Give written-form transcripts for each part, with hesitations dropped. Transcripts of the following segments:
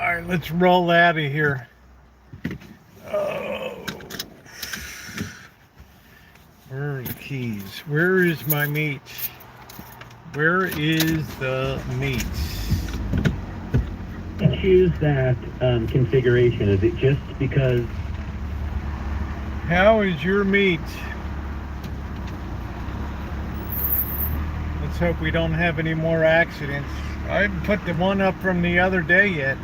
Alright, let's roll out of here. Oh. Where are the keys? Where is my meat? Where is the meat? Choose that configuration. Is it just because? How is your meat? Let's hope we don't have any more accidents. I haven't put the one up from the other day yet.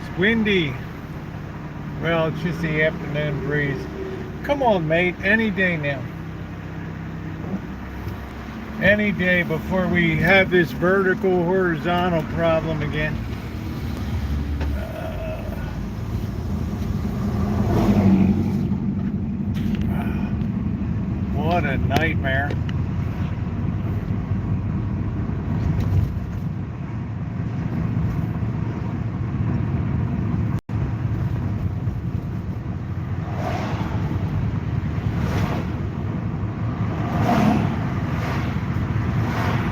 It's windy. Well, it's just the afternoon breeze. Come on, mate. Any day now. Any day before we have this vertical horizontal problem again. What a nightmare.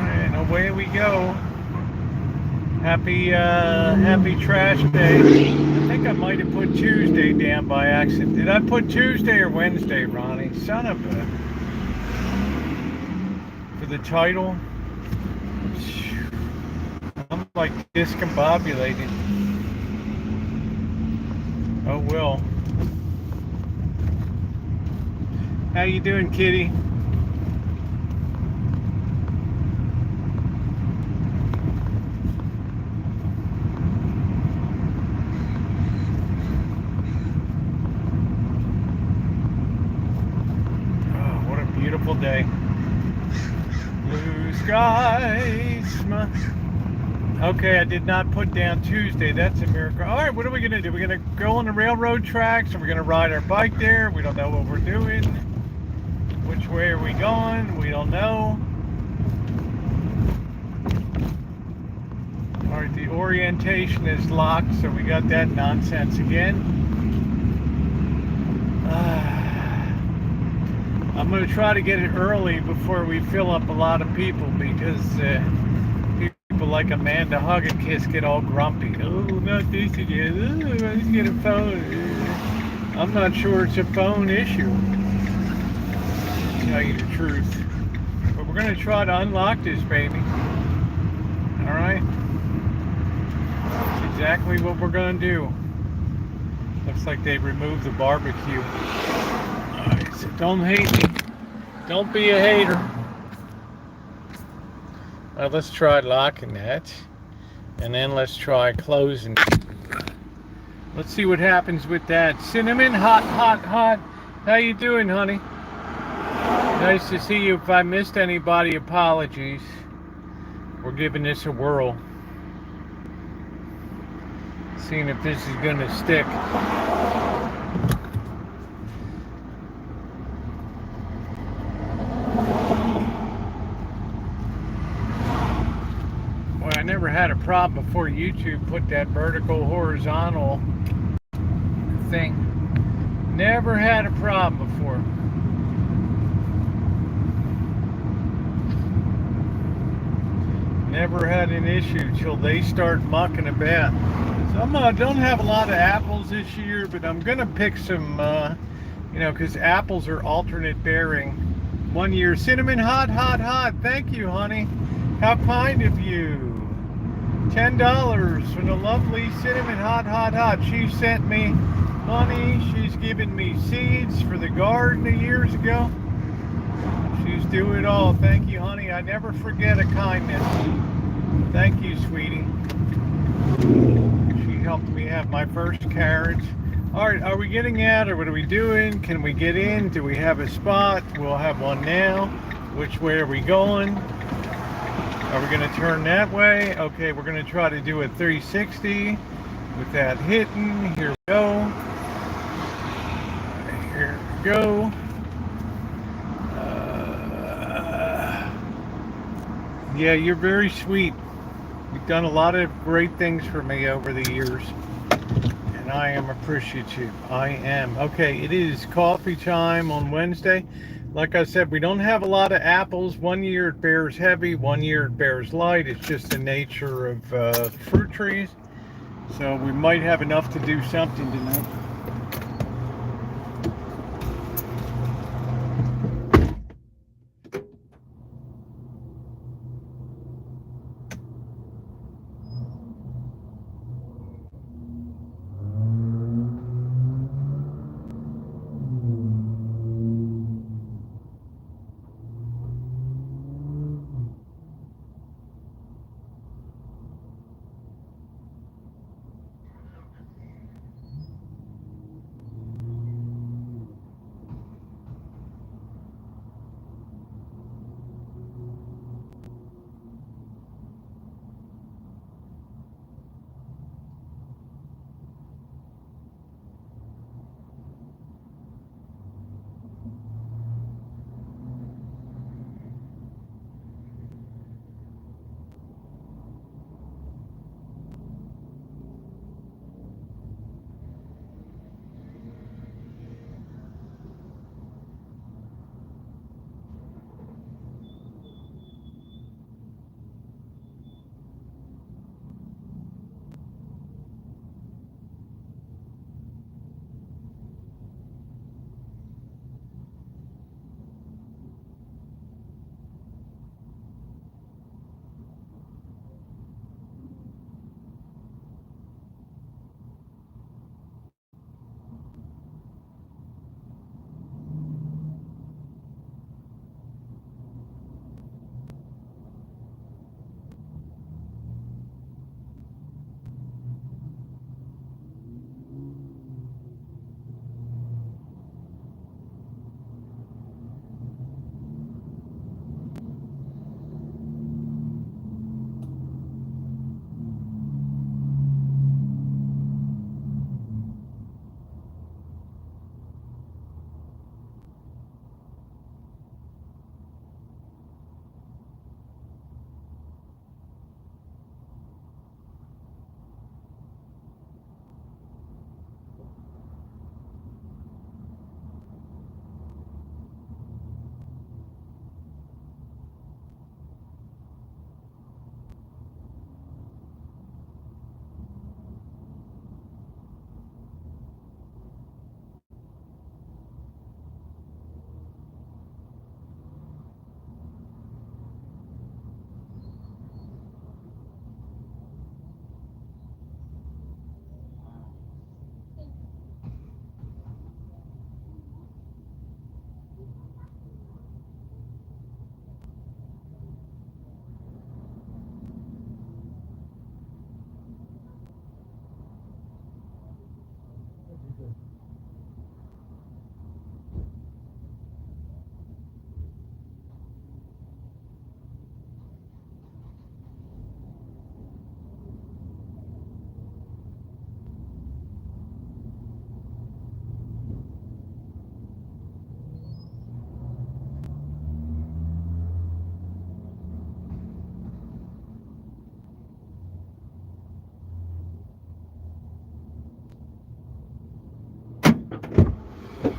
And away we go. Happy trash day. I think I might have put Tuesday down by accident. Did I put Tuesday or Wednesday, Ronnie? Son of a... For the title? I'm like discombobulated. Oh well. How you doing, kitty? Beautiful day. Blue skies. Okay, I did not put down Tuesday. That's a miracle. All right, what are we going to do? We're going to go on the railroad tracks, and we're going to ride our bike there. We don't know what we're doing. Which way are we going? We don't know. All right, the orientation is locked, so we got that nonsense again. I'm going to try to get it early before we fill up a lot of people, because people like Amanda Hug and Kiss get all grumpy. Oh, not this again. Oh, let's get a phone. I'm not sure it's a phone issue, to tell you the truth. But we're going to try to unlock this baby. Alright? That's exactly what we're going to do. Looks like they removed the barbecue. Alright, so don't hate me. Don't be a hater. Well, let's try locking that. And then let's try closing. Let's see what happens with that. Cinnamon, hot, hot, hot. How you doing, honey? Nice to see you. If I missed anybody, apologies. We're giving this a whirl. Seeing if this is gonna stick. Well, I never had a problem before YouTube put that vertical horizontal thing. Never had a problem before. Never had an issue till they start mucking about. So I don't have a lot of apples this year, but I'm gonna pick some, because apples are alternate bearing. 1 year. Cinnamon, hot, hot, hot. Thank you, honey. How kind of you. $10 for the lovely cinnamon, hot, hot, hot. She sent me money. She's given me seeds for the garden years ago. She's doing it all. Thank you, honey. I never forget a kindness. Thank you, sweetie. She helped me have my first carriage. All right, are we getting out, or what are we doing? Can we get in? Do we have a spot? We'll have one now. Which way are we going? Are we going to turn that way? Okay, we're going to try to do a 360 with that hitting. Here we go. Here we go. Yeah, you're very sweet. You've done a lot of great things for me over the years, and I am appreciative. I am. Okay, it is coffee time on Wednesday. like I said, we don't have a lot of apples. One year it bears heavy, one year it bears light. It's just the nature of fruit trees. So we might have enough to do something tonight.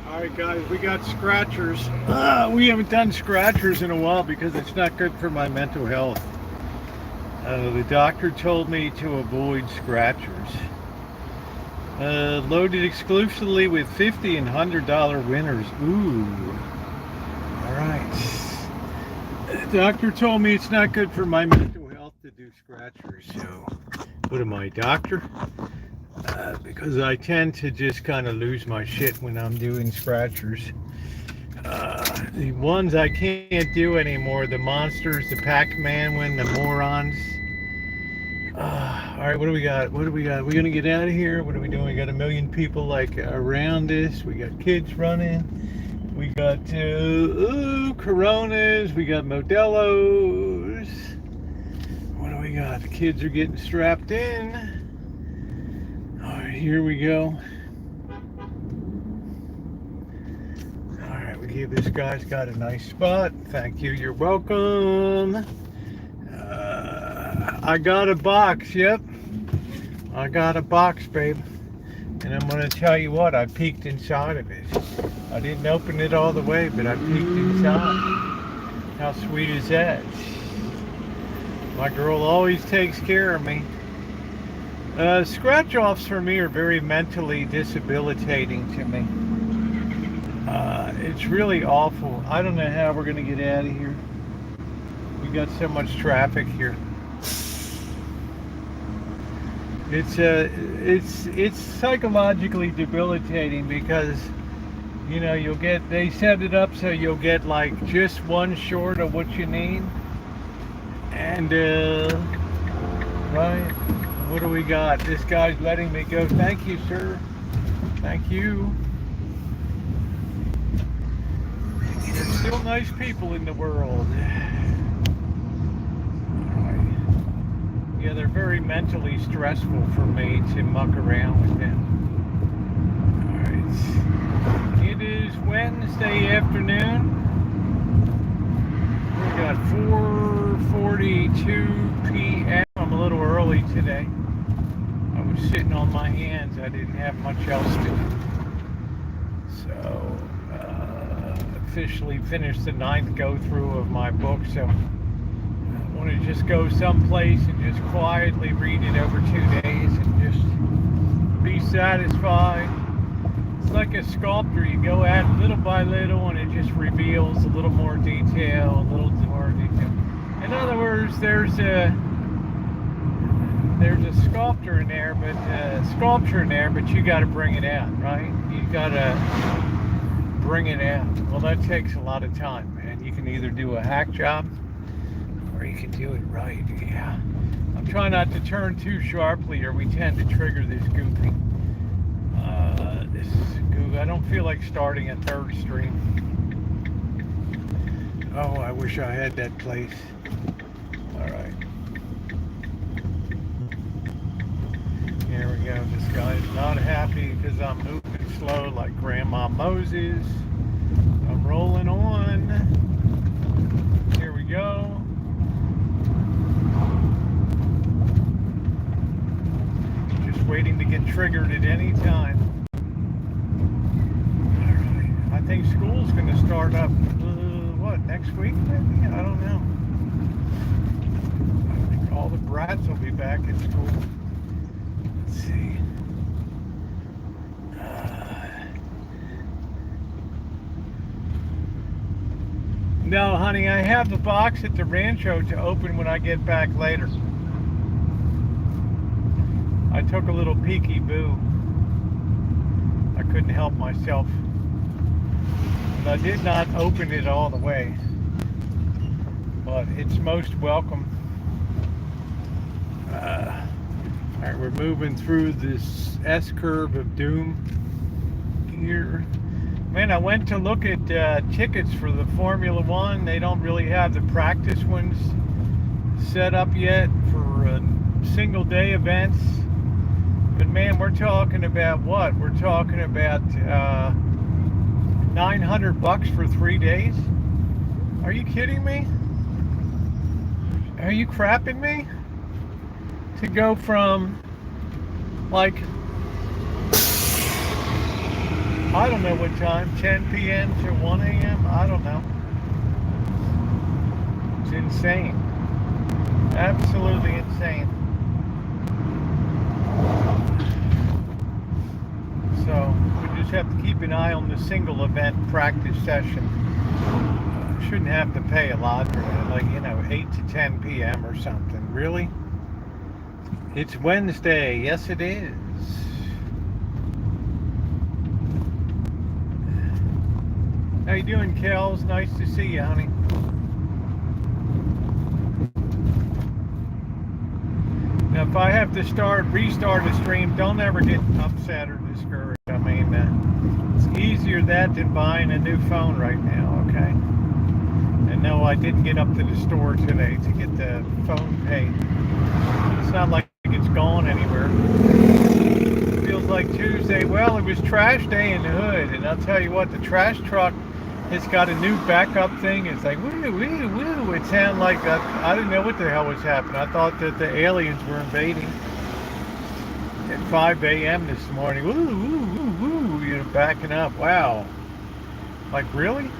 All right, guys, we got scratchers. We haven't done scratchers in a while because it's not good for my mental health. The doctor told me to avoid scratchers. Loaded exclusively with $50 and $100 winners. Ooh. All right. The doctor told me it's not good for my mental health to do scratchers. So, what am I, doctor? Because I tend to just kind of lose my shit when I'm doing scratchers. The ones I can't do anymore, the monsters, the Pac-Man one, the morons. All right, what do we got? What do we got? We're gonna get out of here. What are we doing? We got a million people like around us. We got kids running. We got Coronas. We got Modelos. What do we got? The kids are getting strapped in. All right, here we go. All right, we give this guy's got a nice spot. Thank you. You're welcome. I got a box. Yep, I got a box, babe. And I'm gonna tell you what. I peeked inside of it. I didn't open it all the way, but I peeked inside. How sweet is that? My girl always takes care of me. Scratch offs for me are very mentally debilitating to me. It's really awful. I don't know how we're gonna get out of here. We got so much traffic here. It's psychologically debilitating because they set it up so you'll get like just one short of what you need, and right, what do we got? This guy's letting me go. Thank you, sir. Thank you. There's still nice people in the world. Yeah, they're very mentally stressful for me to muck around with them. Alright. It is Wednesday afternoon. We got 4:42 p.m. I'm a little early today. I was sitting on my hands. I didn't have much else to do. So, officially finished the 9th go-through of my book, so I want to just go someplace and just quietly read it over 2 days and just be satisfied. It's like a sculptor. You go at it little by little and it just reveals a little more detail, a little more detail. In other words, there's a sculpture in there, but you got to bring it out, right? You got to bring it out. Well, that takes a lot of time, man. You can either do a hack job or you can do it right. Yeah. I'm trying not to turn too sharply or we tend to trigger this goofy. I don't feel like starting a third stream. Oh, I wish I had that place. All right. Here we go. This guy's not happy because I'm moving slow like Grandma Moses. I'm rolling on. Here we go. Just waiting to get triggered at any time. I think school's going to start up, next week maybe? I don't know. I think all the brats will be back at school. Let's see. No, honey, I have the box at the Rancho to open when I get back later. I took a little peeky-boo. I couldn't help myself. I did not open it all the way, but it's most welcome. Alright, we're moving through this S-curve of doom here. Man, I went to look at tickets for the Formula One. They don't really have the practice ones set up yet for single day events. But man, we're talking about what? We're talking about $900 for 3 days? Are you kidding me? Are you crapping me? To go from like, I don't know what time, 10 p.m. to 1 a.m.? I don't know. It's insane. Absolutely insane. So we just have to keep an eye on the single event practice session. Shouldn't have to pay a lot for that, like 8 to 10 p.m. or something. Really? It's Wednesday. Yes, it is. How you doing, Kels? Nice to see you, honey. Now, if I have to restart a stream, don't ever get upset or discouraged. I mean, it's easier that than buying a new phone right now, okay? And no, I didn't get up to the store today to get the phone paid. It's not like it's gone anywhere. It feels like Tuesday. Well, it was trash day in the hood, and I'll tell you what, the trash truck has got a new backup thing. It's like, woo, woo, woo. It sounded like, I didn't know what the hell was happening. I thought that the aliens were invading at 5 a.m. this morning. Woo, woo, woo, woo, backing up. Wow. Like, really?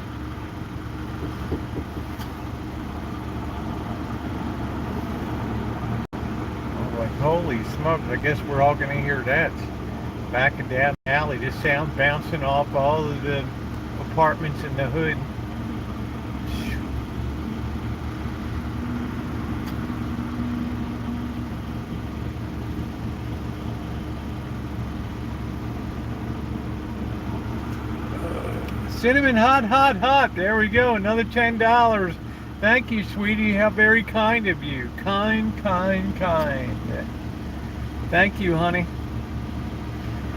I'm like, holy smokes, I guess we're all gonna hear that. Backing down the alley, this sound bouncing off all of the apartments in the hood. Cinnamon hot, hot, hot. There we go. Another $10. Thank you, sweetie. How very kind of you. Kind, kind, kind. Thank you, honey.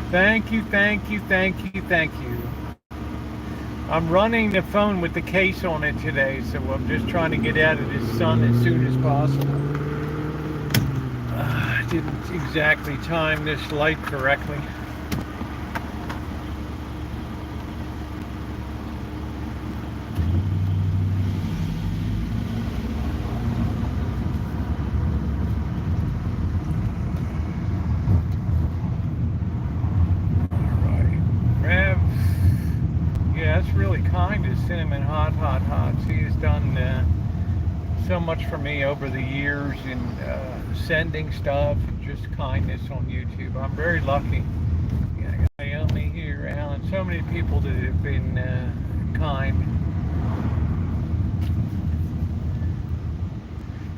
Thank you, thank you, thank you, thank you. I'm running the phone with the case on it today, so I'm just trying to get out of this sun as soon as possible. I didn't exactly time this light correctly. Cinnamon hot, hot, hot. She has done so much for me over the years in sending stuff, just kindness on YouTube. I'm very lucky. Yeah, I got Naomi here, Alan, so many people that have been kind.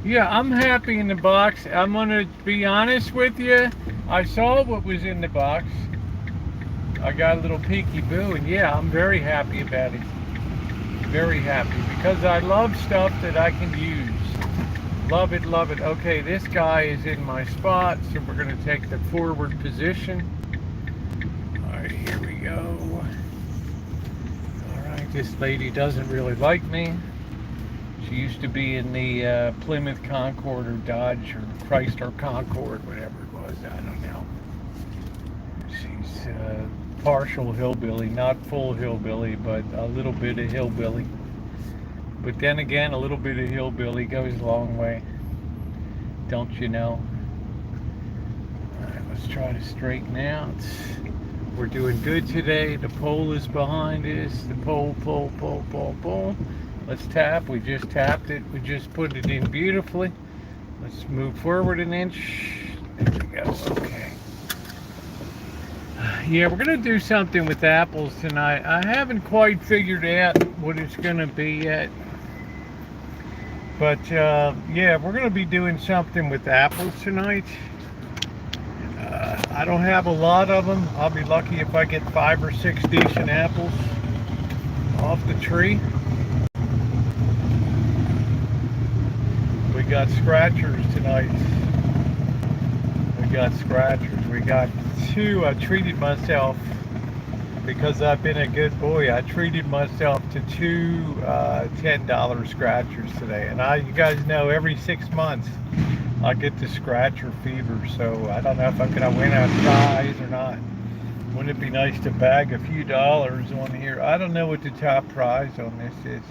Yeah, I'm happy in the box. I'm gonna be honest with you. I saw what was in the box. I got a little peeky-boo, and yeah, I'm very happy about it. Very happy, because I love stuff that I can use. Love it, love it. Okay, this guy is in my spot, so we're going to take the forward position. Alright, here we go. Alright, this lady doesn't really like me. She used to be in the Plymouth Concord or Dodge or Chrysler Concord, whatever it was, I don't know. She's partial hillbilly, not full hillbilly, but a little bit of hillbilly. But then again, a little bit of hillbilly goes a long way, don't you know? Alright, let's try to straighten out. We're doing good today. The pole is behind us. The pole, pole, pole, pole, pole. Let's tap. We just tapped it. We just put it in beautifully. Let's move forward an inch. There we go. Okay. Yeah, we're going to do something with apples tonight. I haven't quite figured out what it's going to be yet. But, yeah, we're going to be doing something with apples tonight. I don't have a lot of them. I'll be lucky if I get 5 or 6 decent apples off the tree. We got scratchers tonight. We got scratchers. We got 2. I treated myself, because I've been a good boy. I treated myself to 2 $10 scratchers today. And you guys know, every 6 months I get the scratcher fever. So I don't know if I'm going to win a prize or not. Wouldn't it be nice to bag a few dollars on here? I don't know what the top prize on this is.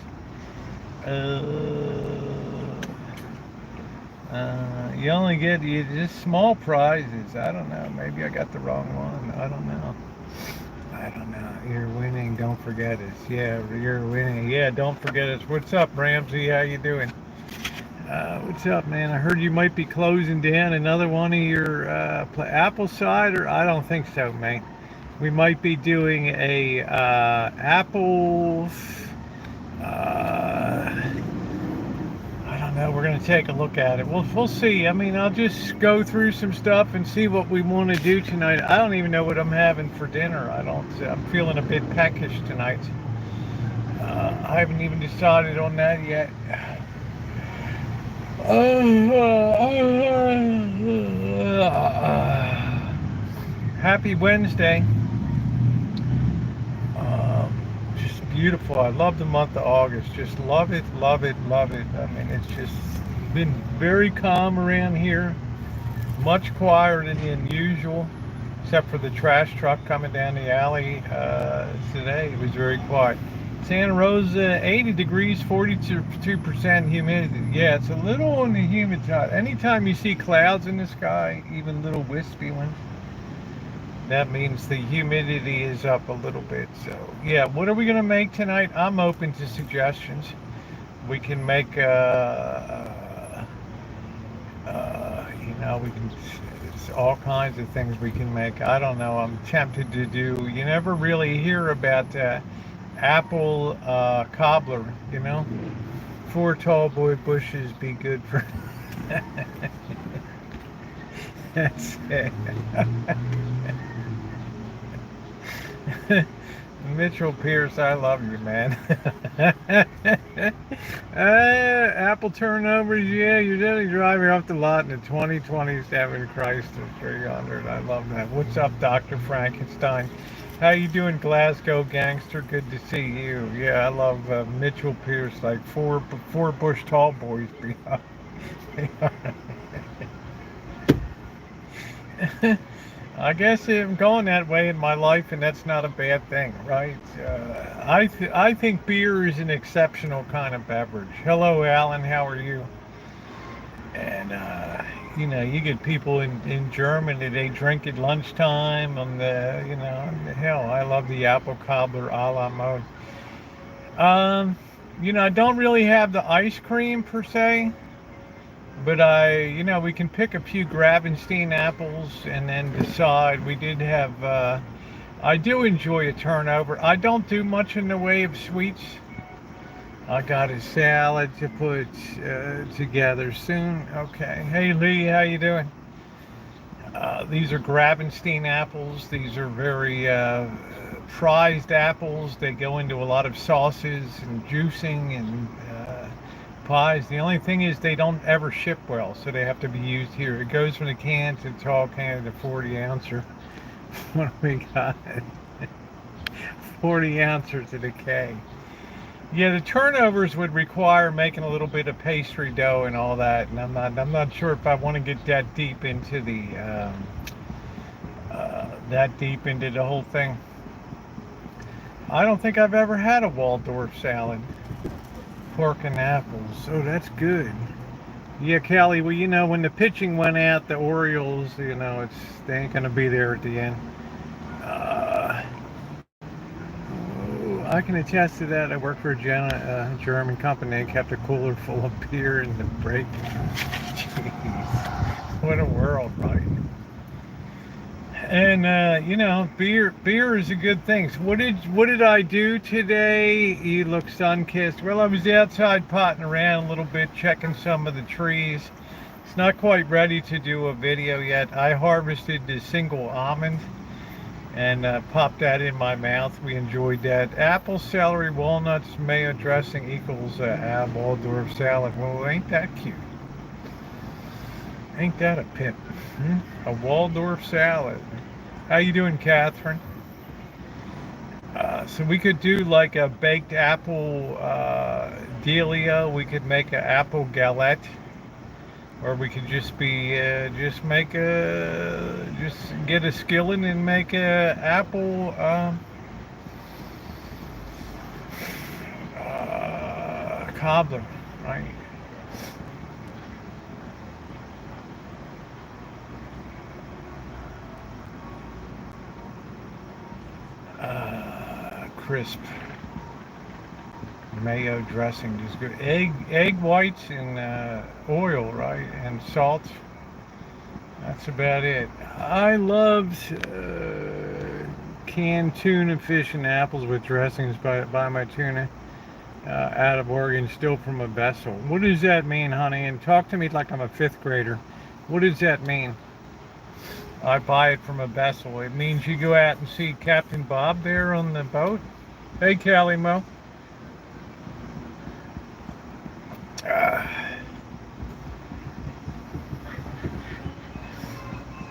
You only get just small prizes. I don't know. Maybe I got the wrong one. I don't know. I don't know. You're winning. Don't forget us. Yeah, you're winning. Yeah, don't forget us. What's up, Ramsey? How you doing? What's up, man? I heard you might be closing down another one of your apple cider. I don't think so, man. We might be doing a apple. I don't know. We're going to take a look at it. We'll see. I mean, I'll just go through some stuff and see what we want to do tonight. I don't even know what I'm having for dinner. I'm feeling a bit peckish tonight. I haven't even decided on that yet. Happy Wednesday. Just beautiful. I love the month of August. Just love it, love it, love it. I mean, it's just been very calm around here. Much quieter than usual, except for the trash truck coming down the alley today. It was very quiet. Santa Rosa, 80 degrees, 42% humidity. Yeah, it's a little on the humid side. Anytime you see clouds in the sky, even little wispy ones, That means the humidity is up a little bit. So yeah, what are we gonna make tonight? I'm open to suggestions. We can make we can. It's all kinds of things we can make. I don't know. I'm tempted to do. You never really hear about apple cobbler. You know, 4 tall boy bushes be good for. That's it. Mitchell Pierce, I love you, man. Apple turnovers, yeah, you're definitely driving off the lot in a 2027 Chrysler 300. I love that. What's up, Dr. Frankenstein? How you doing, Glasgow gangster? Good to see you. Yeah, I love Mitchell Pierce, like four Bush tall boys behind. I guess I'm going that way in my life, and that's not a bad thing, right? I think beer is an exceptional kind of beverage. Hello, Alan. How are you? And you get people in Germany, they drink at lunchtime. On hell, I love the apple cobbler a la mode. I don't really have the ice cream per se. But we can pick a few Gravenstein apples and then decide. We did have, I do enjoy a turnover. I don't do much in the way of sweets. I got a salad to put together soon. Okay. Hey, Lee, how you doing? These are Gravenstein apples. These are very prized apples. They go into a lot of sauces and juicing and pies. The only thing is they don't ever ship well, so they have to be used here. It goes from the can to the tall can to 40 ouncer. What do we got? 40 ouncer to the K. Yeah, the turnovers would require making a little bit of pastry dough and all that, and I'm not sure if I want to get that deep into the whole thing. I don't think I've ever had a Waldorf salad. Pork and apples. Oh, that's good. Yeah, Callie, well, when the pitching went out, the Orioles, they ain't going to be there at the end. I can attest to that. I worked for a German company. They kept a cooler full of beer in the break. Jeez. What a world, right? And beer is a good thing. So what did I do today? You look sun-kissed. Well, I was outside potting around a little bit, checking some of the trees. It's not quite ready to do a video yet. I harvested the single almond and popped that in my mouth. We enjoyed that. Apple, celery, walnuts, mayo dressing equals Waldorf salad. Well, ain't that cute? Ain't that a pimp? A Waldorf salad. How you doing, Catherine? So we could do like a baked apple dealio. We could make an apple galette, or we could just get a skillet and make a apple cobbler, right? Crisp mayo dressing is good. Egg whites and oil, right, and salt. That's about it. I loved canned tuna, fish, and apples with dressings by my tuna out of Oregon, still from a vessel. What does that mean, honey? And talk to me like I'm a 5th grader. What does that mean? I buy it from a vessel. It means you go out and see Captain Bob there on the boat. Hey, Callie Mo.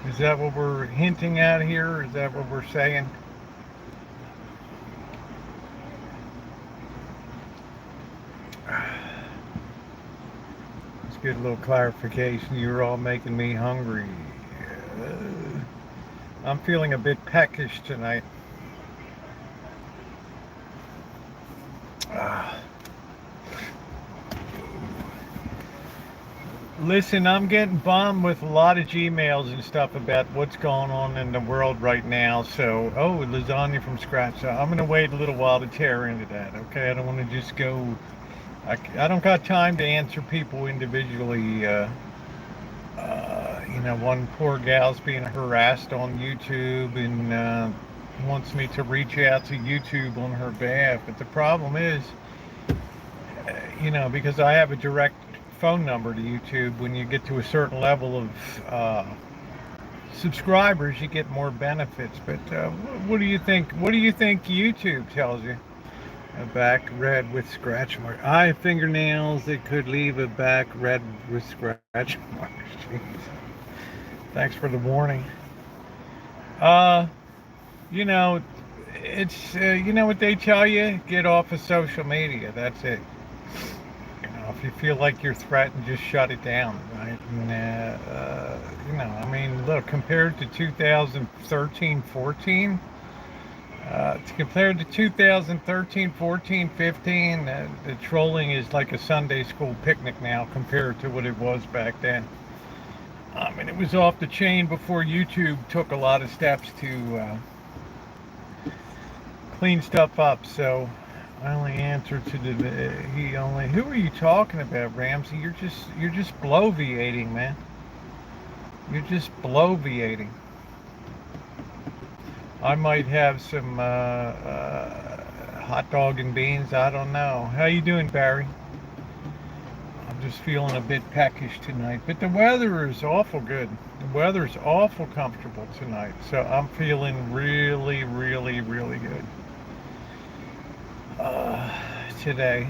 Is that what we're hinting at here? Is that what we're saying? Let's get a little clarification. You're all making me hungry. I'm feeling a bit peckish tonight. Listen, I'm getting bombed with a lot of Gmails and stuff about what's going on in the world right now. So, oh, lasagna from scratch. So I'm going to wait a little while to tear into that. Okay, I don't want to just go. I don't got time to answer people individually. One poor gal's being harassed on YouTube and wants me to reach out to YouTube on her behalf. But the problem is, because I have a direct phone number to YouTube, when you get to a certain level of subscribers, you get more benefits. But what do you think? What do you think YouTube tells you? A back red with scratch marks. Eye fingernails that could leave a back red with scratch marks. Jeez. Thanks for the warning. Uh, you know, it's what they tell you. Get off of social media. That's it. If you feel like you're threatened, just shut it down, right? And, I mean, look, compared to 2013, 14, compared to 2013, 14, 15, the trolling is like a Sunday school picnic now compared to what it was back then. I mean, it was off the chain before YouTube took a lot of steps to clean stuff up, so I only answer to who are you talking about, Ramsey? You're just bloviating, man. You're just bloviating. I might have some hot dog and beans. I don't know. How you doing, Barry? I'm just feeling a bit peckish tonight, but the weather is awful good. The weather's awful comfortable tonight, so I'm feeling really, really, really good today.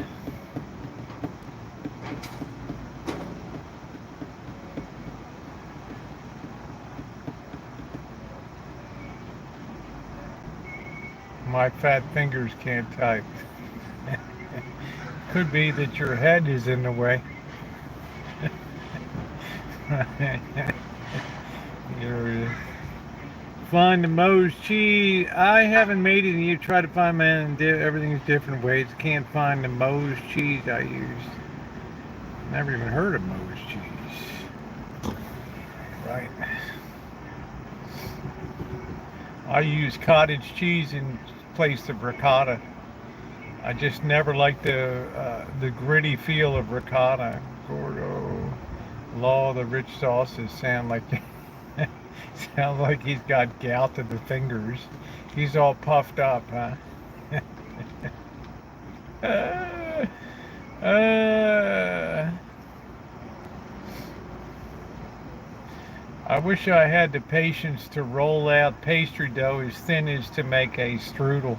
My fat fingers can't type. Could be that your head is in the way. Find the Moe's cheese. I haven't made it, and you try to find man. Everything's different ways. Can't find the Moe's cheese I used. Never even heard of Moe's cheese. Right. I use cottage cheese in place of ricotta. I just never liked the gritty feel of ricotta. Gordo, law, the rich sauces sound like sounds like he's got gout in the fingers. He's all puffed up, huh? I wish I had the patience to roll out pastry dough as thin as to make a strudel.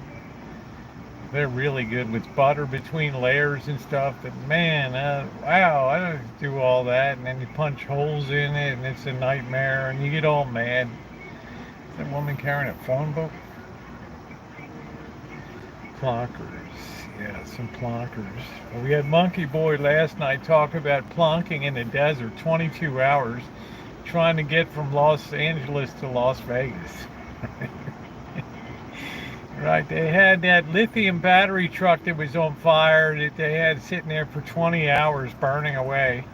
They're really good with butter between layers and stuff. But man, wow, I don't do all that. And then you punch holes in it, and it's a nightmare, and you get all mad. Is that woman carrying a phone book? Plonkers. Yeah, some plonkers. Well, we had Monkey Boy last night talk about plonking in the desert, 22 hours, trying to get from Los Angeles to Las Vegas. Right, they had that lithium battery truck that was on fire that they had sitting there for 20 hours burning away.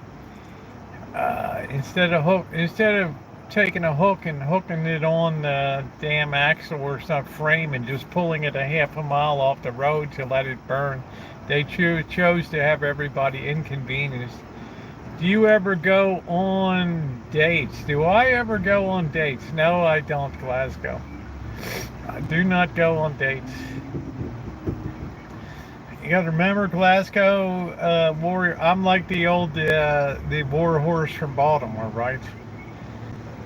Instead of taking a hook and hooking it on the damn axle or some frame and just pulling it a half a mile off the road to let it burn, they chose to have everybody inconvenienced. Do you ever go on dates? Do I ever go on dates? No, I don't, Glasgow. I do not go on dates. You got to remember, Glasgow warrior. I'm like the old the war horse from Baltimore, right?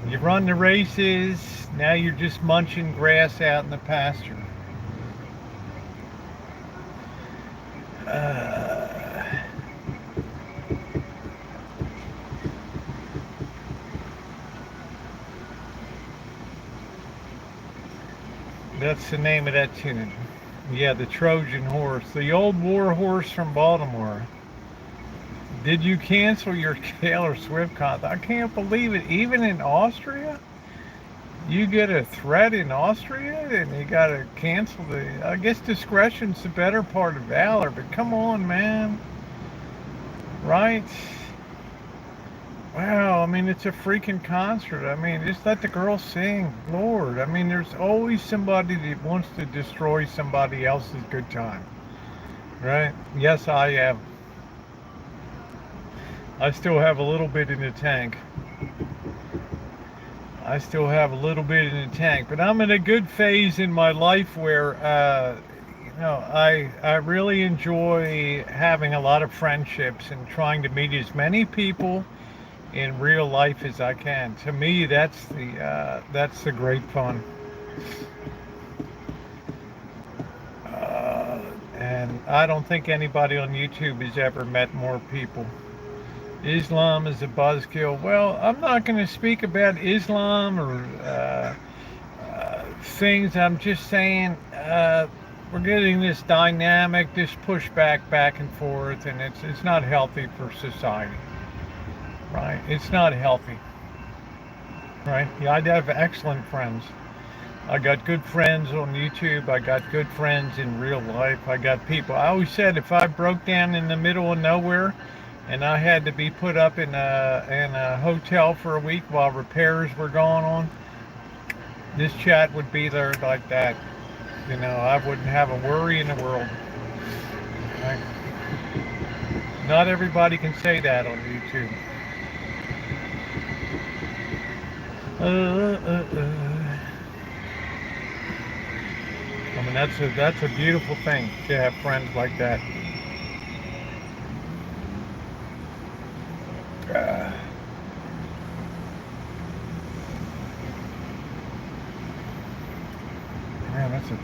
You run the races. Now you're just munching grass out in the pasture. That's the name of that tune. Yeah, the Trojan horse. The old war horse from Baltimore. Did you cancel your Taylor Swift concert? I can't believe it. Even in Austria? You get a threat in Austria and you gotta cancel the... I guess discretion's the better part of valor, but come on, man. Right? wow, I mean, it's a freaking concert. I mean, just let the girl sing. Lord, I mean, there's always somebody that wants to destroy somebody else's good time, right? Yes, I am. I still have a little bit in the tank. I still have a little bit in the tank, but I'm in a good phase in my life where, I really enjoy having a lot of friendships and trying to meet as many people in real life as I can. To me, that's the great fun. Uh, and I don't think anybody on YouTube has ever met more people. Islam is a buzzkill. Well, I'm not going to speak about Islam or things. I'm just saying we're getting this dynamic, this pushback back and forth, and it's not healthy for society, right? It's not healthy, right? Yeah, I have excellent friends. I got good friends on YouTube. I got good friends in real life. I got people. I always said if I broke down in the middle of nowhere and I had to be put up in a hotel for a week while repairs were going on, this chat would be there like that. You know, I wouldn't have a worry in the world. Right? Not everybody can say that on YouTube. I mean, that's a beautiful thing to have friends like that. Uh, Man, that's a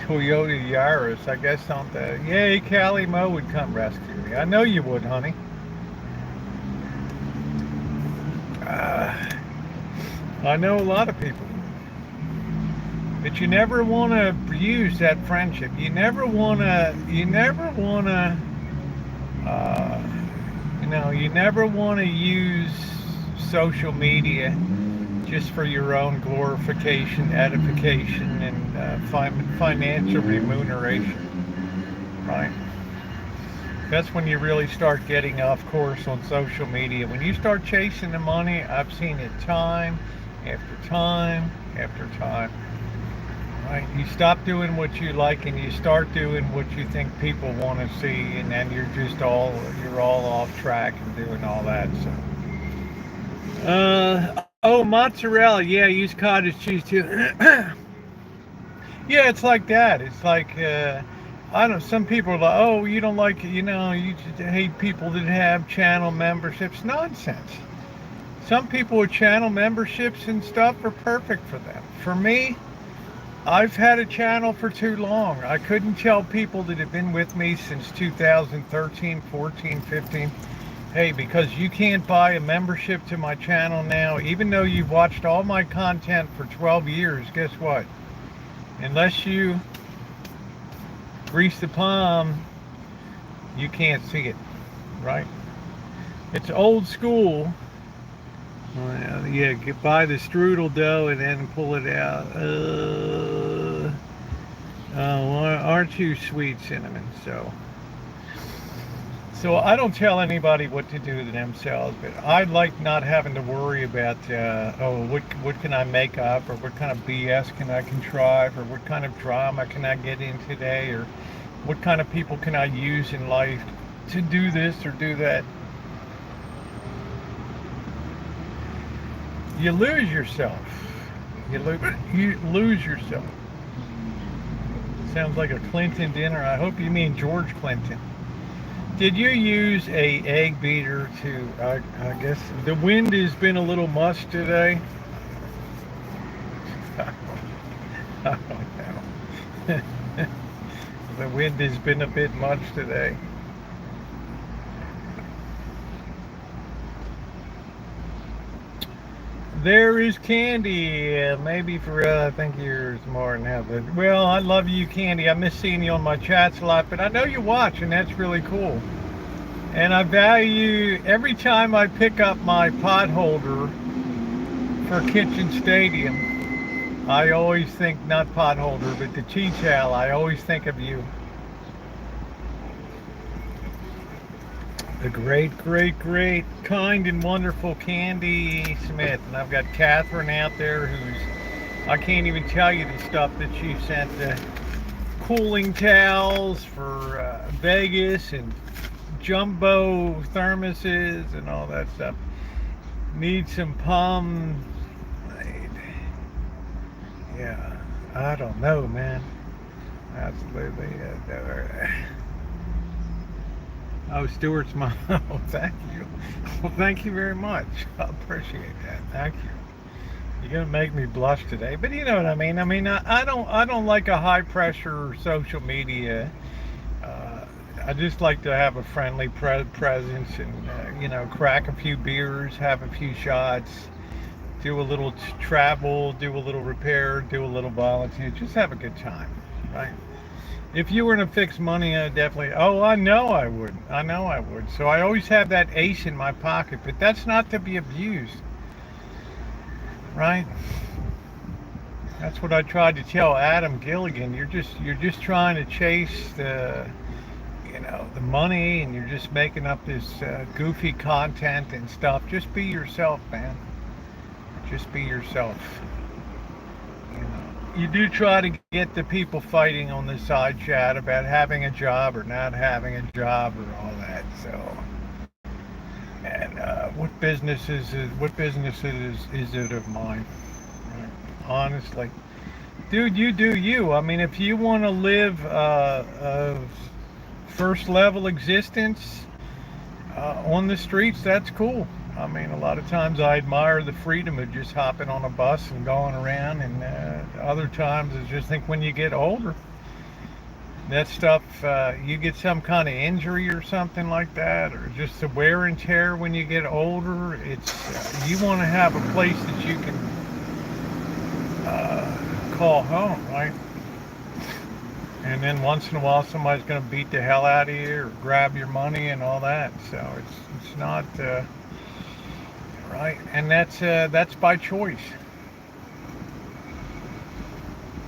Toyota Yaris. I guess on the, yay, Callie Mo would come rescue me. I know you would, honey. I know a lot of people. But you never want to abuse that friendship. You never want to, uh, you never want to use social media just for your own glorification, edification, and financial remuneration, right? That's when you really start getting off course on social media. When you start chasing the money, I've seen it time after time after time. Right? You stop doing what you like and you start doing what you think people want to see, and then you're all off track and doing all that. So, oh, mozzarella, yeah, use cottage cheese too. Yeah, it's like that. It's like I don't. Some people are like, oh, you don't like, you just hate people that have channel memberships. Nonsense. Some people with channel memberships and stuff are perfect for them. For me, I've had a channel for too long. I couldn't tell people that have been with me since 2013, 14, 15, hey, because you can't buy a membership to my channel now, even though you've watched all my content for 12 years, guess what? Unless you grease the palm, you can't see it, right? It's old school. Well, yeah, buy the strudel dough and then pull it out. Aren't you sweet, cinnamon? So I don't tell anybody what to do to themselves, but I like not having to worry about, what can I make up, or what kind of BS can I contrive, or what kind of drama can I get in today, or what kind of people can I use in life to do this or do that. You lose yourself. You lose yourself. Sounds like a Clinton dinner. I hope you mean George Clinton. Did you use a egg beater to, I guess, the wind has been a little much today. I don't know. The wind has been a bit much today. There is Candy. Maybe for I think you're smart now. But well, I love you, Candy. I miss seeing you on my chats a lot, but I know you watch, and that's really cool. And I value every time I pick up my pot holder for Kitchen Stadium. I always think, not pot holder, but the tea towel. I always think of you. the great, great, great, kind and wonderful Candy Smith. And I've got Catherine out there who's, I can't even tell you the stuff that she sent, the cooling towels for Vegas and jumbo thermoses and all that stuff. Need some palm. Yeah, I don't know, man. Absolutely. Oh, Stuart's mom. Oh, thank you. Well, thank you very much. I appreciate that. Thank you. You're gonna make me blush today, but you know what I mean. I don't like a high pressure social media. I just like to have a friendly presence and crack a few beers, have a few shots, do a little travel, do a little repair, do a little volunteer, just have a good time, right? If you were to fix money, I definitely, oh, I know I would. I know I would. So I always have that ace in my pocket, but that's not to be abused, right? That's what I tried to tell Adam Gilligan. You're just trying to chase the money, and you're just making up this goofy content and stuff. Just be yourself, man. Just be yourself. You do try to get the people fighting on the side chat about having a job or not having a job or all that. So, and what business is it of mine? Right? Honestly, dude, you do you. I mean, if you want to live a first level existence on the streets, that's cool. I mean, a lot of times I admire the freedom of just hopping on a bus and going around, and other times I just think when you get older, that stuff, you get some kind of injury or something like that, or just the wear and tear when you get older. It's you want to have a place that you can call home, right? And then once in a while somebody's going to beat the hell out of you or grab your money and all that. So it's not right, and that's by choice.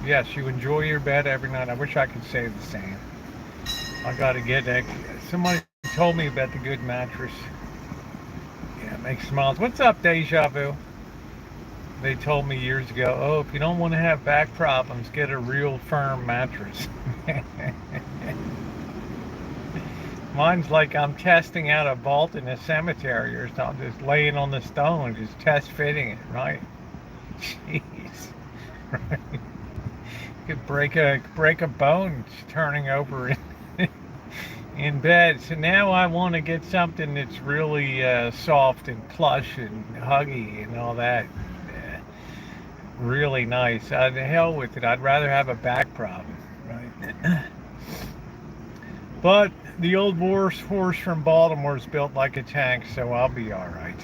Yes, you enjoy your bed every night. I wish I could say the same. I got to get that. Somebody told me about the good mattress. Yeah, it makes smiles. What's up, Deja Vu? They told me years ago, oh, if you don't want to have back problems, get a real firm mattress. Mine's like I'm testing out a vault in a cemetery or something, just laying on the stone, just test fitting it, right? Jeez. Right? You could break a bone turning over in bed. So now I want to get something that's really soft and plush and huggy and all that. Really nice. The hell with it. I'd rather have a back problem, right? But the old horse from Baltimore is built like a tank, so I'll be all right.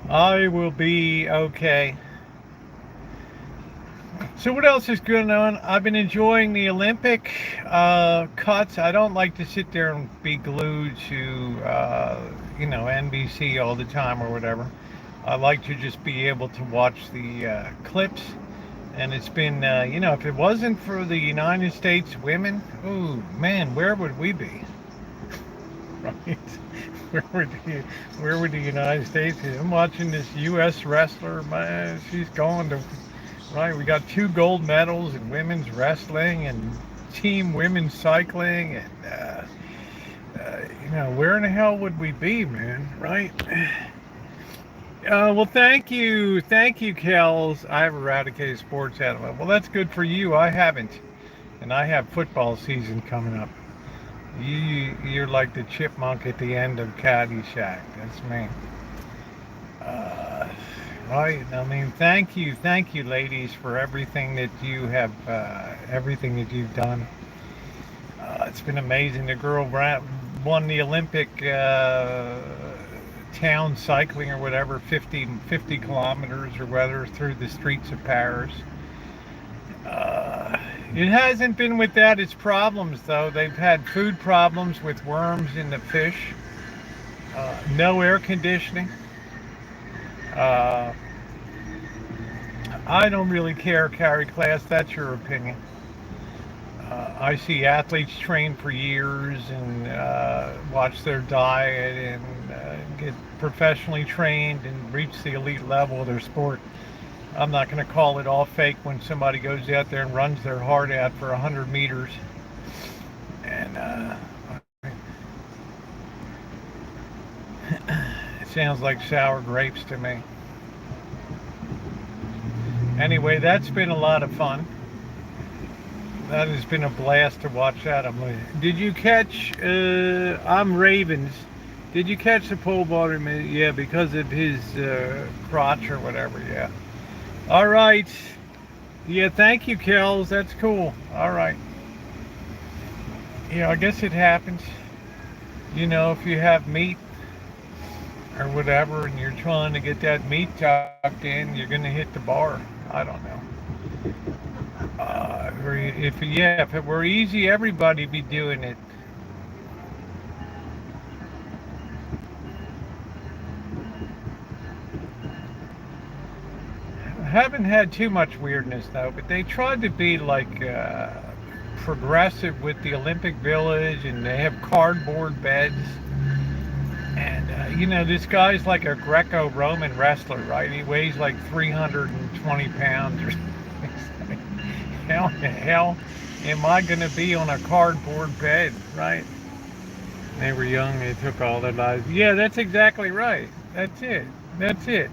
I will be okay. So what else is going on? I've been enjoying the Olympic cuts. I don't like to sit there and be glued to NBC all the time or whatever. I like to just be able to watch the clips. And it's been, if it wasn't for the United States women, ooh, man, where would we be? Right? Where would the United States be? I'm watching this U.S. wrestler, man, she's going to, right, we got 2 gold medals in women's wrestling and team women's cycling, and, where in the hell would we be, man, right? Well, thank you, Kels. I have eradicated sports hat. Well, that's good for you. I haven't, and I have football season coming up. You're like the chipmunk at the end of Caddyshack. That's me. Right. I mean, thank you, ladies, for everything that you have, everything that you've done. It's been amazing. The girl won the Olympic. Town cycling or whatever, 50 kilometers or whatever through the streets of Paris. It hasn't been without its problems, though. They've had food problems with worms in the fish, no air conditioning. I don't really care, Carrie Class, that's your opinion. I see athletes train for years and watch their diet and get professionally trained and reach the elite level of their sport. I'm not going to call it all fake when somebody goes out there and runs their heart out for 100 meters. And it sounds like sour grapes to me. Anyway, that's been a lot of fun. That has been a blast to watch that. Did you catch, I'm Ravens. Did you catch the pole vaulter? Yeah, because of his crotch or whatever, yeah. All right. Yeah, thank you, Kells. That's cool. All right. Yeah, I guess it happens. You know, if you have meat or whatever and you're trying to get that meat tucked in, you're going to hit the bar. I don't know. If it were easy, everybody'd be doing it. I haven't had too much weirdness though, but they tried to be like progressive with the Olympic Village, and they have cardboard beds. And you know, this guy's like a Greco-Roman wrestler, right? He weighs like 320 pounds or something. How the hell am I going to be on a cardboard bed, right? They were young, they took all their lives. Yeah, that's exactly right. That's it. That's it.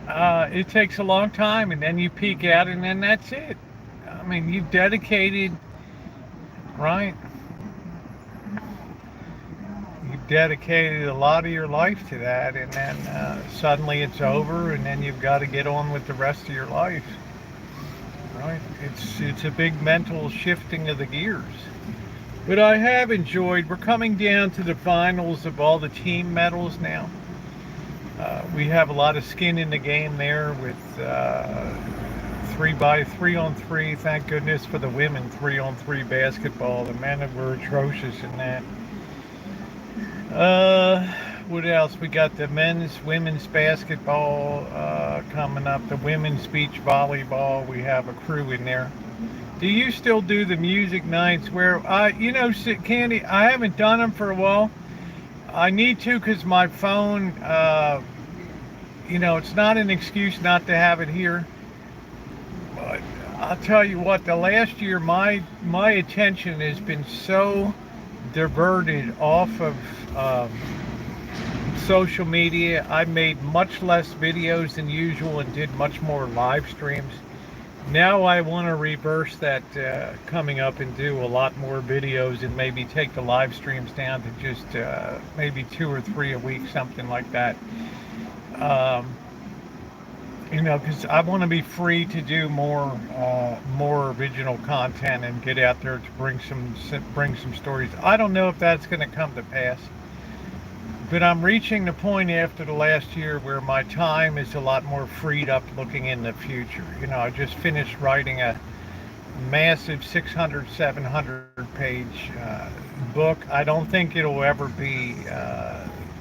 It takes a long time, and then you peak out, and then that's it. I mean, you've dedicated, right? You've dedicated a lot of your life to that, and then suddenly it's over, and then you've got to get on with the rest of your life. Right? It's a big mental shifting of the gears. But I have enjoyed, we're coming down to the finals of all the team medals now. We have a lot of skin in the game there with 3x3-on-3. Thank goodness for the women 3-on-3 basketball. The men were atrocious in that. What else? We got the women's basketball coming up, the women's beach volleyball. We have a crew in there. Do you still do the music nights where, you know, Candy, I haven't done them for a while. I need to, because my phone, you know, it's not an excuse not to have it here. But I'll tell you what, the last year, my attention has been so diverted off of social media. I made much less videos than usual and did much more live streams. Now I want to reverse that coming up and do a lot more videos and maybe take the live streams down to just maybe 2 or 3 a week, something like that. You know, because I want to be free to do more original content and get out there to bring some stories. I don't know if that's going to come to pass. But I'm reaching the point after the last year where my time is a lot more freed up looking in the future. You know, I just finished writing a massive 600, 700 page book. I don't think it'll ever be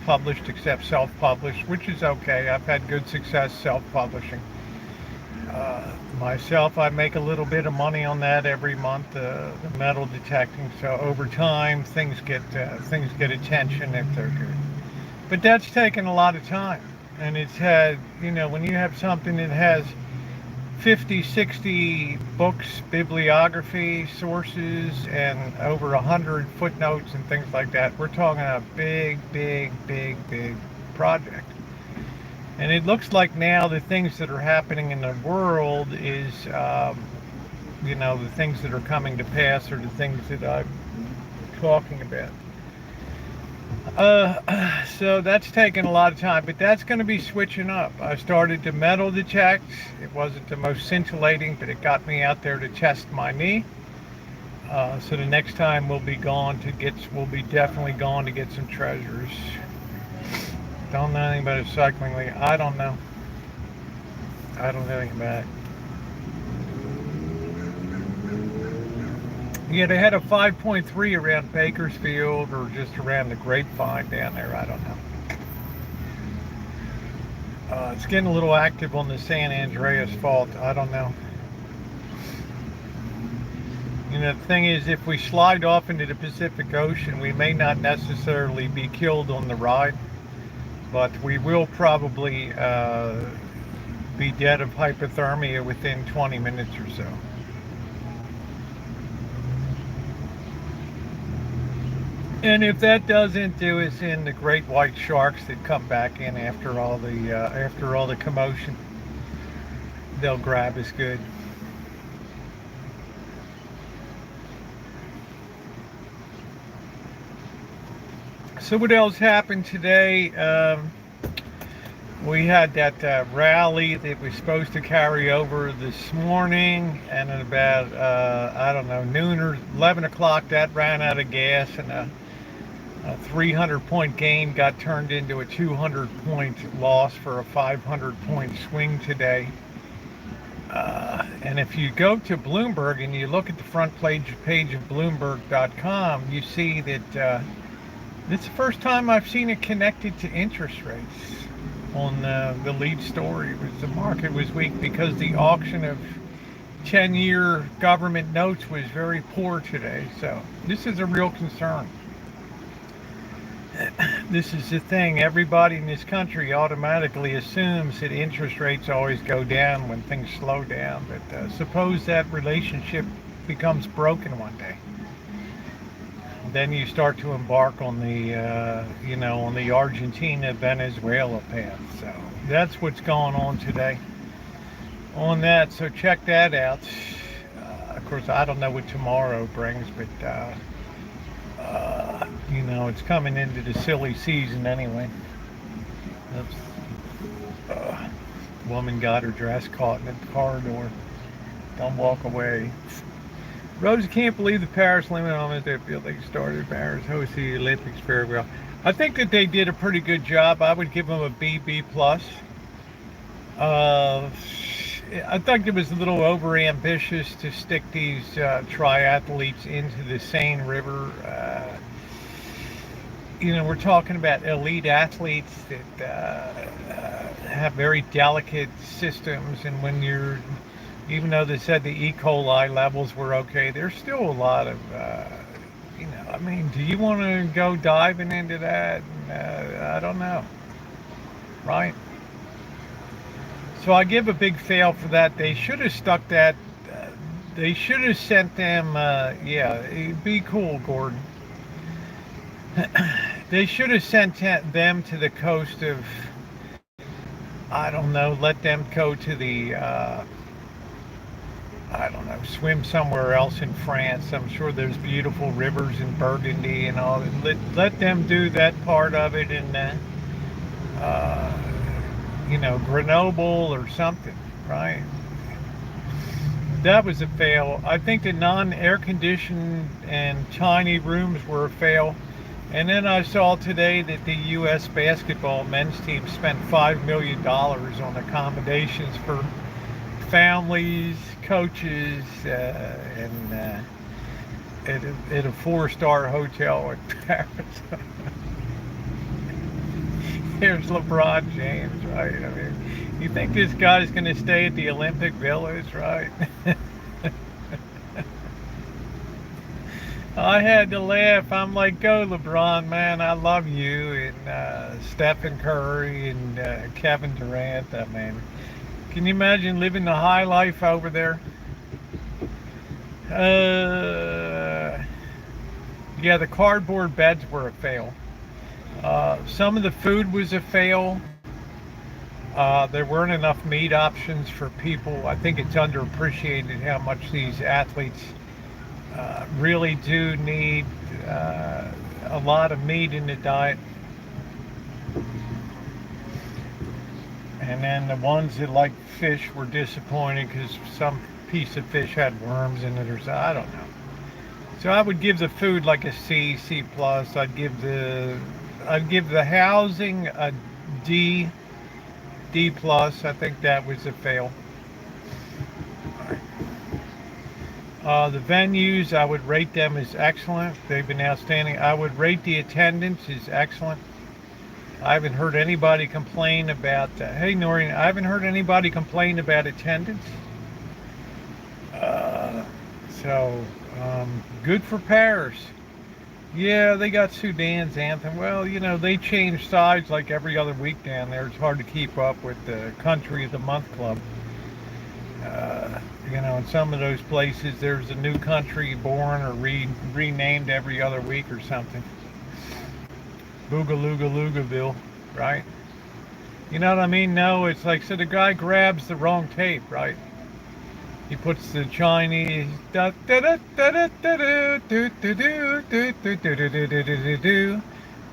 published except self-published, which is okay. I've had good success self-publishing. Myself, I make a little bit of money on that every month, the metal detecting. So over time, things get attention if they're good. But that's taken a lot of time, and it's had, you know, when you have something that has 50, 60 books, bibliography, sources, and over 100 footnotes and things like that, we're talking a big project. And it looks like now the things that are happening in the world is, you know, the things that are coming to pass are the things that I'm talking about. So that's taken a lot of time, but that's going to be switching up. I started to metal detect. It wasn't the most scintillating, but it got me out there to test my knee. So the next time we'll be definitely gone to get some treasures. Don't know anything about a cycling league. I don't know. I don't know anything about it. Yeah, they had a 5.3 around Bakersfield or just around the Grapevine down there. I don't know. It's getting a little active on the San Andreas fault. I don't know. You know, the thing is, if we slide off into the Pacific Ocean, we may not necessarily be killed on the ride, but we will probably be dead of hypothermia within 20 minutes or so. And if that doesn't do us in, the great white sharks that come back in after all the commotion, they'll grab us good. So what else happened today? We had that rally that was supposed to carry over this morning, and at about I don't know, noon or 11 o'clock, that ran out of gas, and a 300-point gain got turned into a 200-point loss for a 500-point swing today. And if you go to Bloomberg and you look at the front page of Bloomberg.com, you see that it's the first time I've seen it connected to interest rates. On the lead story was the market was weak because the auction of 10-year government notes was very poor today. So this is a real concern. This is the thing. Everybody in this country automatically assumes that interest rates always go down when things slow down. But suppose that relationship becomes broken one day. Then you start to embark on the, on the Argentina-Venezuela path. So that's what's going on today on that. So check that out. Of course, I don't know what tomorrow brings, but, it's coming into the silly season anyway. Oops. Woman got her dress caught in the car door. Don't walk away. Rosie can't believe the Paris limit on that field they started. Paris hosts the Olympics very well. I think that they did a pretty good job. I would give them a B+. I think it was a little over ambitious to stick these triathletes into the Seine River. We're talking about elite athletes that have very delicate systems, and even though they said the E. coli levels were okay, there's still a lot of, do you want to go diving into that? I don't know, right? So I give a big fail for that. They should have stuck that, they should have sent them, it'd be cool, Gordon. They should have sent them to the coast of, I don't know, let them go to the, swim somewhere else in France. I'm sure there's beautiful rivers in Burgundy and all. Let them do that part of it in, Grenoble or something, right? That was a fail. I think the non-air conditioned and tiny rooms were a fail. And then I saw today that the U.S. basketball men's team spent $5 million on accommodations for families, coaches, and at a 4-star hotel in Paris. Here's LeBron James, right? I mean, you think this guy's going to stay at the Olympic Village, right? I had to laugh. I'm like, go LeBron, man, I love you, and Stephen Curry and Kevin Durant. I mean, can you imagine living the high life over there? Yeah, the cardboard beds were a fail. Some of the food was a fail. There weren't enough meat options for people. I think it's underappreciated how much these athletes really do need a lot of meat in the diet. And then the ones that like fish were disappointed because some piece of fish had worms in it or so. I don't know. So I would give the food like a C+. I'd give the housing a D+. I think that was a fail. The venues, I would rate them as excellent. They've been outstanding. I would rate the attendance as excellent. I haven't heard anybody complain about, hey Noreen, I haven't heard anybody complain about attendance. So, good for Paris. Yeah, they got Sudan's anthem. Well, you know, they change sides like every other week down there. It's hard to keep up with the Country of the Month Club. You know, in some of those places, there's a new country born or renamed every other week or something. Boogalooga Loogaville, right? You know what I mean? No, it's like, so the guy grabs the wrong tape, right? He puts the Chinese da da da da da da do do do do do do do do do do do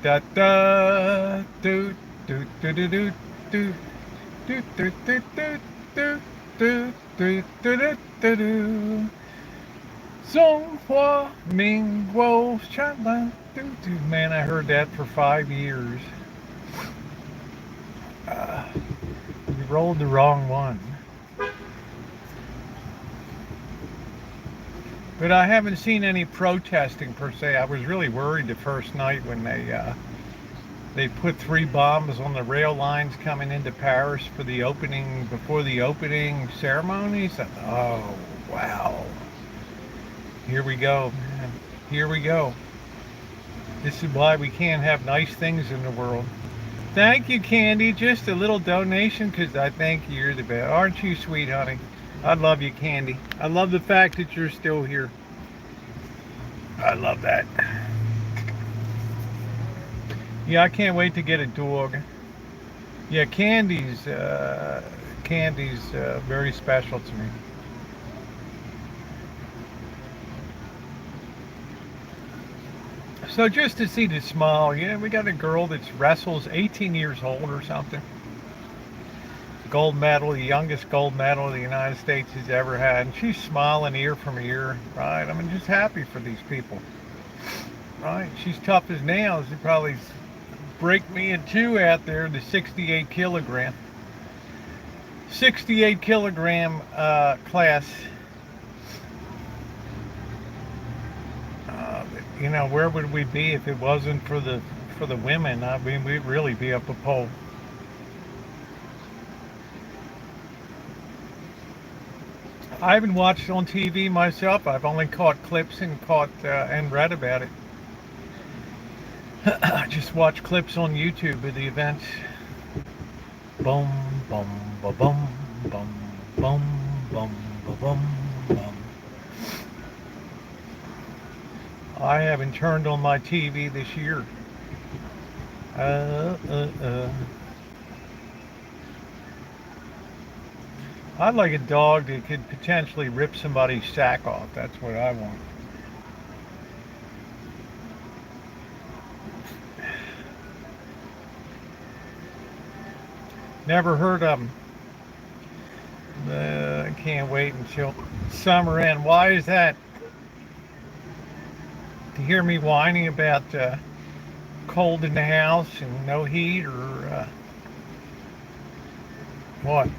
da da do do do do do do do do do do do do do do do do. Song for Mingwo Chatla. Man, I heard that for 5 years. You rolled the wrong one. But I haven't seen any protesting per se. I was really worried the first night when they put 3 bombs on the rail lines coming into Paris for the opening, before the opening ceremonies. Oh, wow. Here we go, man. Here we go. This is why we can't have nice things in the world. Thank you, Candy. Just a little donation because I think you're the best. Aren't you sweet, honey? I love you, Candy. I love the fact that you're still here. I love that. Yeah, I can't wait to get a dog. Yeah, Candy's very special to me. So just to see the smile, yeah, we got a girl that wrestles, 18 years old or something. Gold medal, the youngest gold medal the United States has ever had. And she's smiling ear from ear, right? I mean, just happy for these people, right? She's tough as nails. She'd probably break me in two out there, the 68 kilogram. 68 kilogram class. You know, where would we be if it wasn't for the women? I mean, we'd really be up a pole. I haven't watched on TV myself. I've only caught clips and read about it. I just watch clips on YouTube of the events. Boom, boom, ba boom, boom, boom, boom, ba boom, boom. I haven't turned on my TV this year. I'd like a dog that could potentially rip somebody's sack off. That's what I want. Never heard of them. I can't wait until summer ends. Why is that? To hear me whining about cold in the house and no heat, or what?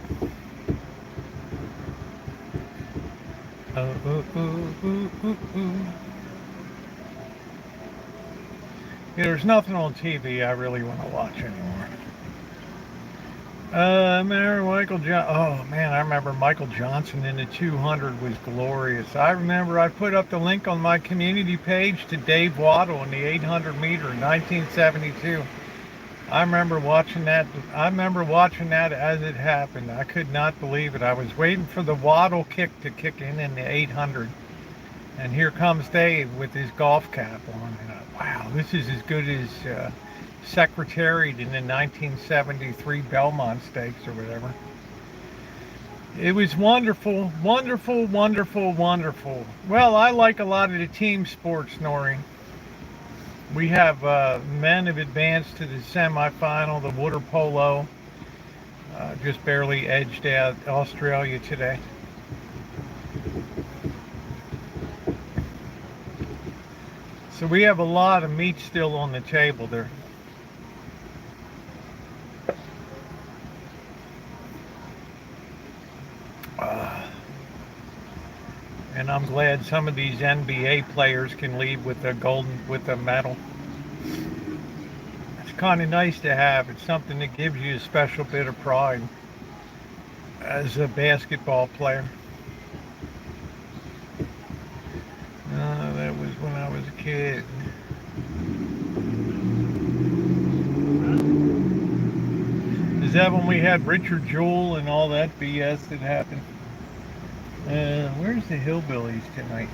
Yeah, there's nothing on TV I really want to watch anymore. Remember Michael oh man, I remember Michael Johnson in the 200 was glorious. I remember I put up the link on my community page to Dave Waddle in the 800 meter in 1972. I remember watching that. I remember watching that as it happened. I could not believe it. I was waiting for the Waddle kick to kick in the 800, and here comes Dave with his golf cap on. And wow, this is as good as Secretariat in the 1973 Belmont Stakes or whatever. It was wonderful, wonderful, wonderful, wonderful. Well, I like a lot of the team sports, Nori. We have men have advanced to the semifinal, the water polo. Just barely edged out Australia today. So we have a lot of meat still on the table there. And I'm glad some of these NBA players can leave with a medal. It's kind of nice to have. It's something that gives you a special bit of pride as a basketball player. kid. Is that when we had Richard Jewell and all that BS that happened? Where's the hillbillies tonight?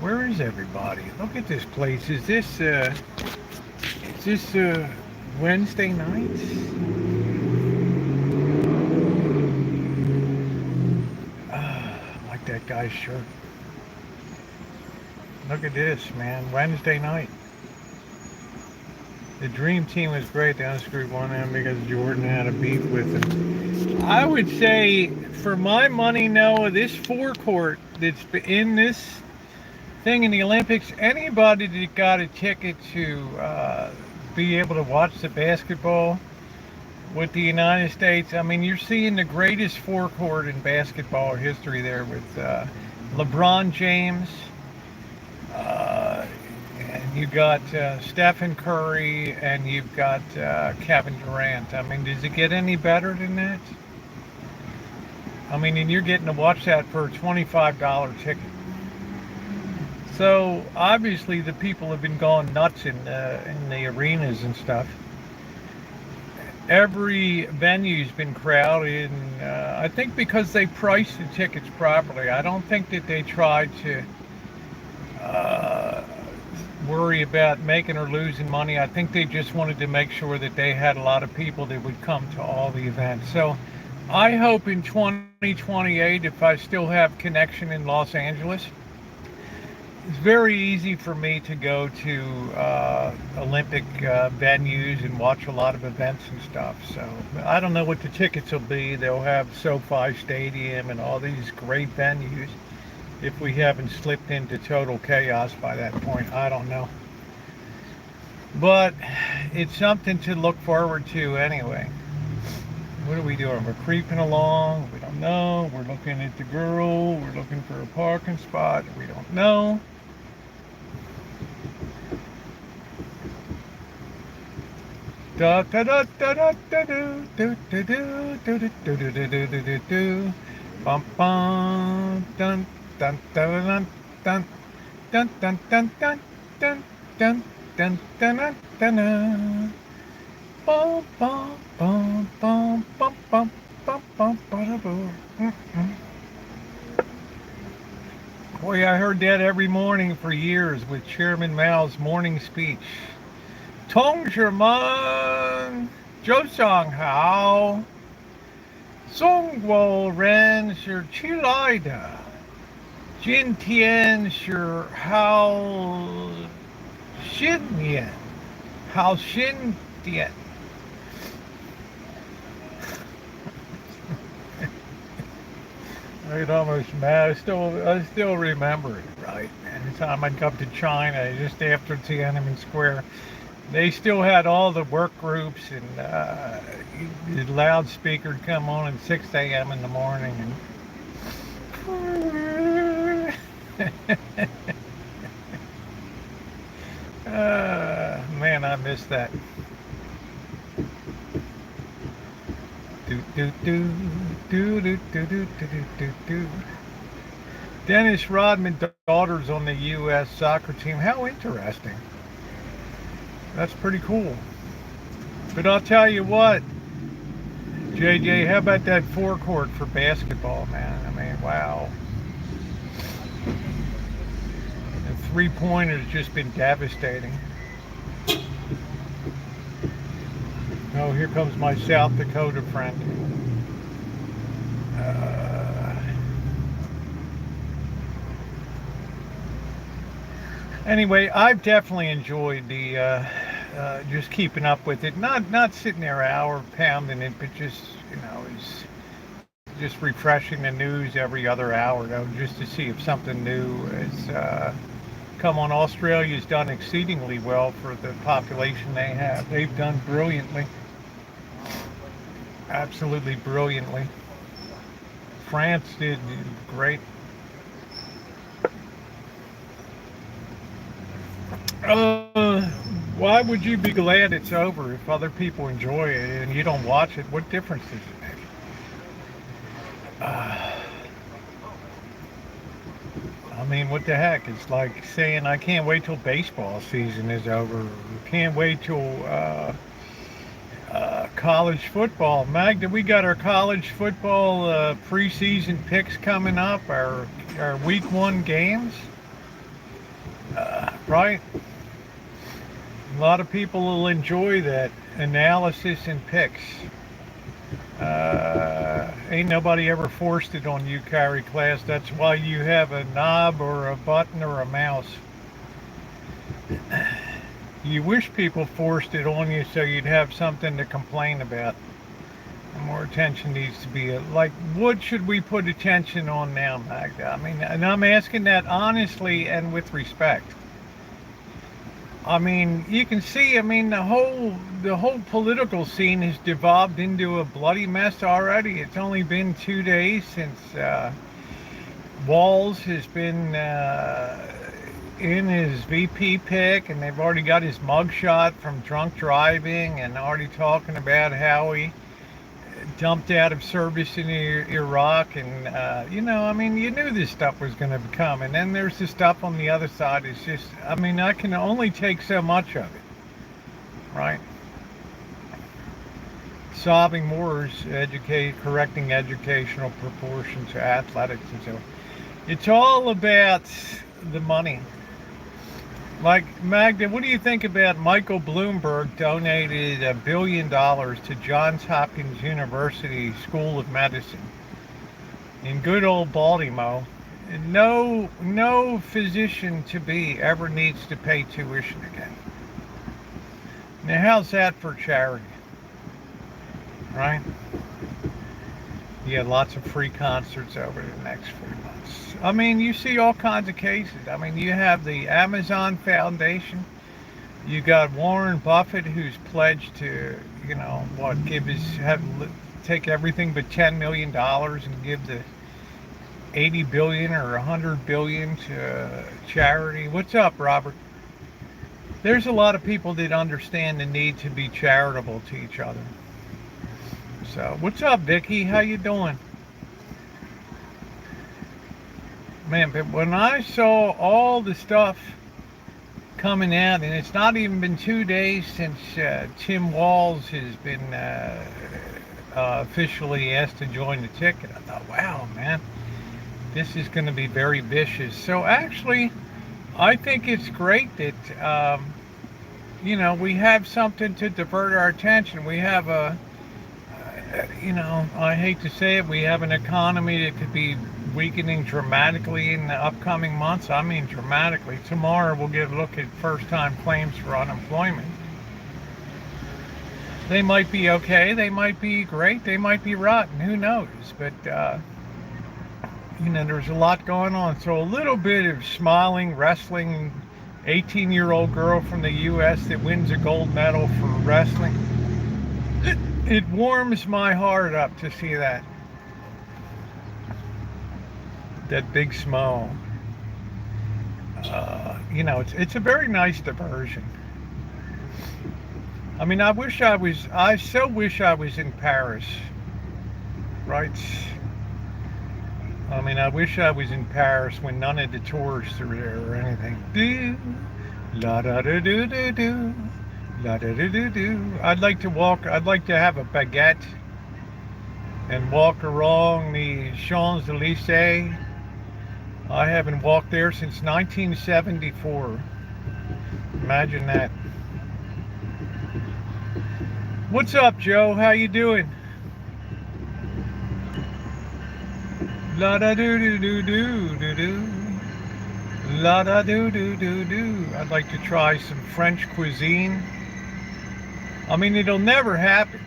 Where is everybody? Look at this place. Is this Wednesday nights? Like that guy's shirt. Look at this, man. Wednesday night. The dream team was great. They unscrewed one end because Jordan had a beef with him. I would say, for my money, Noah, this forecourt that's in this thing in the Olympics, anybody that got a ticket to be able to watch the basketball with the United States, I mean, you're seeing the greatest forecourt in basketball history there with LeBron James. And you got Stephen Curry, and you've got Kevin Durant. I mean, does it get any better than that? I mean, and you're getting to watch that for a $25 ticket. So obviously the people have been going nuts in the arenas and stuff. Every venue's been crowded, and I think because they priced the tickets properly. I don't think that they tried to worry about making or losing money. I think they just wanted to make sure that they had a lot of people that would come to all the events. So I hope in 2028, if I still have connection in Los Angeles, it's very easy for me to go to Olympic venues and watch a lot of events and stuff. So I don't know what the tickets will be. They'll have SoFi Stadium and all these great venues. If we haven't slipped into total chaos by that point, I don't know. But it's something to look forward to anyway. What are we doing? We're creeping along. We don't know. We're looking at the girl. We're looking for a parking spot. We don't know. Da da da da da da do do do do do do do do do do do do. Bum bum dun dun dun dun dun dun dun dun dun dun dun dun dun dun. Bum bum bum bum bum bum bum bum bada boom. Boy, I heard that every morning for years with Chairman Mao's morning speech. Tongzhiman, Zhousang Hao, Zhongguo Ren Shi Qilai De, Jin Tian Shi Hao Xin Yan, Hao Xin Dian. I get almost mad. I still remember it, right? Anytime I'd come to China, just after Tiananmen Square, they still had all the work groups, and the loudspeaker would come on at 6 a.m. in the morning. And man, I miss that. Do do do do do do do do do do. Dennis Rodman's daughter's on the U.S. soccer team. How interesting. That's pretty cool. But I'll tell you what, JJ, how about that forecourt for basketball, man? I mean, wow. The three-pointer's just been devastating. Oh, here comes my South Dakota friend. Anyway, I've definitely enjoyed the just keeping up with it. Not sitting there hour pounding it, but just, you know, is just refreshing the news every other hour, though, just to see if something new is come on. Australia's done exceedingly well for the population they have. They've done brilliantly. Absolutely brilliantly. France did great. Why would you be glad it's over if other people enjoy it and you don't watch it? What difference does it make? I mean, what the heck? It's like saying I can't wait till baseball season is over. Can't wait till college football. Magda, we got our college football preseason picks coming up. Our week 1 games, right? A lot of people will enjoy that analysis and picks. Ain't nobody ever forced it on you, Kyrie Class. That's why you have a knob or a button or a mouse. You wish people forced it on you so you'd have something to complain about. More attention needs to be like, what should we put attention on now, Magda? I mean, and I'm asking that honestly and with respect. I mean, you can see, I mean, the whole political scene has devolved into a bloody mess already. It's only been 2 days since Walz has been in his VP pick, and they've already got his mugshot from drunk driving, and already talking about how he dumped out of service in Iraq. And you know, I mean, you knew this stuff was going to come. And then there's the stuff on the other side. It's just, I mean, I can only take so much of it, right? Solving wars, correcting educational proportions to athletics and so on. It's all about the money. Like, Magda, what do you think about Michael Bloomberg donated $1 billion to Johns Hopkins University School of Medicine in good old Baltimore? And no physician to be ever needs to pay tuition again. Now, how's that for charity? Right? You had lots of free concerts over the next 4 months. I mean, you see all kinds of cases. I mean, you have the Amazon Foundation. You got Warren Buffett, who's pledged to, you know, what, take everything but $10 million and give the 80 billion or 100 billion to charity. What's up, Robert? There's a lot of people that understand the need to be charitable to each other. So, what's up, Vicky? How you doing? Man, but when I saw all the stuff coming out, and it's not even been 2 days since Tim Walz has been officially asked to join the ticket, I thought, wow, man, this is going to be very vicious. So actually, I think it's great that, you know, we have something to divert our attention. We have you know, I hate to say it, we have an economy that could be weakening dramatically in the upcoming months. I mean dramatically. Tomorrow we'll get a look at first-time claims for unemployment. They might be okay, they might be great, they might be rotten, who knows? But, you know, there's a lot going on. So a little bit of smiling, wrestling, 18-year-old girl from the U.S. that wins a gold medal for wrestling. It warms my heart up to see that. That big smile. You know, it's a very nice diversion. I mean, I so wish I was in Paris, right? I mean, I wish I was in Paris when none of the tourists are there or anything. Do, la da da do do do. I'd like to have a baguette and walk along the Champs-Élysées. I haven't walked there since 1974. Imagine that. What's up, Joe? How you doing? La da do do do do do do. La da do do do do. I'd like to try some French cuisine. I mean, it'll never happen.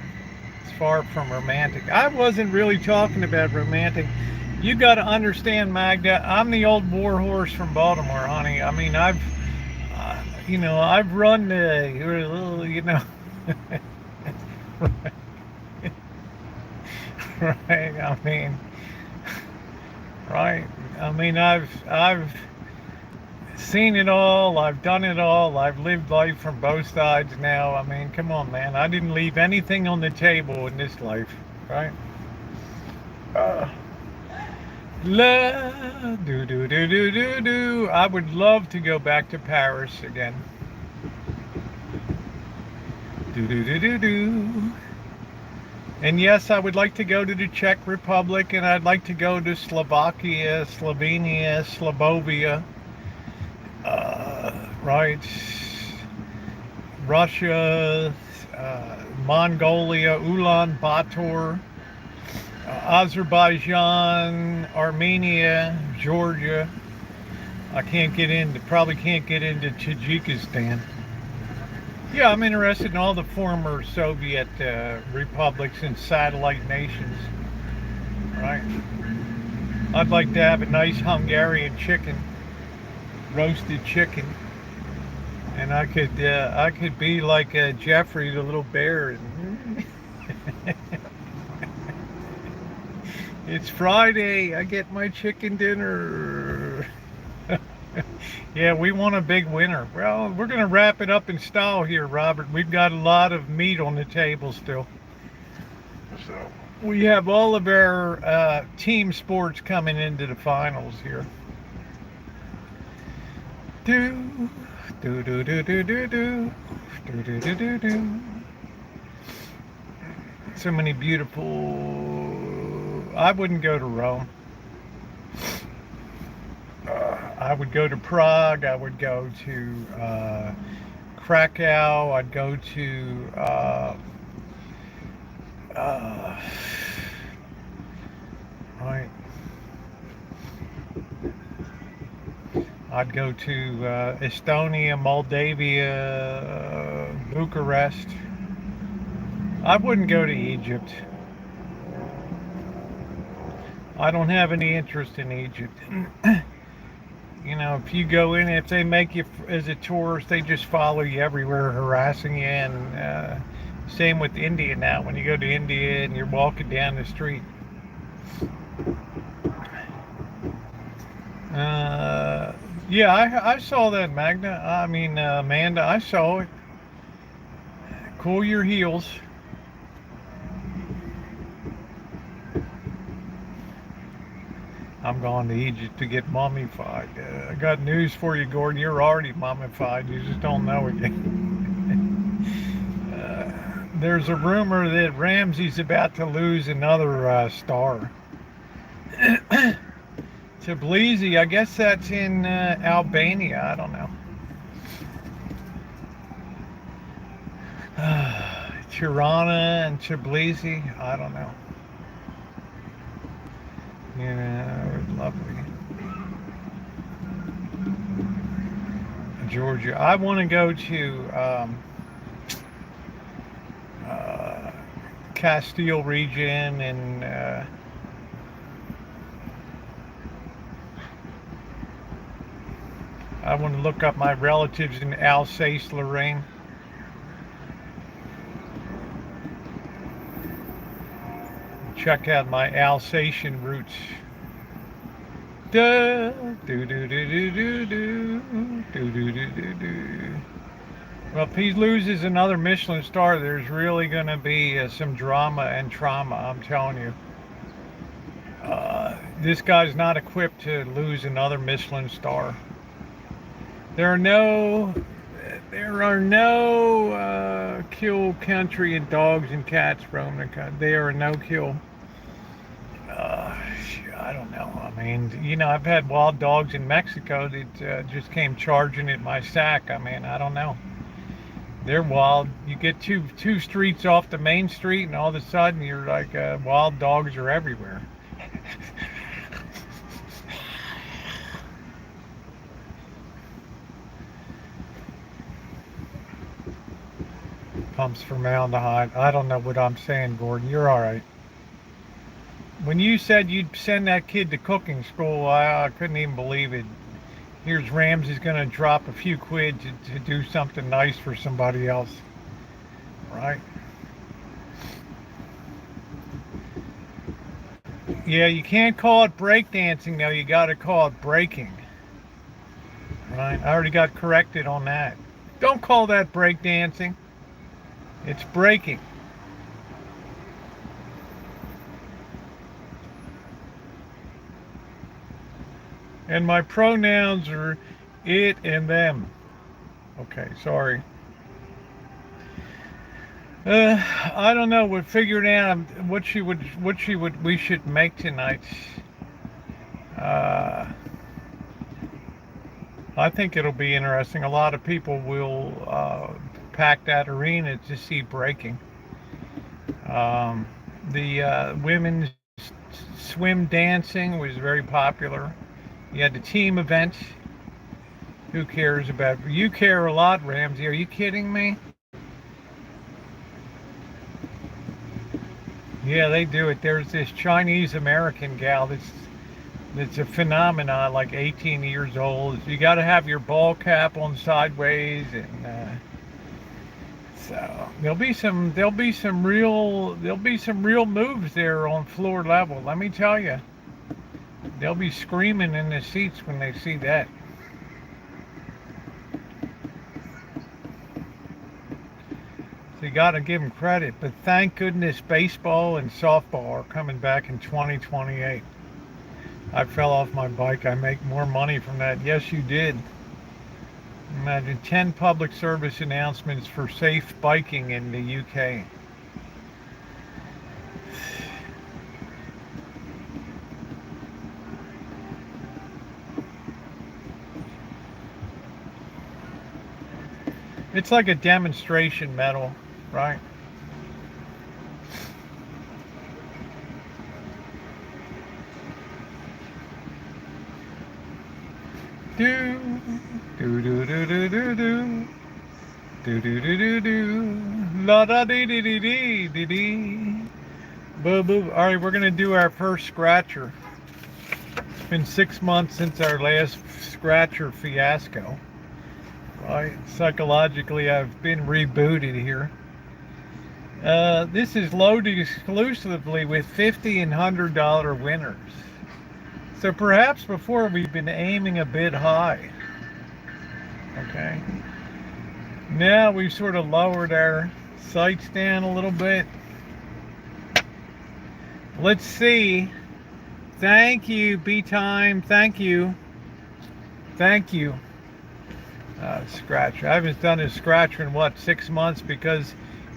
It's far from romantic. I wasn't really talking about romantic. You got to understand, Magda, I'm the old war horse from Baltimore, honey. I mean, you know, I've run the, you know, right, I mean, right. I mean, I've seen it all, I've done it all, I've lived life from both sides now. I mean, come on, man. I didn't leave anything on the table in this life, right? La do do do do do do. I would love to go back to Paris again. Do do do do do. And yes, I would like to go to the Czech Republic, and I'd like to go to Slovakia, Slovenia, Slobovia, right, Russia, Mongolia, Ulaanbaatar, Azerbaijan, Armenia, Georgia. Probably can't get into Tajikistan. Yeah, I'm interested in all the former Soviet republics and satellite nations, right? I'd like to have a nice Hungarian chicken, roasted chicken, and I could be like Jeffrey the little bear. And it's Friday, I get my chicken dinner. Yeah, we want a big winner. Well, we're going to wrap it up in style here, Robert. We've got a lot of meat on the table still. So we have all of our team sports coming into the finals here. Do do do do do do do do do do do do. So many beautiful. I wouldn't go to Rome. I would go to Prague. I would go to Krakow. I'd go to right. I'd go to Estonia, Moldavia, Bucharest. I wouldn't go to Egypt. I don't have any interest in Egypt. You know, if you go in, if they make you as a tourist, they just follow you everywhere, harassing you. And same with India now. When you go to India and you're walking down the street. Yeah, I saw that, Amanda, I saw it. Cool your heels. I'm going to Egypt to get mummified. I got news for you, Gordon. You're already mummified. You just don't know it yet. There's a rumor that Ramsey's about to lose another star. Tbilisi, I guess that's in Albania. I don't know. Tirana and Tbilisi, I don't know. Yeah, lovely. Georgia. I want to go to Castile region and I want to look up my relatives in Alsace-Lorraine. Check out my Alsatian roots. Da, do, do, do, do, do, do, do, do, do, do, do. Well, if he loses another Michelin star, there's really going to be some drama and trauma, I'm telling you. This guy's not equipped to lose another Michelin star. There are no kill country and dogs and cats roaming the country. They are no kill. I don't know. I mean, you know, I've had wild dogs in Mexico that just came charging at my sack. I mean, I don't know. They're wild. You get two streets off the main street, and all of a sudden you're like, wild dogs are everywhere. Pumps formaldehyde. I don't know what I'm saying, Gordon. You're all right. When you said you'd send that kid to cooking school, I couldn't even believe it. Here's Ramsey's going to drop a few quid to do something nice for somebody else. Right? Yeah, you can't call it breakdancing, though. You got to call it breaking. Right? I already got corrected on that. Don't call that breakdancing. It's breaking. And my pronouns are it and them. Okay, sorry. I don't know. We're figuring out what we should make tonight. Uh, I think it'll be interesting. A lot of people will pack that arena to see breaking. The women's swim dancing was very popular. You had the team event. Who cares about? You care a lot, Ramsey. Are you kidding me? Yeah, they do it. There's this Chinese American gal that's a phenomenon, like 18 years old. You got to have your ball cap on sideways, and so there'll be some real moves there on floor level. Let me tell you, they'll be screaming in the seats when they see that. So you got to give them credit, but thank goodness baseball and softball are coming back in 2028. I fell off my bike. I make more money from that. Yes, you did. Imagine 10 public service announcements for safe biking in the UK. It's like a demonstration medal, right? Do do do do do do do do do do do do la da dee dee dee dee dee dee boo boo. All right, we're gonna do our first scratcher. It's been 6 months since our last scratcher fiasco. Right, psychologically, I've been rebooted here. This is loaded exclusively with $50 and $100 winners. So perhaps before we've been aiming a bit high. Okay. Now we've sort of lowered our sights down a little bit. Let's see. Thank you, B-Time. Thank you. Thank you. Scratcher. I haven't done a scratcher in what, 6 months, because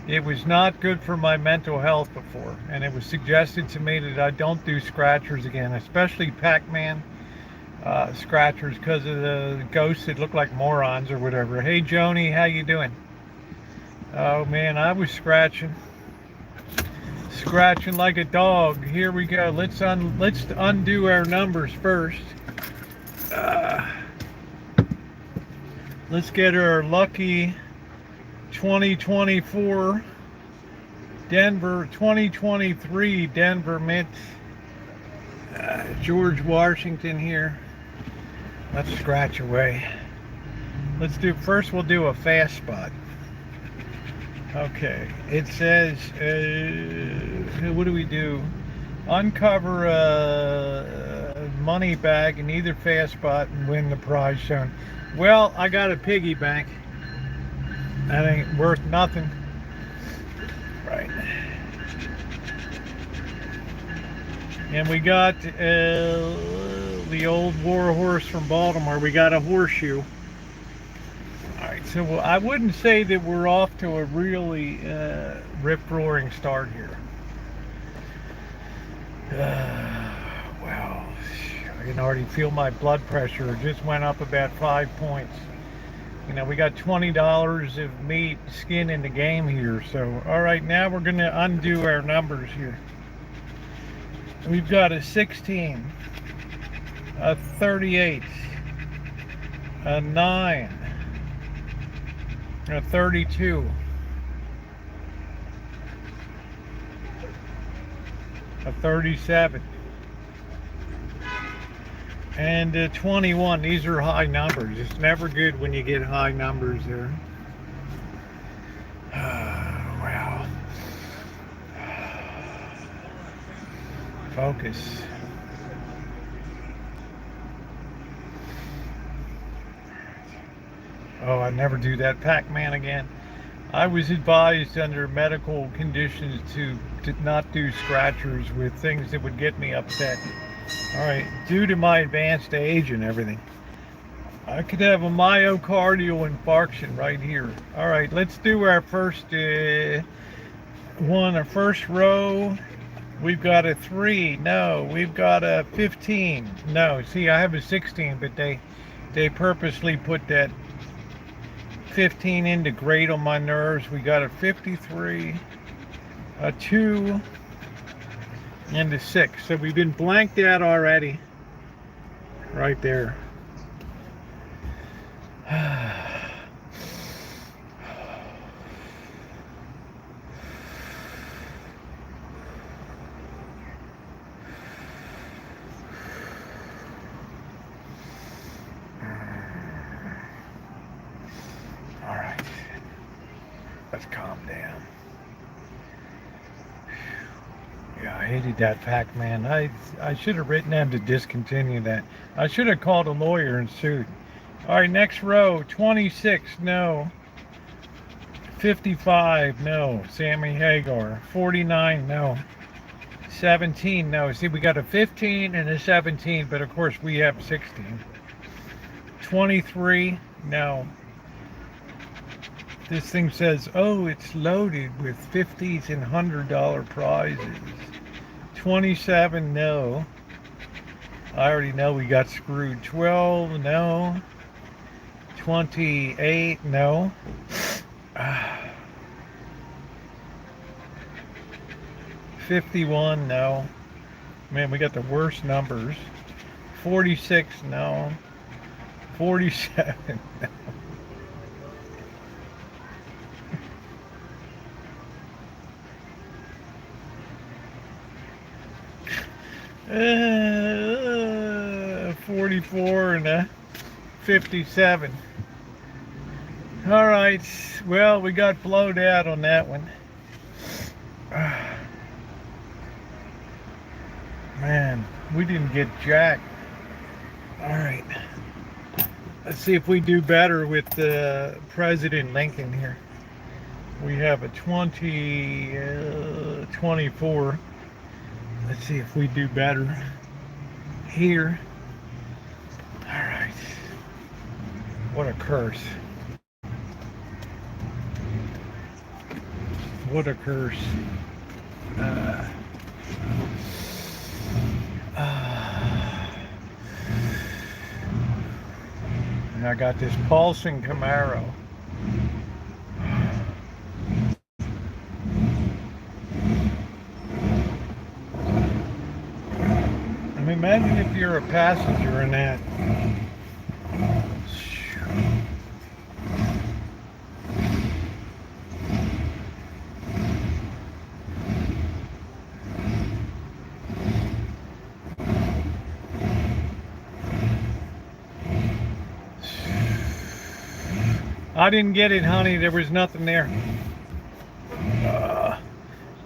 it was not good for my mental health before, and it was suggested to me that I don't do scratchers again, especially Pac-Man scratchers, because of the ghosts that look like morons or whatever. Hey Joni, how you doing? Oh man, I was scratching like a dog. Here we go. Let's undo our numbers first. Let's get our lucky 2024 Denver, 2023 Denver Mint. George Washington here. Let's scratch away. First we'll do a fast spot. Okay, it says, what do we do? Uncover a money bag in either fast spot and win the prize shown. Well, I got a piggy bank. That ain't worth nothing. Right. And we got the old war horse from Baltimore. We got a horseshoe. Alright, so I wouldn't say that we're off to a really rip-roaring start here. Wow. I can already feel my blood pressure. It just went up about 5 points. You know, we got $20 of meat, skin in the game here. So, all right, now we're going to undo our numbers here. We've got a 16, a 38, a 9, a 32, a 37, and 21. These are high numbers. It's never good when you get high numbers there. Wow. Focus. Oh, I never do that Pac-Man again. I was advised under medical conditions to not do scratchers with things that would get me upset. All right, due to my advanced age and everything, I could have a myocardial infarction right here. All right, let's do our first one, our first row. We've got a 3. No, we've got a 15. No, see, I have a 16, but they purposely put that 15 in to grate on my nerves. We got a 53, a 2, and a 6. So we've been blanked out already. Right there. All right, let's calm down. Yeah, I hated that Pac-Man. I should have written them to discontinue that. I should have called a lawyer and sued. All right, next row, 26, no. 55, no. Sammy Hagar. 49, no. 17, no. See, we got a 15 and a 17, but of course we have 16. 23, no. This thing says, oh, it's loaded with 50s and $100 prizes. 27, no. I already know we got screwed. 12, no. 28, no. 51, no. Man, we got the worst numbers. 46, no. 47, no. Uh, 44 and a 57. All right, well, we got blowed out on that one. Man, we didn't get jack. All right, let's see if we do better with President Lincoln here. We have a 24. Let's see if we do better here. All right. What a curse. What a curse. And I got this pulsing Camaro. I mean, imagine if you're a passenger in that. I didn't get it, honey. There was nothing there.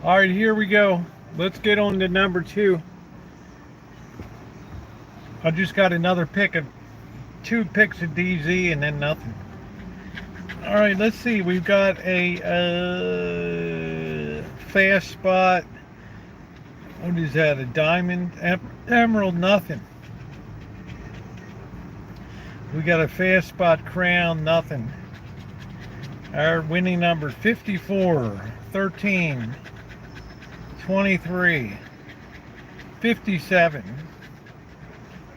All right, here we go. Let's get on to number 2. I just got another pick of 2 picks of DZ and then nothing. All right, let's see. We've got a fast spot. What is that? A diamond? Emerald, nothing. We got a fast spot crown, nothing. Our winning number 54, 13, 23, 57,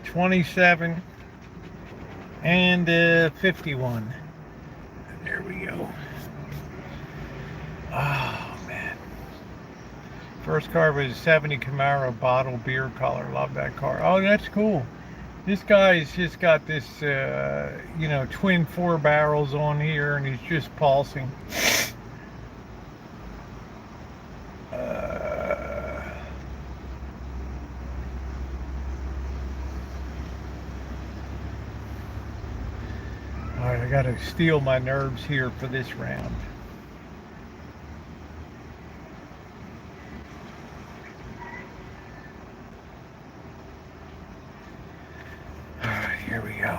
27, and 51. There we go. Oh, man. First car was 70 Camaro bottle beer color. Love that car. Oh, that's cool. This guy's just got this, twin 4 barrels on here, and he's just pulsing. All right, I got to steel my nerves here for this round. Here we go.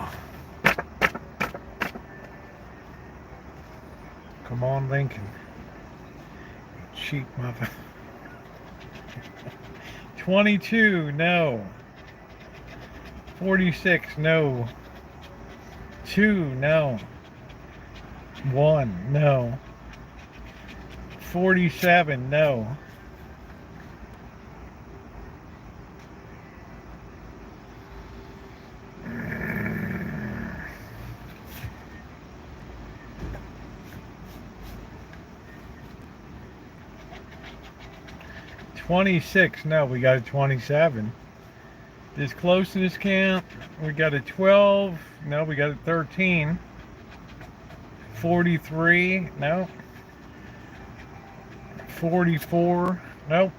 Come on, Lincoln. Cheap mother. 22, no. 46, no. 2, no. 1, no. 47, no. 26, no, we got a 27. This close to this camp, we got a 12, no, we got a 13. 43, no. 44, nope.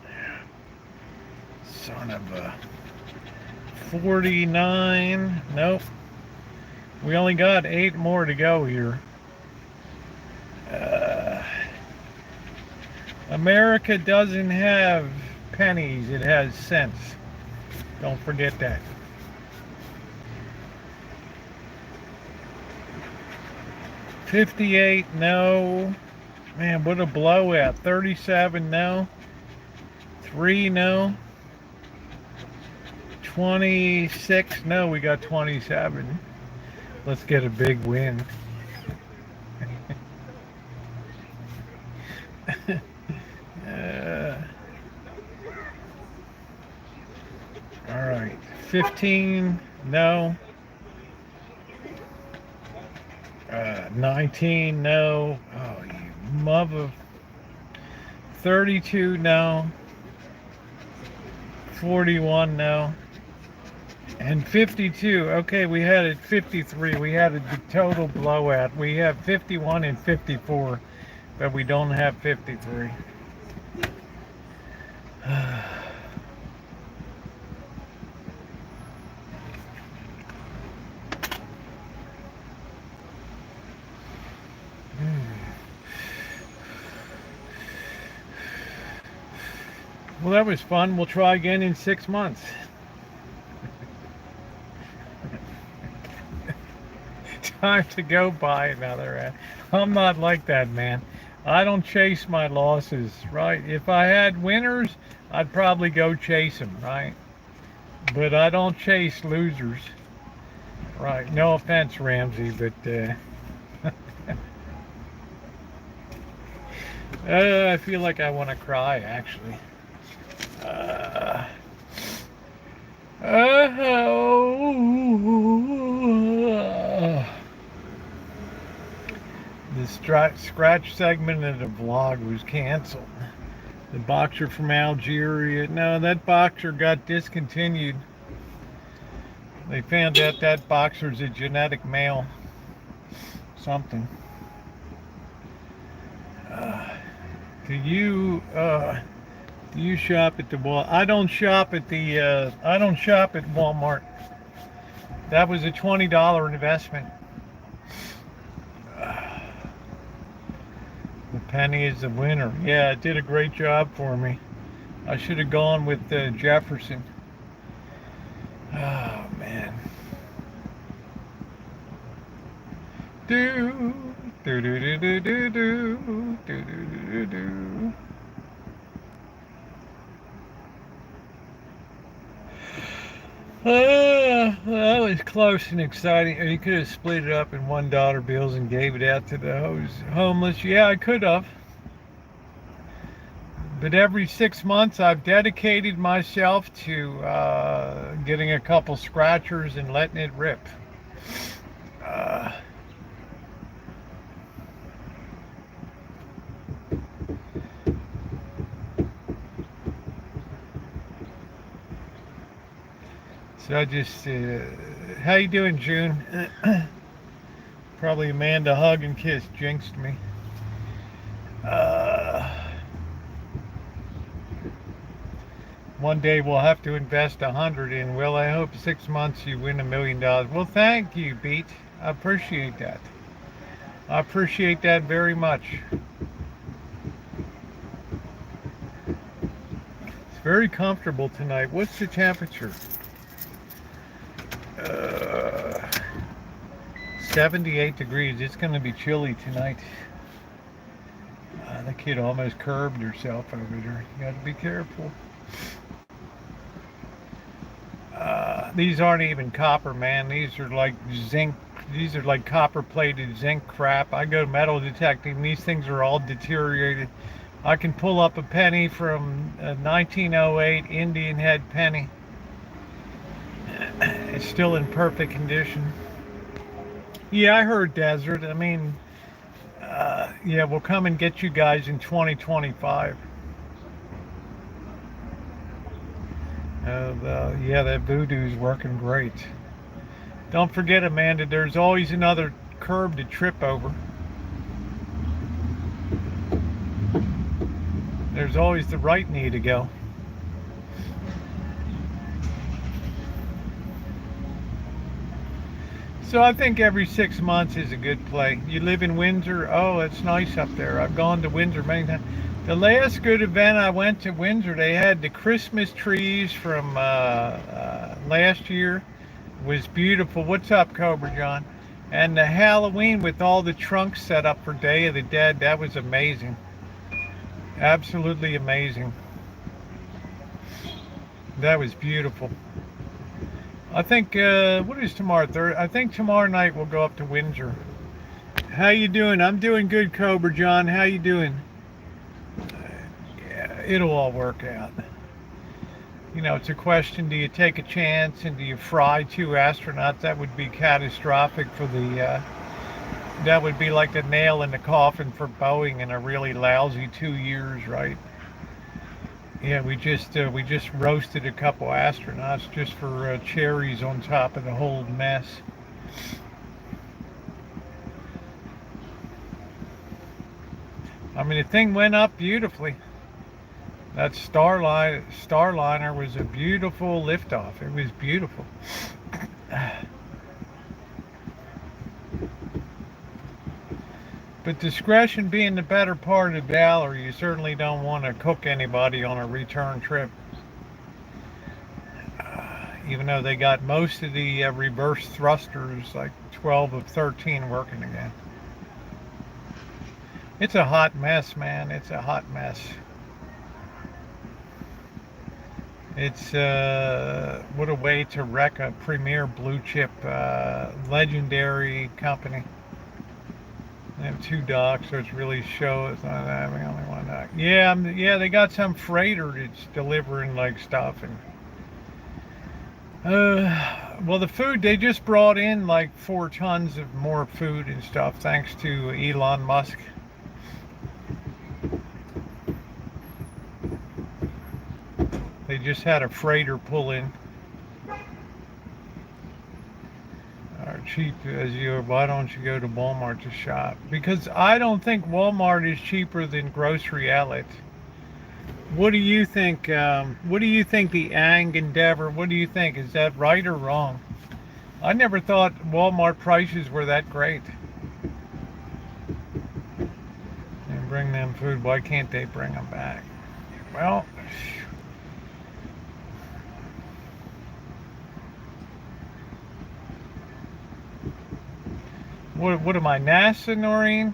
Son of a. 49, nope. We only got 8 more to go here. America doesn't have pennies, it has cents. Don't forget that. $58, no. Man, what a blowout. 37, no. 3, no. 26, no, we got 27. Let's get a big win. All right, 15, no. 19, no. Oh, you mother. 32, no. 41, no. And 52, okay, we had it 53. We had a total blowout. We have 51 and 54, but we don't have 53. Well, that was fun. We'll try again in 6 months. Time to go buy another ad. I'm not like that, man. I don't chase my losses, right? If I had winners, I'd probably go chase them, right? But I don't chase losers, right? No offense, Ramsey, but I feel like I want to cry, actually. The scratch segment of the vlog was canceled. The boxer from Algeria, no, that boxer got discontinued. They found out that boxer's a genetic male. Something. Do you shop at the Wal? I don't shop at the. I don't shop at Walmart. That was a $20 investment. The penny is the winner. Yeah, it did a great job for me. I should have gone with Jefferson. Oh man. Do do do do do do do do do do. That was close and exciting. You could have split it up in $1 bills and gave it out to the homeless. Yeah, I could have. But every 6 months, I've dedicated myself to getting a couple scratchers and letting it rip. So I just, how you doing, June? Probably Amanda hug and kiss jinxed me. One day we'll have to invest 100 in. Well, I hope 6 months you win $1 million. Well, thank you, Beat. I appreciate that. I appreciate that very much. It's very comfortable tonight. What's the temperature? 78 degrees. It's going to be chilly tonight. The kid almost curbed herself over there. You got to be careful. These aren't even copper, man. These are like zinc. These are like copper plated zinc crap. I go metal detecting. These things are all deteriorated. I can pull up a penny from a 1908 Indian head penny. It's still in perfect condition. Yeah, I heard desert. I mean, yeah, we'll come and get you guys in 2025. Yeah, that voodoo's working great. Don't forget, Amanda, there's always another curb to trip over. There's always the right knee to go. So I think every 6 months is a good play. You live in Windsor? Oh, it's nice up there. I've gone to Windsor many times. The last good event I went to Windsor, they had the Christmas trees from last year. Was beautiful. What's up, Cobra John? And the Halloween with all the trunks set up for Day of the Dead, that was amazing. Absolutely amazing. That was beautiful. I think, what is tomorrow? I think tomorrow night we'll go up to Windsor. How you doing? I'm doing good, Cobra John. How you doing? Yeah, it'll all work out. You know, it's a question, do you take a chance and do you fry 2 astronauts? That would be catastrophic for the, that would be like the nail in the coffin for Boeing in a really lousy 2 years, right? Yeah, we just roasted a couple astronauts just for cherries on top of the whole mess. I mean, the thing went up beautifully. That Starliner was a beautiful liftoff. It was beautiful. But discretion being the better part of valor, you certainly don't want to cook anybody on a return trip. Even though they got most of the reverse thrusters, like 12 of 13 working again. It's a hot mess, man. It's a hot mess. It's what a way to wreck a premier blue chip legendary company. They have 2 docks, so it's really it's not having only 1 dock. Yeah, yeah, they got some freighter that's delivering like stuff and well, the food they just brought in like 4 tons of more food and stuff thanks to Elon Musk. They just had a freighter pull in. Cheap as you, why don't you go to Walmart to shop? Because I don't think Walmart is cheaper than grocery outlets. What do you think? What do you think, the Ang Endeavor? What do you think? Is that right or wrong? I never thought Walmart prices were that great. And bring them food. Why can't they bring them back? Well, what am I, NASA, Noreen?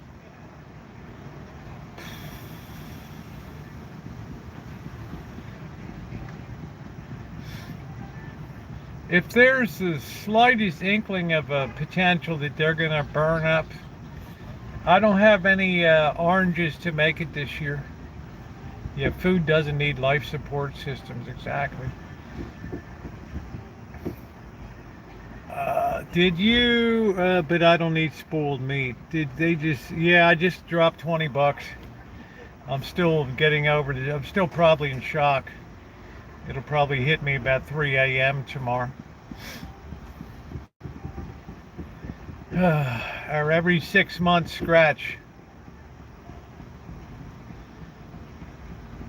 If there's the slightest inkling of a potential that they're going to burn up, I don't have any oranges to make it this year. Yeah, food doesn't need life support systems, exactly. Did you, but I don't need spoiled meat. Did they just, yeah, I just dropped 20 bucks. I'm still getting over it. I'm still probably in shock. It'll probably hit me about 3 a.m. tomorrow. Or every 6 months scratch.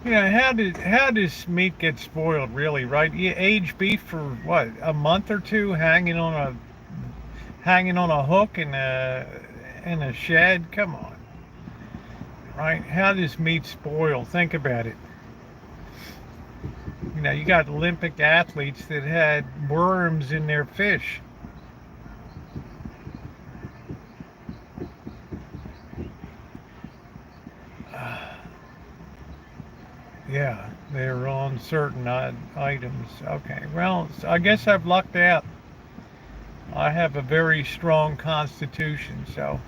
You know, how does meat get spoiled, really, right? You age beef for what, a month or two, hanging on a hook in a shed? Come on, right? How does meat spoil? Think about it. You know, you got Olympic athletes that had worms in their fish. Yeah, they're on. on certain items. Okay, well, I guess I've lucked out. I have a very strong constitution, so.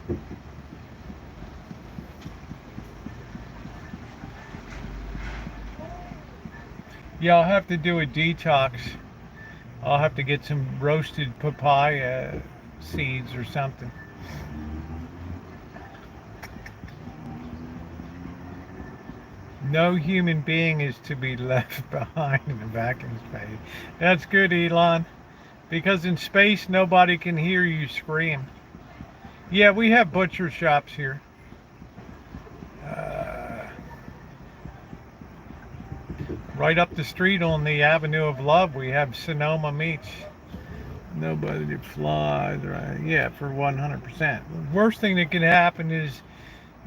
Yeah, I'll have to do a detox. I'll have to get some roasted papaya seeds or something. No human being is to be left behind in the vacuum space. That's good, Elon. Because in space, nobody can hear you scream. Yeah, we have butcher shops here. Right up the street on the Avenue of Love, we have Sonoma Meats. Nobody that flies, right? Yeah, for 100%. The worst thing that can happen is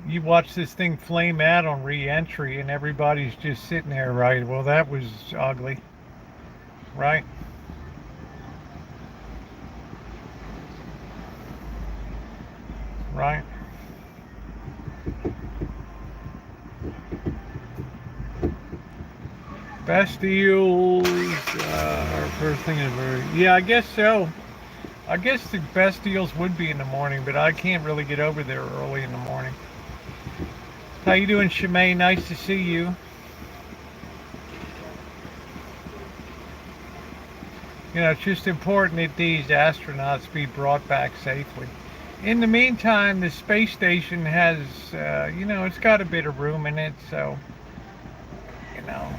you watch this thing flame out on re-entry and everybody's just sitting there, right? Well, that was ugly, right? Right? Best deals, our first thing is yeah, I guess so. I guess the best deals would be in the morning, but I can't really get over there early in the morning. How you doing, Shimei? Nice to see you. You know, it's just important that these astronauts be brought back safely. In the meantime, the space station has, you know, it's got a bit of room in it, so, you know,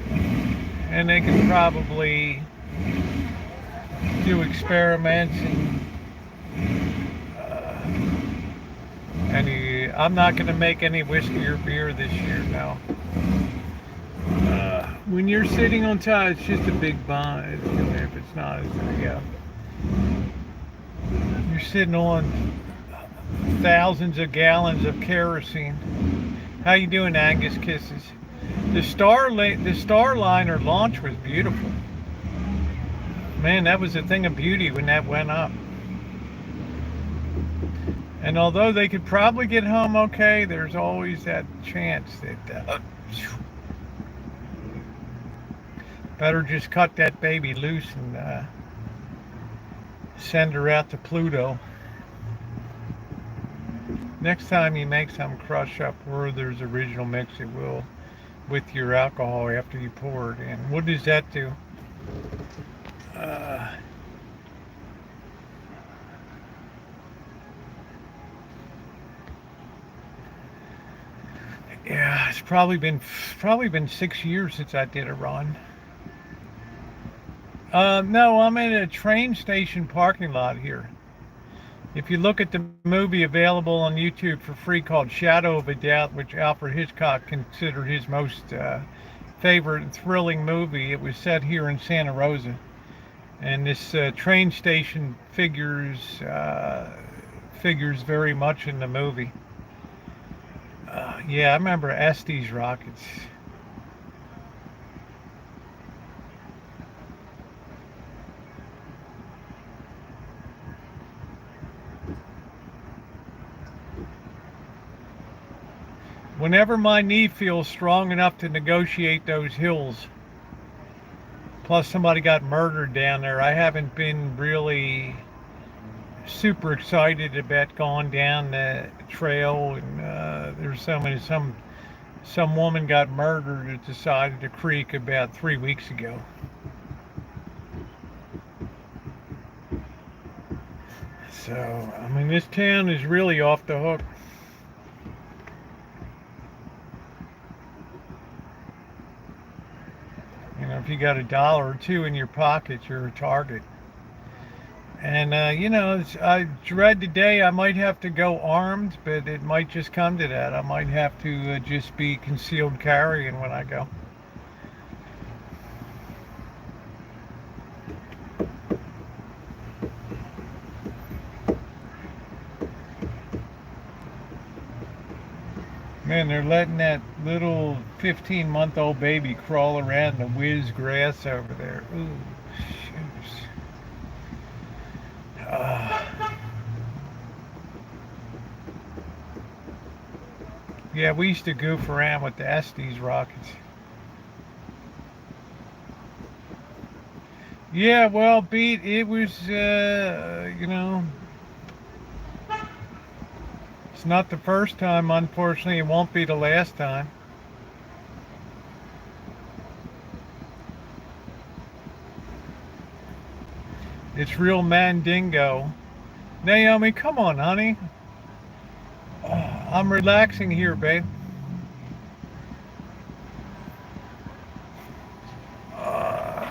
and they can probably do experiments and I'm not going to make any whiskey or beer this year, no. When you're sitting on top, it's just a big bond. If it's not, yeah. You're sitting on thousands of gallons of kerosene. How you doing, Angus Kisses? The Starliner launch was beautiful. Man, that was a thing of beauty when that went up. And although they could probably get home okay, there's always that chance that better just cut that baby loose and send her out to Pluto. Next time you make some crush up Werther's original mix, it will with your alcohol after you pour it in. What does that do? Yeah, it's probably been 6 years since I did a run. No, I'm in a train station parking lot here. If you look at the movie available on YouTube for free called Shadow of a Doubt, which Alfred Hitchcock considered his most favorite and thrilling movie, it was set here in Santa Rosa. And this train station figures very much in the movie. Yeah, I remember Estes rockets. Whenever my knee feels strong enough to negotiate those hills, plus somebody got murdered down there, I haven't been really super excited about going down the trail. And there's some woman got murdered at the side of the creek about 3 weeks ago. So, I mean, this town is really off the hook. You know, if you got $1 or $2 in your pocket, you're a target. And, you know, I dread the day I might have to go armed, but it might just come to that. I might have to just be concealed carrying when I go. Man, they're letting that little 15-month-old baby crawl around the whiz grass over there. Ooh, shoes. Yeah, we used to goof around with the Estes rockets. Yeah, well, Pete, it was, it's not the first time. Unfortunately, it won't be the last time. It's real mandingo. Naomi, come on, honey. I'm relaxing here, babe. Uh,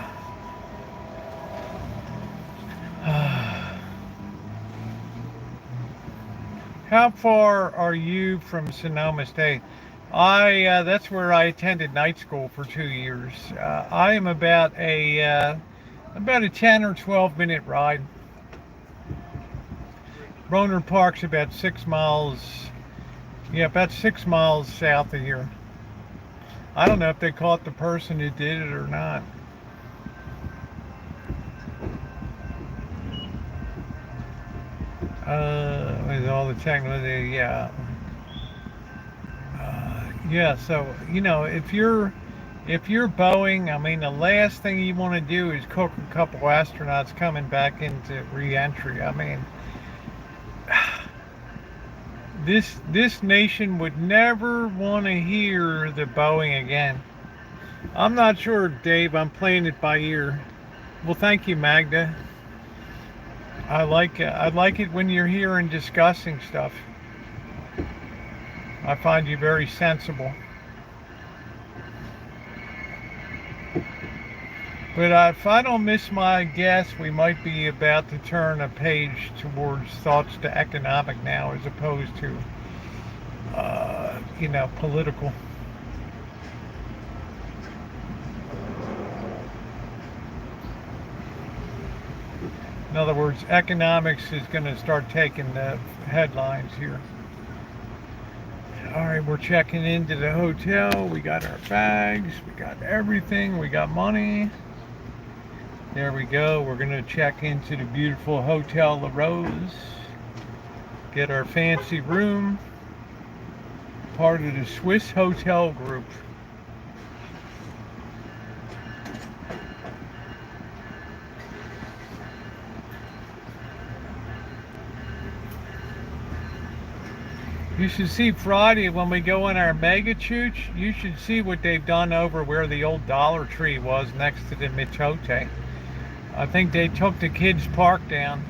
how far are you from Sonoma State? That's where I attended night school for 2 years. I am about a 10 or 12 minute ride. Roner Park's about 6 miles. Yeah, about 6 miles south of here. I don't know if they caught the person who did it or not. With all the technology, yeah. Yeah, so if you're Boeing, I mean, the last thing you want to do is cook a couple astronauts coming back into reentry. I mean, this nation would never want to hear the Boeing again. I'm not sure, Dave. I'm playing it by ear. Well, thank you, Magda. I like it when you're here and discussing stuff. I find you very sensible. But if I don't miss my guess, we might be about to turn a page towards thoughts to economic now, as opposed to, political. In other words, economics is going to start taking the headlines here. All right, we're checking into the hotel. We got our bags. We got everything. We got money. There we go. We're going to check into the beautiful Hotel La Rose. Get our fancy room. Part of the Swiss Hotel Group. You should see Friday when we go in our mega chooch. You should see what they've done over where the old Dollar Tree was next to the Mitote. I think they took the kids' park down.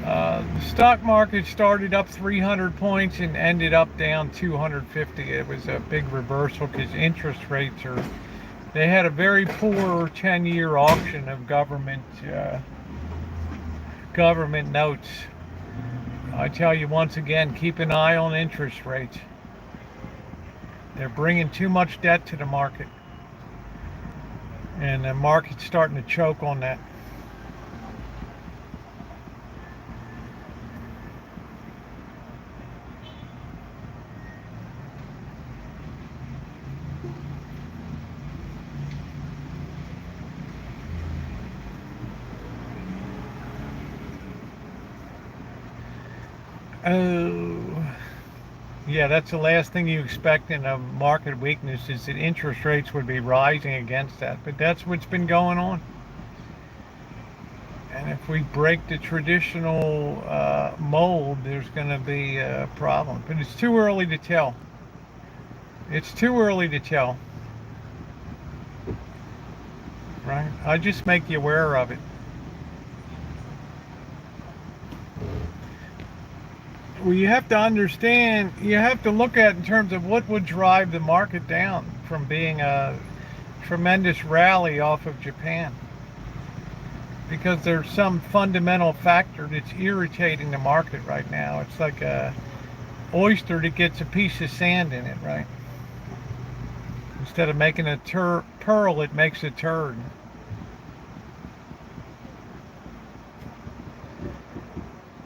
The stock market started up 300 points and ended up down 250. It was a big reversal because interest rates are. They had a very poor 10-year auction of government notes. I tell you once again, keep an eye on interest rates. They're bringing too much debt to the market. And the market's starting to choke on that. Oh, yeah, that's the last thing you expect in a market weakness is that interest rates would be rising against that. But that's what's been going on. And if we break the traditional mold, there's going to be a problem. But it's too early to tell. It's too early to tell. Right? I just make you aware of it. Well, you have to understand, you have to look at in terms of what would drive the market down from being a tremendous rally off of Japan. Because there's some fundamental factor that's irritating the market right now. It's like a oyster that gets a piece of sand in it, right? Instead of making a pearl, it makes a turd.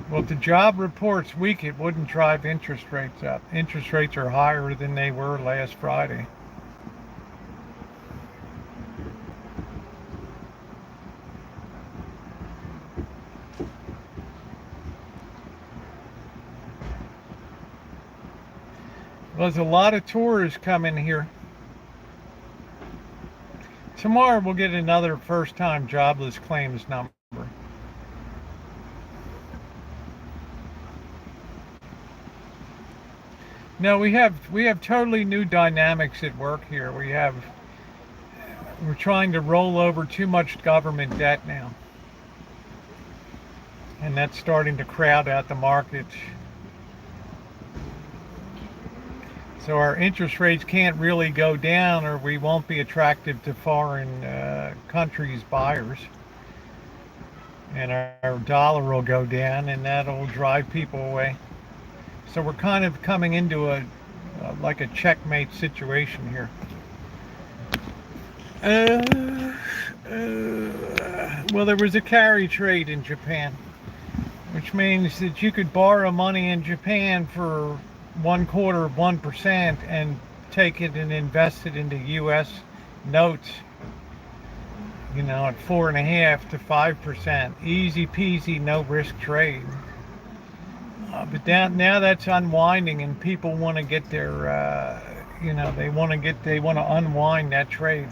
Well, if the job report's weak, it wouldn't drive interest rates up. Interest rates are higher than they were last Friday. Well, there's a lot of tourists coming here. Tomorrow we'll get another first-time jobless claims number. No, we have totally new dynamics at work here. We're trying to roll over too much government debt now, and that's starting to crowd out the markets. So our interest rates can't really go down, or we won't be attractive to foreign countries' buyers. And our dollar will go down, and that'll drive people away. So we're kind of coming into like a checkmate situation here. Well, there was a carry trade in Japan, which means that you could borrow money in Japan for 0.25% and take it and invest it into U.S. notes, at 4.5 to 5%. Easy peasy, no risk trade. But now that's unwinding, and people want to get their, they want to unwind that trade.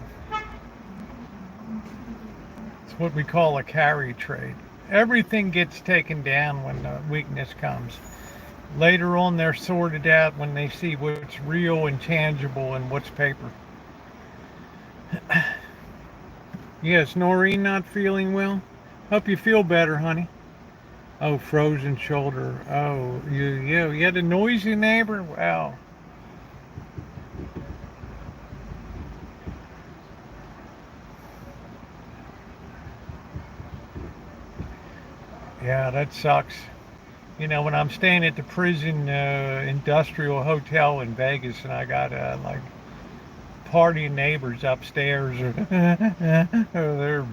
It's what we call a carry trade. Everything gets taken down when the weakness comes. Later on, they're sorted out when they see what's real and tangible and what's paper. Yes, Noreen not feeling well? Hope you feel better, honey. Oh, frozen shoulder. Oh, you had a noisy neighbor? Wow. Yeah, that sucks. When I'm staying at the prison industrial hotel in Vegas, and I got like party neighbors upstairs, or they're,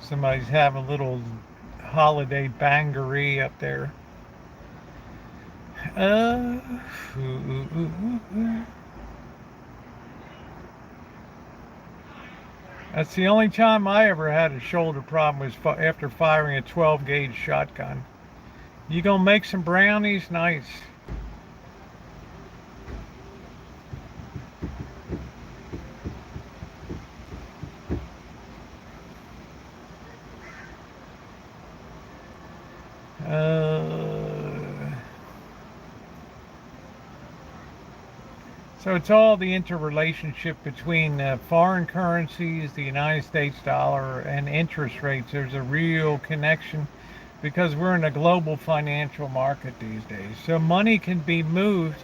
somebody's having a little holiday bangery up there. That's the only time I ever had a shoulder problem, was after firing a 12 gauge shotgun. You gonna make some brownies? Nice. So it's all the interrelationship between foreign currencies, the United States dollar, and interest rates. There's a real connection because we're in a global financial market these days. So money can be moved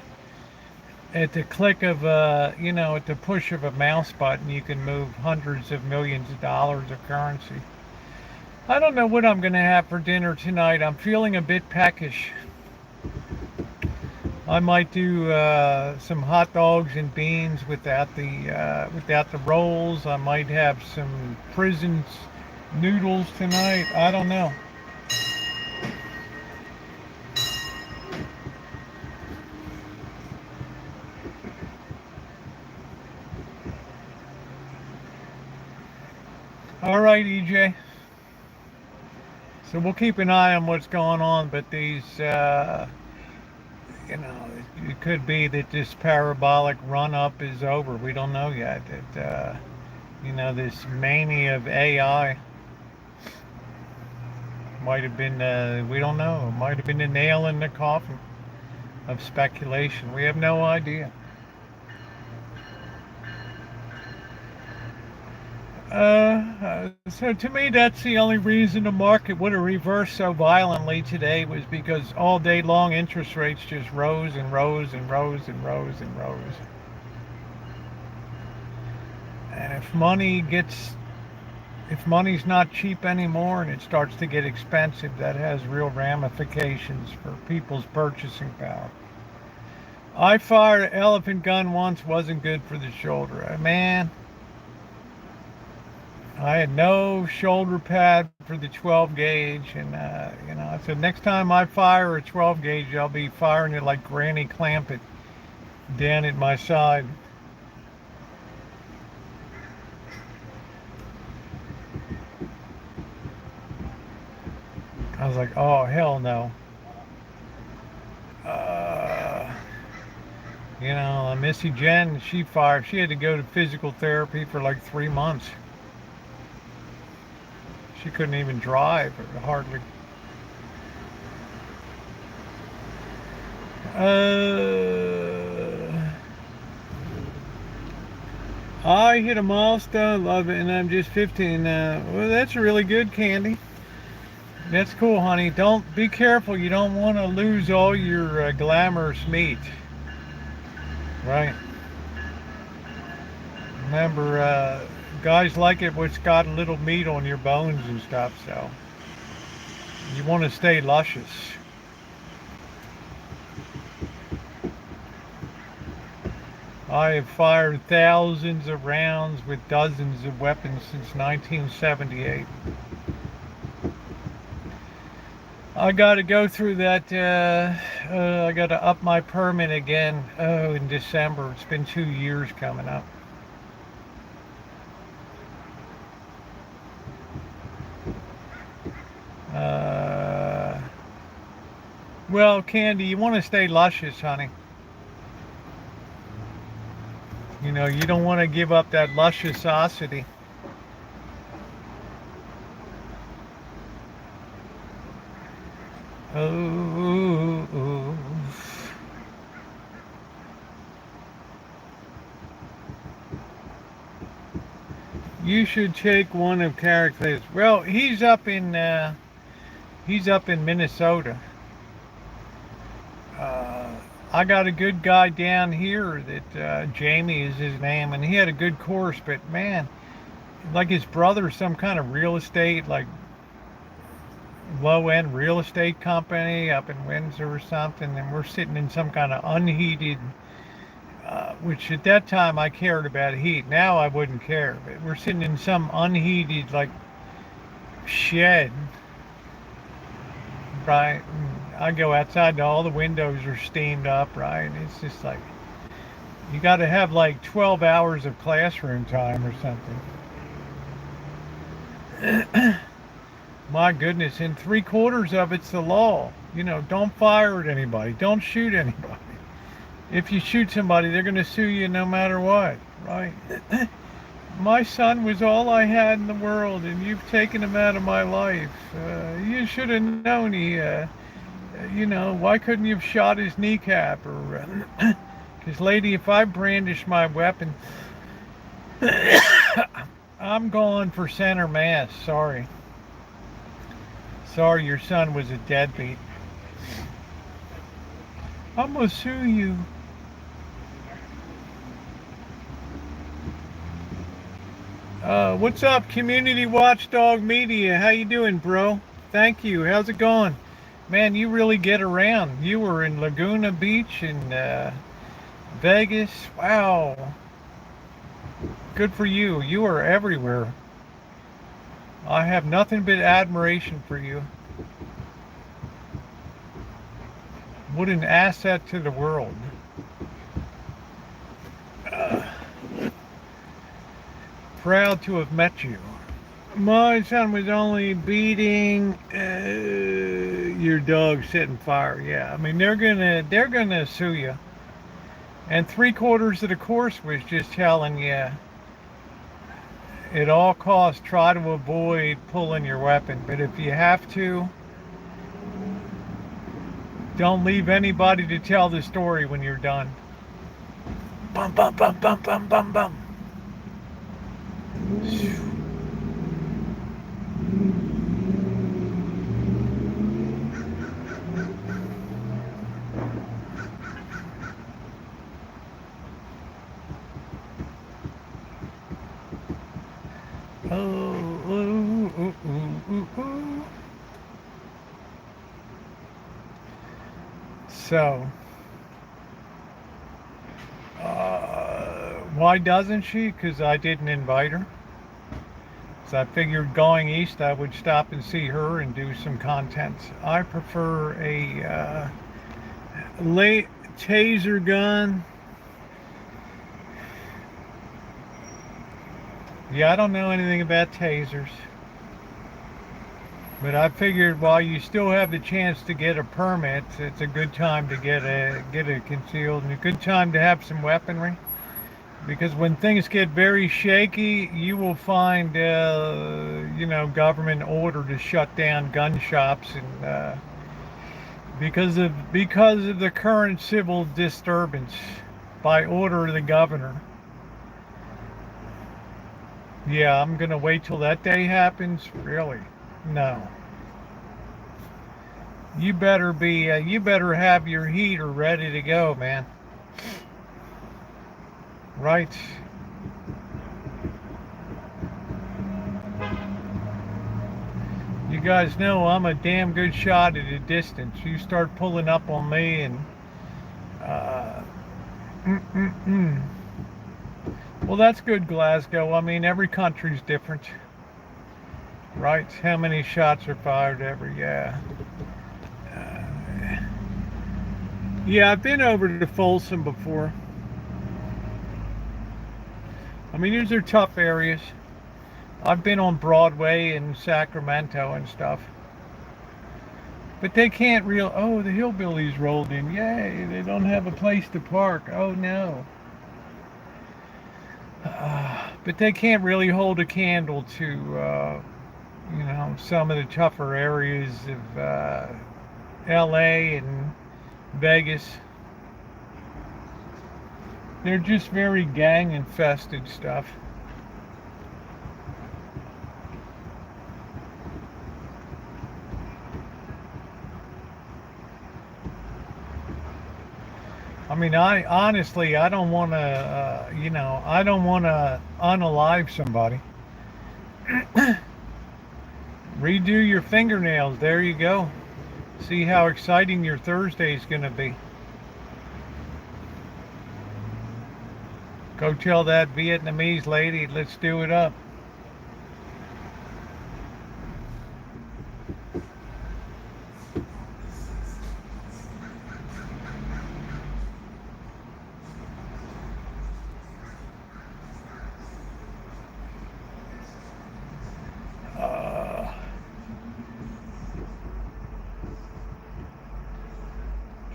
at the click of, at the push of a mouse button. You can move hundreds of millions of dollars of currency. I don't know what I'm going to have for dinner tonight. I'm feeling a bit peckish. I might do some hot dogs and beans without the rolls. I might have some prison noodles tonight. I don't know. All right, EJ. So we'll keep an eye on what's going on, but these, it could be that this parabolic run-up is over. We don't know yet. This mania of AI might have been, we don't know, it might have been the nail in the coffin of speculation. We have no idea. So to me, that's the only reason the market would have reversed so violently today, was because all day long interest rates just rose and rose and rose and rose and rose. And if money's not cheap anymore and it starts to get expensive, that has real ramifications for people's purchasing power. I fired an elephant gun once, wasn't good for the shoulder. Man, I had no shoulder pad for the 12 gauge, and I said next time I fire a 12 gauge, I'll be firing it like Granny Clampett down at my side. I was like, oh hell no. You know, Missy Jen, she had to go to physical therapy for like 3 months. She couldn't even drive, or hardly. I hit a milestone, love it, and I'm just 15 now. Well, that's really good, Candy. That's cool, honey. Don't be careful. You don't want to lose all your glamorous meat, right? Remember, guys like it what's got a little meat on your bones and stuff. So you want to stay luscious. I have fired thousands of rounds with dozens of weapons since 1978. I got to go through that. I got to up my permit again. Oh, in December. It's been 2 years coming up. Well, Candy, you want to stay luscious, honey. You know, you don't want to give up that lusciosity. Oh. You should take one of Carrick's. Well, he's up in Minnesota. I got a good guy down here that Jamie is his name, and he had a good course. But man, like his brother, some kind of real estate, like low-end real estate company up in Windsor or something, and we're sitting in some kind of unheated. Which at that time I cared about heat. Now I wouldn't care. But we're sitting in some unheated like shed, right? And I go outside and all the windows are steamed up, right? It's just like you got to have like 12 hours of classroom time or something. My goodness, and 3/4 of it's the law. You know, don't fire at anybody. Don't shoot anybody. If you shoot somebody, they're going to sue you no matter what, right? My son was all I had in the world, and you've taken him out of my life. You should have known he, you know, why couldn't you have shot his kneecap? Or, because, lady, if I brandish my weapon, I'm going for center mass. Sorry. Sorry, your son was a deadbeat. I'm going to sue you. What's up, Community Watchdog Media? How you doing, bro? Thank you. How's it going? Man, you really get around. You were in Laguna Beach and Vegas. Wow. Good for you. You are everywhere. I have nothing but admiration for you. What an asset to the world. Proud to have met you. My son was only beating your dog setting fire. Yeah, I mean they're gonna sue you. And 3/4 of the course was just telling you at all costs try to avoid pulling your weapon. But if you have to, don't leave anybody to tell the story when you're done. Bum bum bum bum bum bum bum. So, why doesn't she? Because I didn't invite her. So I figured going east, I would stop and see her and do some content. I prefer a late taser gun. Yeah, I don't know anything about tasers. But I figured while you still have the chance to get a permit, it's a good time to get it concealed, and a good time to have some weaponry. Because when things get very shaky, you will find, government order to shut down gun shops, and because of the current civil disturbance by order of the governor. Yeah, I'm gonna wait till that day happens. Really? No. You better have your heater ready to go, man. Right. You guys know I'm a damn good shot at a distance. You start pulling up on me and uh, well, that's good, Glasgow. I mean, every country's different, right? How many shots are fired every? Yeah. Yeah, I've been over to Folsom before. I mean, these are tough areas. I've been on Broadway in Sacramento and stuff. But they can't oh, the hillbillies rolled in. Yay, they don't have a place to park. Oh, no. But they can't really hold a candle to, some of the tougher areas of LA and Vegas. They're just very gang infested stuff. I mean, I honestly, I don't want to, I don't want to unalive somebody. Redo your fingernails. There you go. See how exciting your Thursday is going to be. Go tell that Vietnamese lady, let's do it up.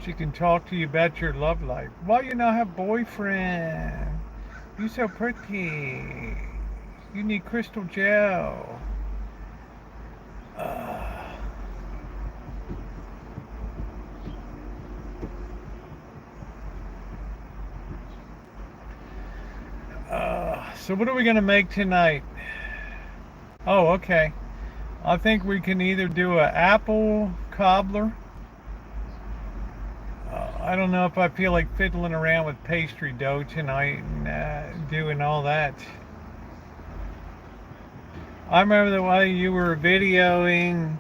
She can talk to you about your love life. Why you not have boyfriend? You so pretty. You need crystal gel. So what are we gonna make tonight? Oh, okay. I think we can either do an apple cobbler. I don't know if I feel like fiddling around with pastry dough tonight and doing all that. I remember the way you were videoing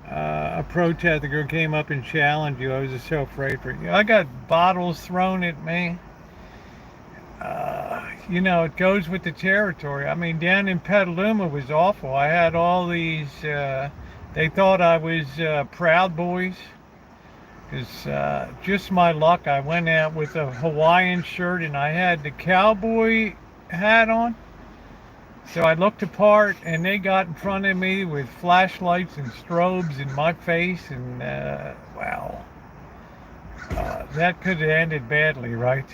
a protest. The girl came up and challenged you. I was just so afraid for you. I got bottles thrown at me. It goes with the territory. I mean, down in Petaluma was awful. I had all these, they thought I was Proud Boys. Because just my luck, I went out with a Hawaiian shirt and I had the cowboy hat on. So I looked apart and they got in front of me with flashlights and strobes in my face. And wow, that could have ended badly, right?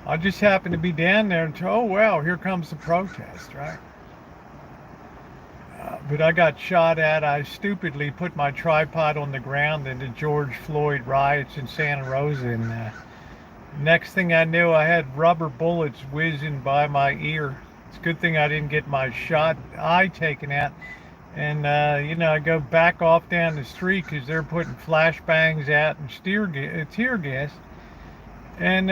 I just happened to be down there and oh wow, here comes the protest, right? But I got shot at. I stupidly put my tripod on the ground in the George Floyd riots in Santa Rosa, and next thing I knew, I had rubber bullets whizzing by my ear. It's a good thing I didn't get my eye taken out. And I go back off down the street because they're putting flashbangs out and tear gas. And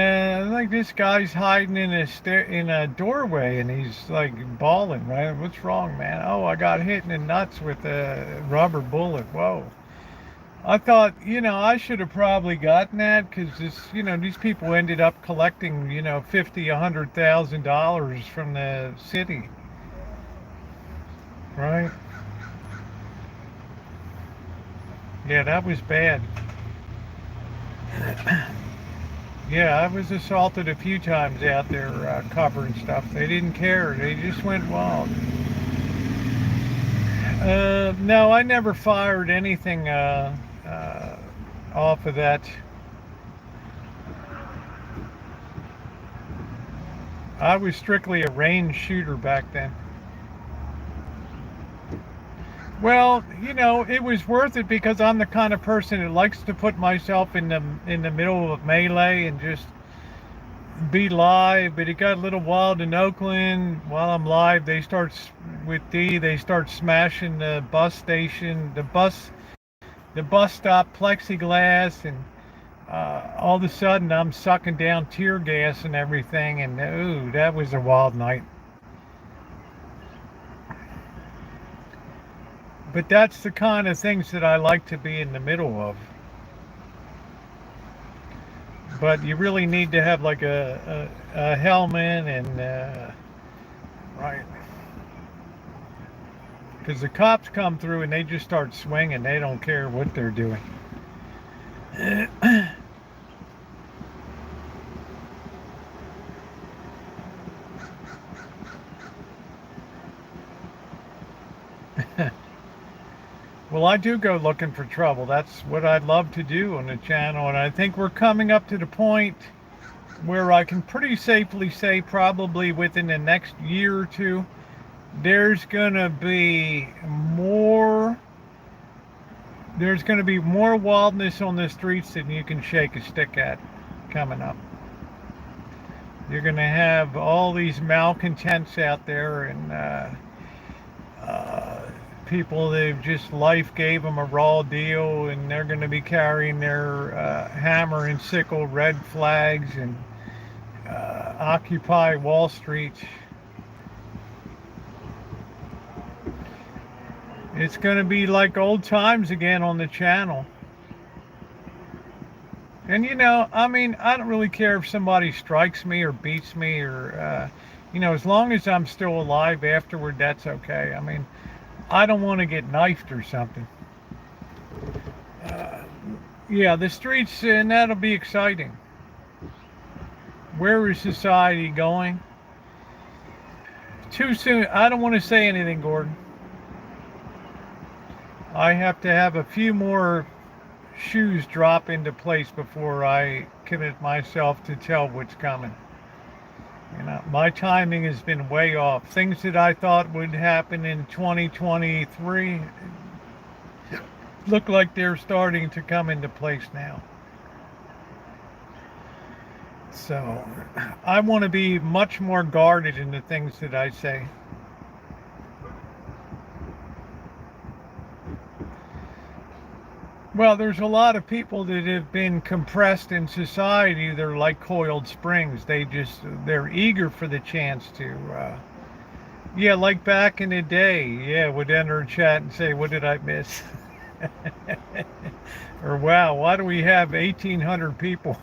like this guy's hiding in a doorway, and he's like bawling, right? What's wrong, man? Oh, I got hit in the nuts with a rubber bullet. Whoa. I thought, I should have probably gotten that because these people ended up collecting, $100,000 from the city, right? Yeah, that was bad. Yeah, I was assaulted a few times out there covering stuff. They didn't care. They just went wild. No, I never fired anything off of that. I was strictly a range shooter back then. Well, it was worth it because I'm the kind of person that likes to put myself in the middle of melee and just be live. But it got a little wild in Oakland. While I'm live, they start smashing the bus station, the bus stop plexiglass, and all of a sudden I'm sucking down tear gas and everything. And ooh, that was a wild night. But that's the kind of things that I like to be in the middle of. But you really need to have like a helmet and right, because the cops come through and they just start swinging. They don't care what they're doing. Well, I do go looking for trouble. That's what I'd love to do on the channel, and I think we're coming up to the point where I can pretty safely say probably within the next year or two, there's going to be more wildness on the streets than you can shake a stick at coming up. You're going to have all these malcontents out there, and people that just life gave them a raw deal, and they're going to be carrying their hammer and sickle, red flags, and Occupy Wall Street. It's going to be like old times again on the channel. And I mean, I don't really care if somebody strikes me or beats me, or as long as I'm still alive afterward, that's okay. I mean, I don't want to get knifed or something. Yeah, the streets, and that'll be exciting. Where is society going? Too soon. I don't want to say anything, Gordon. I have to have a few more shoes drop into place before I commit myself to tell what's coming. My timing has been way off. Things that I thought would happen in 2023 look like they're starting to come into place now. So I want to be much more guarded in the things that I say. Well, there's a lot of people that have been compressed in society. They're like coiled springs. They're eager for the chance to, yeah, like back in the day, yeah, would enter a chat and say, what did I miss? Or, wow, why do we have 1,800 people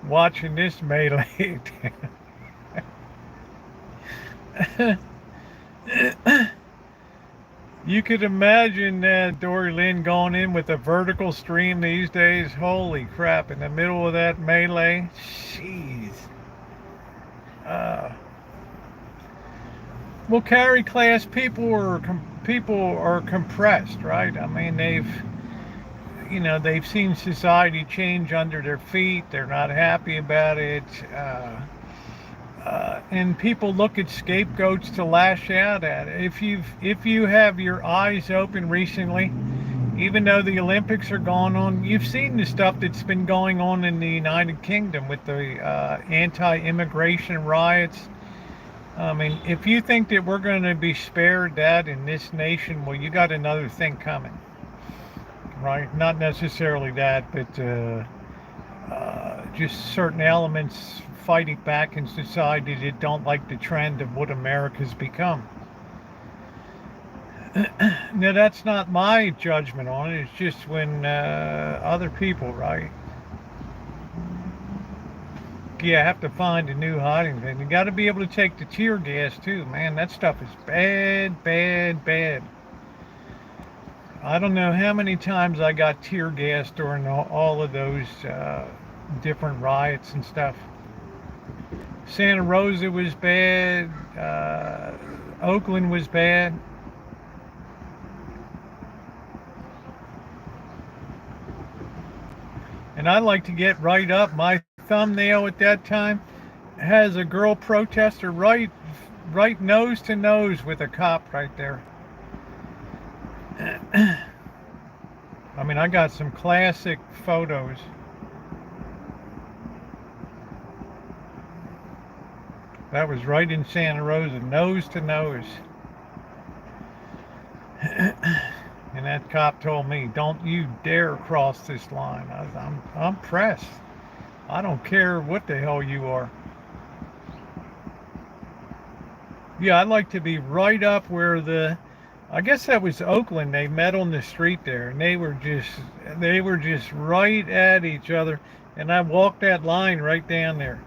watching this melee? You could imagine Dory Lynn going in with a vertical stream these days. Holy crap, in the middle of that melee. Jeez. Well, carry class people are compressed, right? I mean, they've seen society change under their feet. They're not happy about it. And people look at scapegoats to lash out at. If you have your eyes open recently, even though the Olympics are going on, you've seen the stuff that's been going on in the United Kingdom with the anti-immigration riots. I mean, if you think that we're going to be spared that in this nation, well, you got another thing coming, right? Not necessarily that, but just certain elements fighting back in society that don't like the trend of what America's become. Now, that's not my judgment on it. It's just when other people, right? You have to find a new hiding thing. You got to be able to take the tear gas too, man. That stuff is bad, bad, bad. I don't know how many times I got tear gas during all of those different riots and stuff. Santa Rosa was bad. Oakland was bad. And I like to get right up. My thumbnail at that time has a girl protester right nose to nose with a cop right there. I mean, I got some classic photos. That was right in Santa Rosa, nose to nose. And that cop told me, "Don't you dare cross this line." I'm pressed. I don't care what the hell you are. Yeah, I'd like to be right up where I guess that was Oakland. They met on the street there, and they were just right at each other. And I walked that line right down there.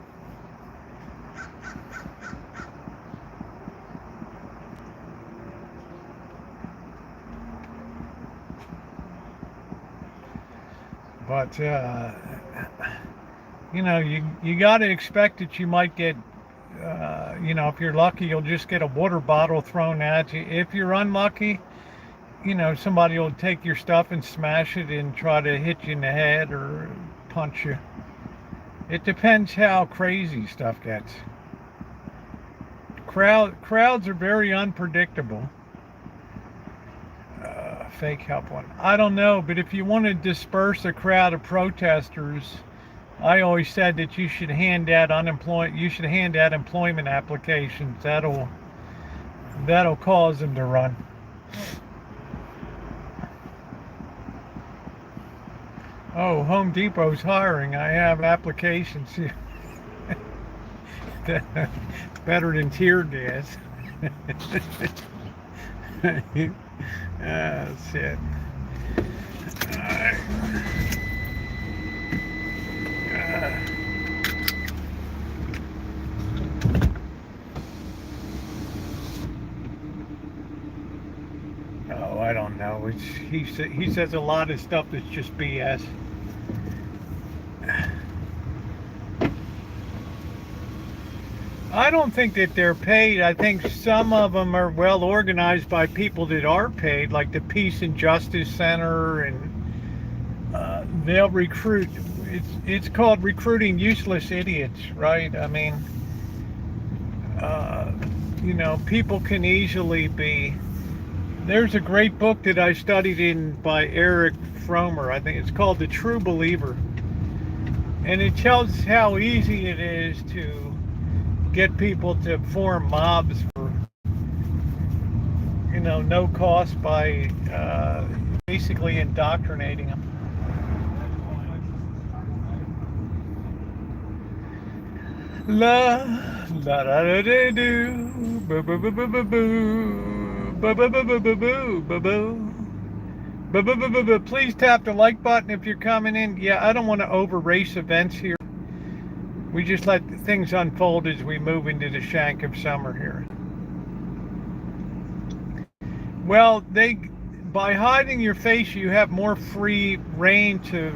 But you know, you got to expect that you might get, you know, if you're lucky, you'll just get a water bottle thrown at you. If you're unlucky, you know, somebody will take your stuff and smash it and try to hit you in the head or punch you. It depends how crazy stuff gets. Crowds are very unpredictable. Fake help one. I don't know, but if you want to disperse a crowd of protesters, I always said that you should hand out employment applications. That'll cause them to run. Oh, Home Depot's hiring. I have applications here. Better than tear gas. Shit. Oh, I don't know. He says a lot of stuff that's just BS. I don't think that they're paid. I think some of them are well organized by people that are paid, like the Peace and Justice Center, and they'll recruit. It's called recruiting useless idiots, right? I mean, you know, people can easily be. There's a great book that I studied in by Eric Fromer. I think it's called The True Believer, and it tells how easy it is to get people to form mobs for, you know, no cost by basically indoctrinating them. La la da da da do, boo boo boo boo boo boo, boo boo boo boo boo boo boo boo. Please tap the like button if you're coming in. Yeah, I don't want to over race events here. We just let things unfold as we move into the shank of summer here. Well, by hiding your face, you have more free reign to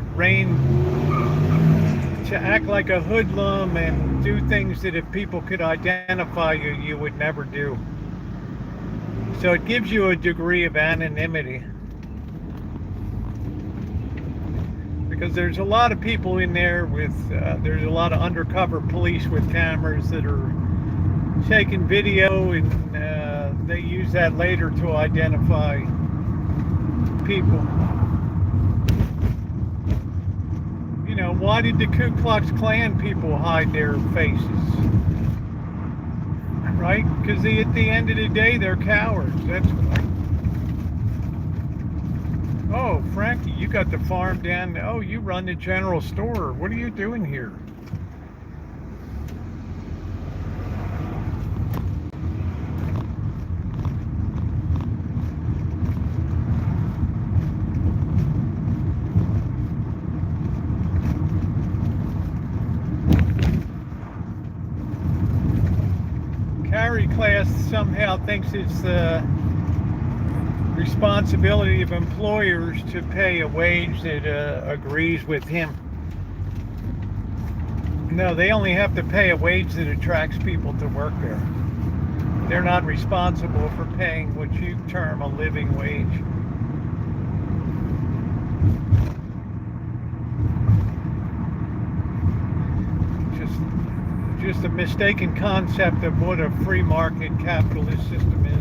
act like a hoodlum and do things that if people could identify you, you would never do. So it gives you a degree of anonymity. Because there's a lot of people in there with, there's a lot of undercover police with cameras that are taking video, and they use that later to identify people. You know, why did the Ku Klux Klan people hide their faces? Right? Because at the end of the day, they're cowards. That's why. Oh, Frankie, you got the farm down. Oh, you run the general store. What are you doing here? Carry class somehow thinks it's the responsibility of employers to pay a wage that agrees with him. No, they only have to pay a wage that attracts people to work there. they're not responsible for paying what you term a living wage. Just a mistaken concept of what a free market capitalist system is.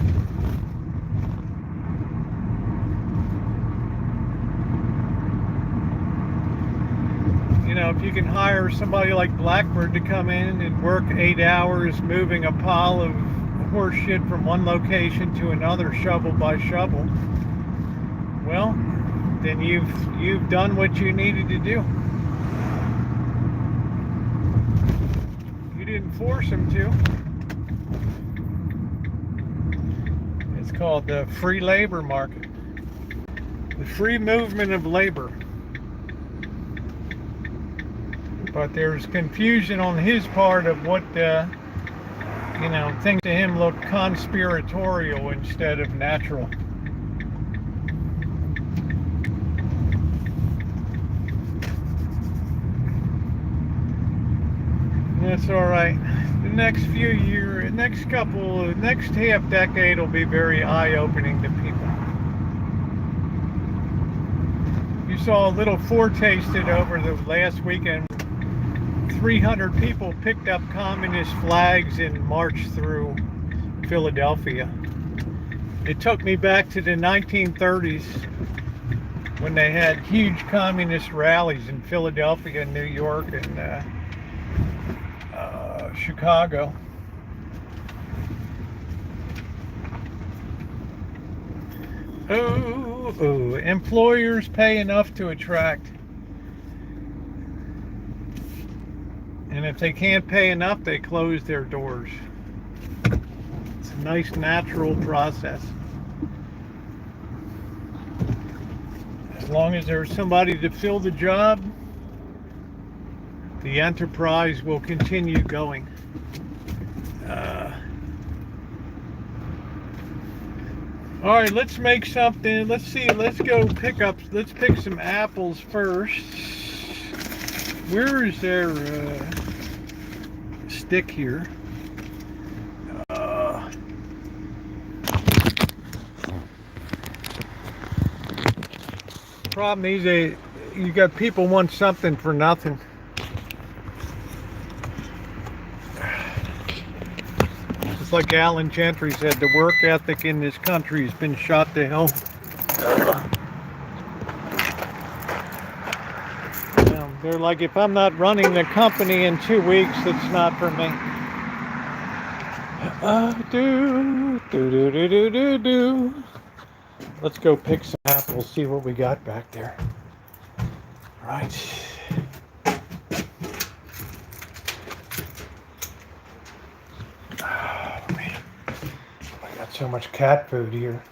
You know, if you can hire somebody like Blackbird to come in and work 8 hours moving a pile of horse shit from one location to another, shovel by shovel, well, then you've done what you needed to do. You didn't force them to. It's called the free labor market, the free movement of labor. But there's confusion on his part of what, you know, things to him look conspiratorial instead of natural. That's all right. The next few years, next half decade will be very eye-opening to people. You saw a little foretaste it over the last weekend. 300 people picked up communist flags and marched through Philadelphia. It took me back to the 1930s when they had huge communist rallies in Philadelphia, New York, and Chicago. Oh, employers pay enough to attract. And if they can't pay enough, they close their doors. It's a nice natural process. As long as there's somebody to fill the job, the enterprise will continue going. All right, let's make something. Let's pick some apples first. Where is their stick here? Problem is, you got people want something for nothing. It's like Alan Gentry said, the work ethic in this country has been shot to hell. They're like, if I'm not running the company in 2 weeks, it's not for me. Let's go pick some apples, see what we got back there. Right. Oh, man. I got so much cat food here.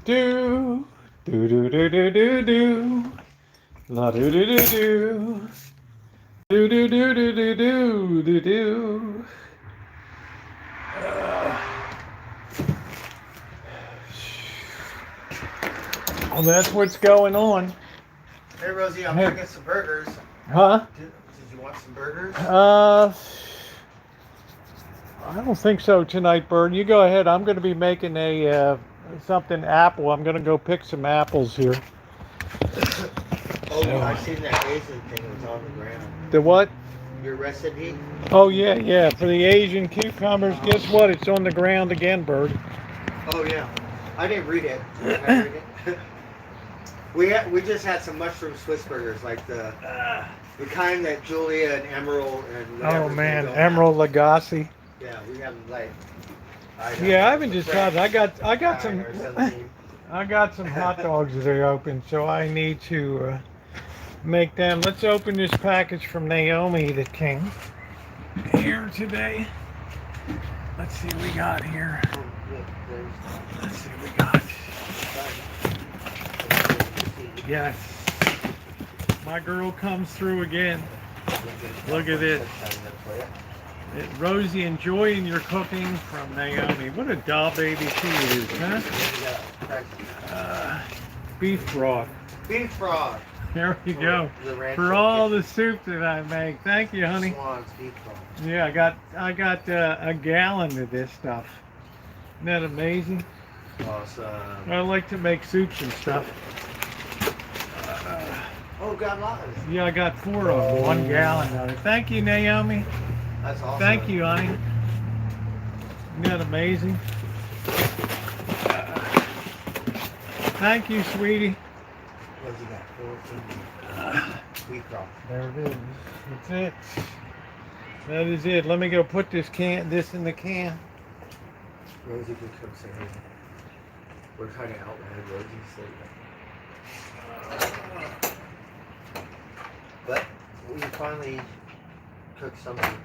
Do do do do do do do la do do do do do do do do do do do do. Well, that's what's going on. Hey Rosie, I'm gonna get some burgers. Huh? Did you want some burgers? I don't think so tonight, Bird. You go ahead. I'm going to be making a something apple. I'm going to go pick some apples here. Oh, so, I seen that Asian thing was on the ground. The what? Your recipe? Oh yeah. For the Asian cucumbers, guess what? It's on the ground again, Bird. Oh yeah. I didn't read it. We just had some mushroom Swiss burgers, like the kind that Julia and Emerald and oh man, Emerald Lagasse. Yeah, we have like. I haven't decided. I got some. I got some hot dogs that are open, so I need to make them. Let's open this package from Naomi that came here today. Let's see what we got here. Let's see what we got. Yes. My girl comes through again. Look at this. Rosie, enjoying your cooking from Naomi. What a doll baby she is, huh? Beef broth. Beef broth. There you go. The Rancho For all the kitchen. soup that I make. Thank you, honey. Swan's beef bone. Yeah, I got a gallon of this stuff. Isn't that amazing? Awesome. I like to make soups and stuff. Oh, got lots. Yeah, I got 4 of them, 1 gallon of it. Thank you, Naomi. That's awesome. Thank you, honey. Isn't that amazing? Thank you, sweetie. What's he got? 4 wheat broth. There it is. That's it. That is it. Let me go put this in the can. Rosie could come say, hey, we're kind of outland Rosie, so. But we finally cooked something.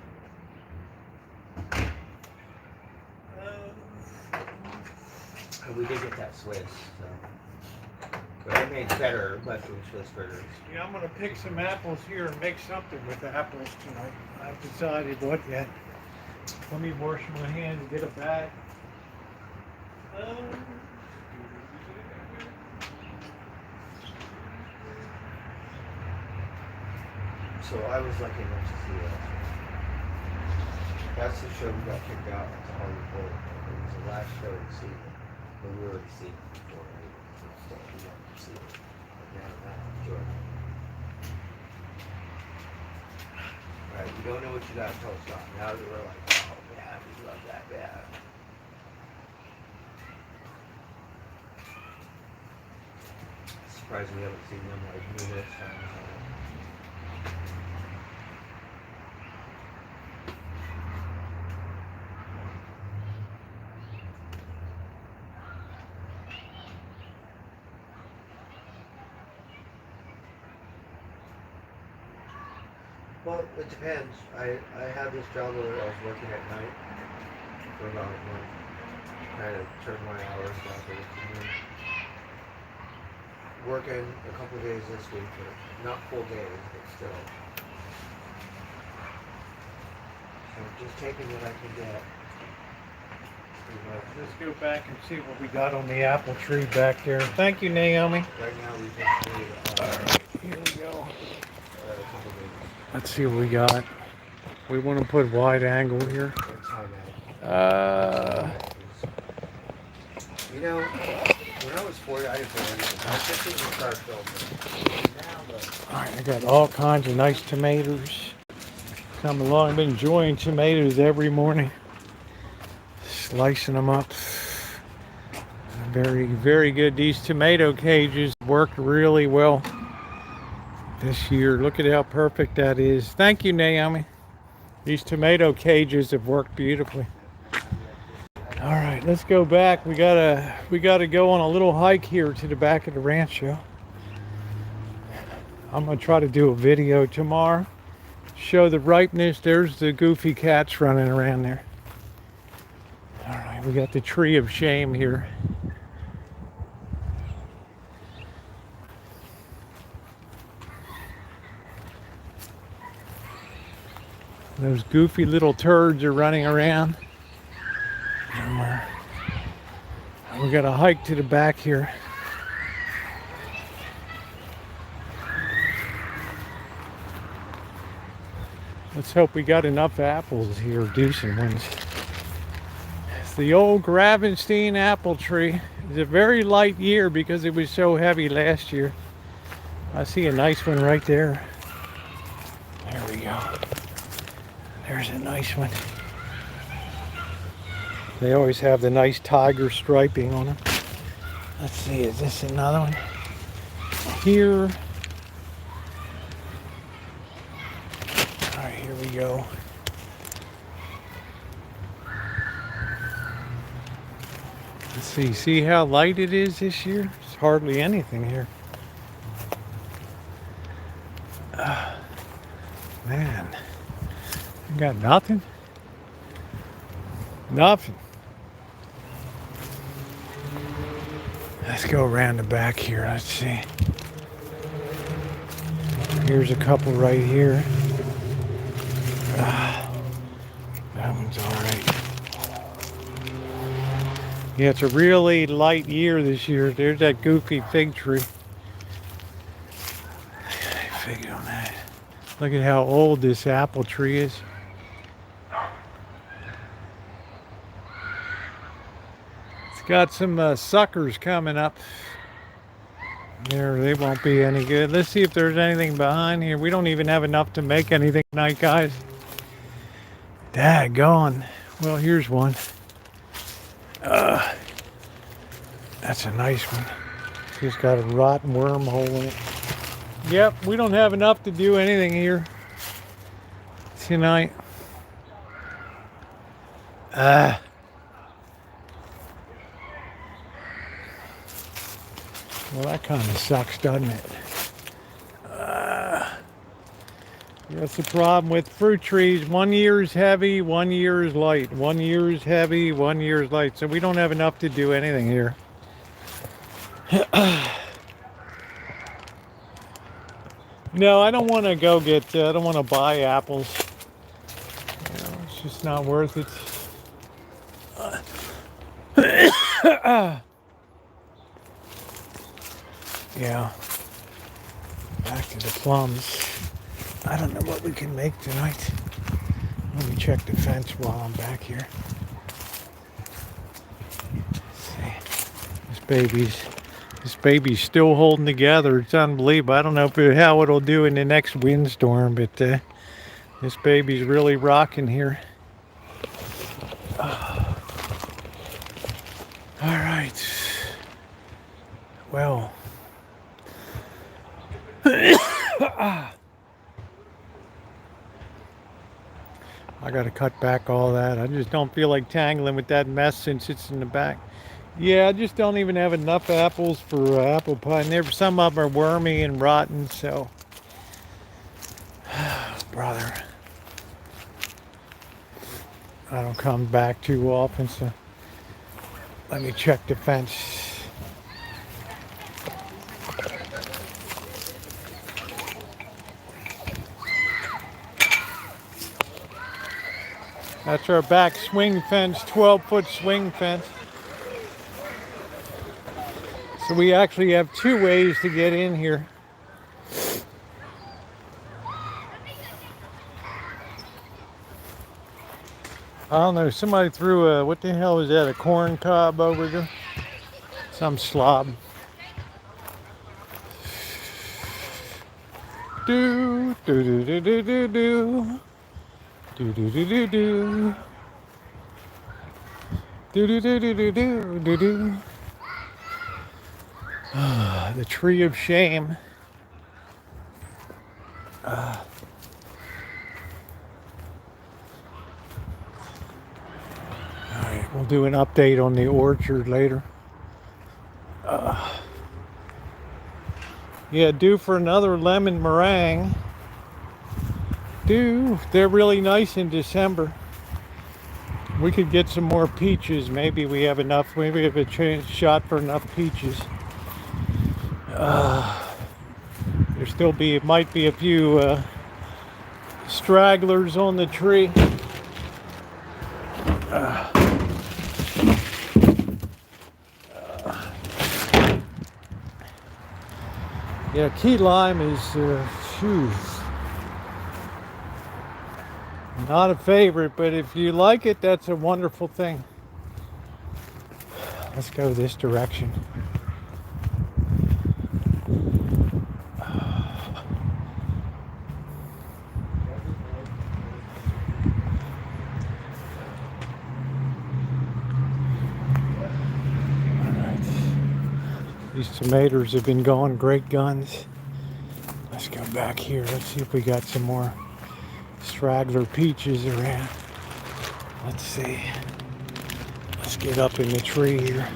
And we did get that Swiss, so. But I made better mushroom Swiss burgers. Yeah, I'm gonna pick some apples here and make something with the apples tonight. I've decided what yet. Let me wash my hands and get a bag. So I was lucky enough to see that. That's the show we got kicked out to Hollywood. It was the last show of the season. But we already seen it before, right? So we got to see it. But now I enjoy it. Right, you don't know what you got until it's gone. Now that we're like, oh man, we love that bad. Surprised we haven't seen them like numerous times. Well, it depends. I had this job where I was working at night for about a month. Kind of turned my hours down for the afternoon. Working a couple of days this week, but not full days, but still. So just taking what I can get. Pretty much. Let's go back and see what we got on the apple tree back there. Thank you, Naomi. Right now we just need Here we go. a couple of days. Let's see what we got. We want to put wide angle here. What time at? You know, when I was 40, I didn't feel anything. I just didn't start filming. Now, All right, I got all kinds of nice tomatoes. Come along. I've been enjoying tomatoes every morning. Slicing them up. Very, very good. These tomato cages worked really well this year. Look at how perfect that is. Thank you, Naomi. These tomato cages have worked beautifully. All right, let's go back. We gotta go on a little hike here to the back of the Rancho. I'm gonna try to do a video tomorrow. Show the ripeness. There's the goofy cats running around there. All right, we got the tree of shame here. Those goofy little turds are running around. And we got a hike to the back here. Let's hope we got enough apples here, decent ones. It's the old Gravenstein apple tree. It's a very light year because it was so heavy last year. I see a nice one right there. There we go. There's a nice one. They always have the nice tiger striping on them. Let's see, is this another one? Here. All right, here we go. Let's see how light it is this year? There's hardly anything here. Man, you got nothing? Nothing. Let's go around the back here. Let's see. Here's a couple right here. That one's all right. Yeah, it's a really light year this year. There's that goofy fig tree. fig on that. Look at how old this apple tree is. It's got some suckers coming up. There, they won't be any good. Let's see if there's anything behind here. We don't even have enough to make anything tonight, guys. Daggone. Well, here's one. That's a nice one. She's got a rotten wormhole in it. Yep, we don't have enough to do anything here tonight. Well, that kind of sucks, doesn't it? That's the problem with fruit trees. 1 year is heavy, 1 year is light. 1 year is heavy, 1 year is light. So we don't have enough to do anything here. No, I don't want to go get, I don't want to buy apples. You know, it's just not worth it. Yeah. Back to the plums. I don't know what we can make tonight. Let me check the fence while I'm back here. Let's see. This baby's still holding together. It's unbelievable. I don't know how it'll do in the next windstorm, but this baby's really rocking here. All right. Well. I gotta cut back all that. I just don't feel like tangling with that mess since it's in the back. Yeah, I just don't even have enough apples for apple pie. And some of them are wormy and rotten, so. Brother. I don't come back too often, so. Let me check the fence. That's our back swing fence, 12-foot swing fence. So we actually have two ways to get in here. I don't know, somebody threw a, what the hell is that, a corn cob over there? Some slob. Do, do, do, do, do, do, do. Do do do do do. Do do do do do do do do. The tree of shame. All right, we'll do an update on the orchard later. Yeah, due for another lemon meringue. They're really nice in December. We could get some more peaches. Maybe we have enough. Maybe we have a shot for enough peaches. There still might be a few stragglers on the tree. Yeah, key lime is not a favorite, but if you like it, that's a wonderful thing. Let's go this direction. These tomatoes have been going great guns. Let's go back here. Let's see if we got some more straggler peaches around. Let's see. Let's get up in the tree here.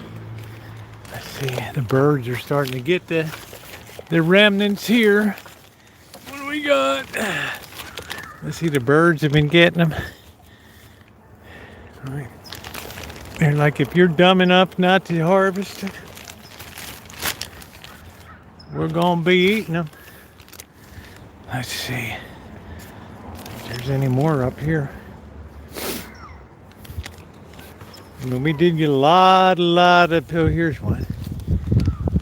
Let's see. The birds are starting to get the remnants here. What do we got? Let's see. The birds have been getting them. All right. They're like, if you're dumb enough not to harvest it, we're gonna be eating them. Let's see if there's any more up here. I mean, we did get a lot of, oh, here's one.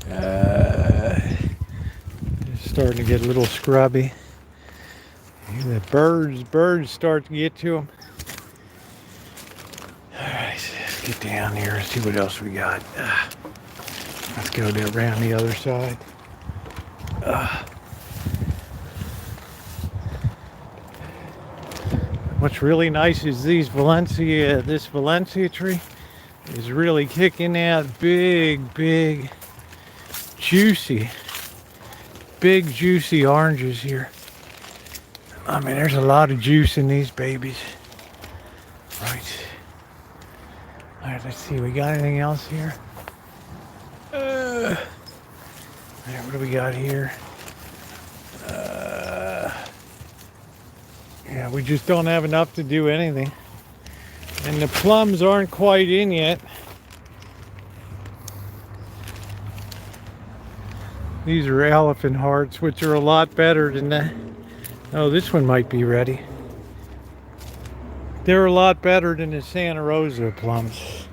There's starting to get a little scrubby. The birds start to get to them. All right, let's get down here and see what else we got. Let's go around the other side. What's really nice is this Valencia tree is really kicking out big, juicy oranges here. I mean, there's a lot of juice in these babies. Right. All right, let's see. We got anything else here? What do we got here? Yeah, we just don't have enough to do anything. And the plums aren't quite in yet. These are elephant hearts, which are a lot better than that. Oh, this one might be ready. They're a lot better than the Santa Rosa plums.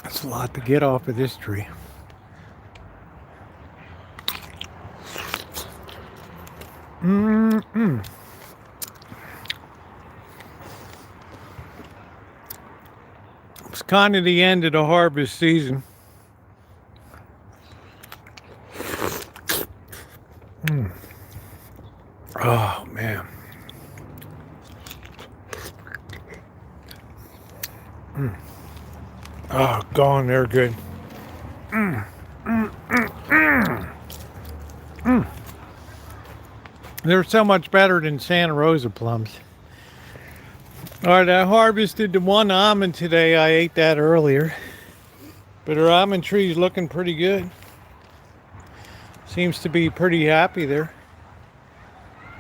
That's a lot to get off of this tree. It's kind of the end of the harvest season. Oh man. Oh, gone, they're good. They're so much better than Santa Rosa plums. All right, I harvested the one almond today. I ate that earlier. But our almond tree's looking pretty good. Seems to be pretty happy there.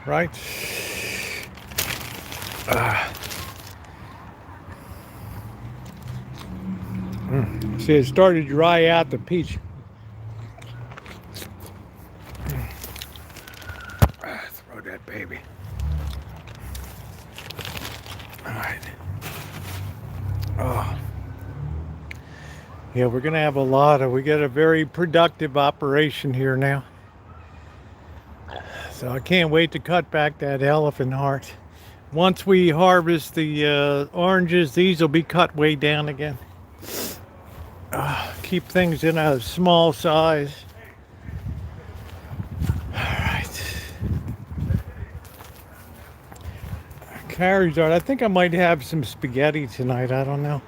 Right? See, it started to dry out the peach. Throw that baby. All right. Oh. Yeah, we're gonna have we got a very productive operation here now. So I can't wait to cut back that elephant heart. Once we harvest the oranges, these will be cut way down again. Keep things in a small size. All right. Carriage art. I think I might have some spaghetti tonight. I don't know.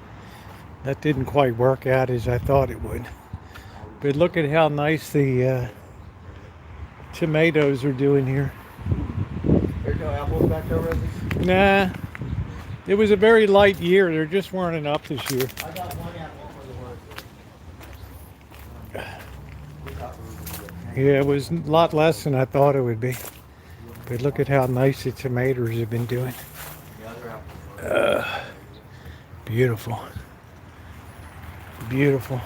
That didn't quite work out as I thought it would. But look at how nice the tomatoes are doing here. There's no apples back there, Rosie? Nah. It was a very light year. There just weren't enough this year. I got one apple for the work. Yeah, it was a lot less than I thought it would be. But look at how nice the tomatoes have been doing. Beautiful. Beautiful.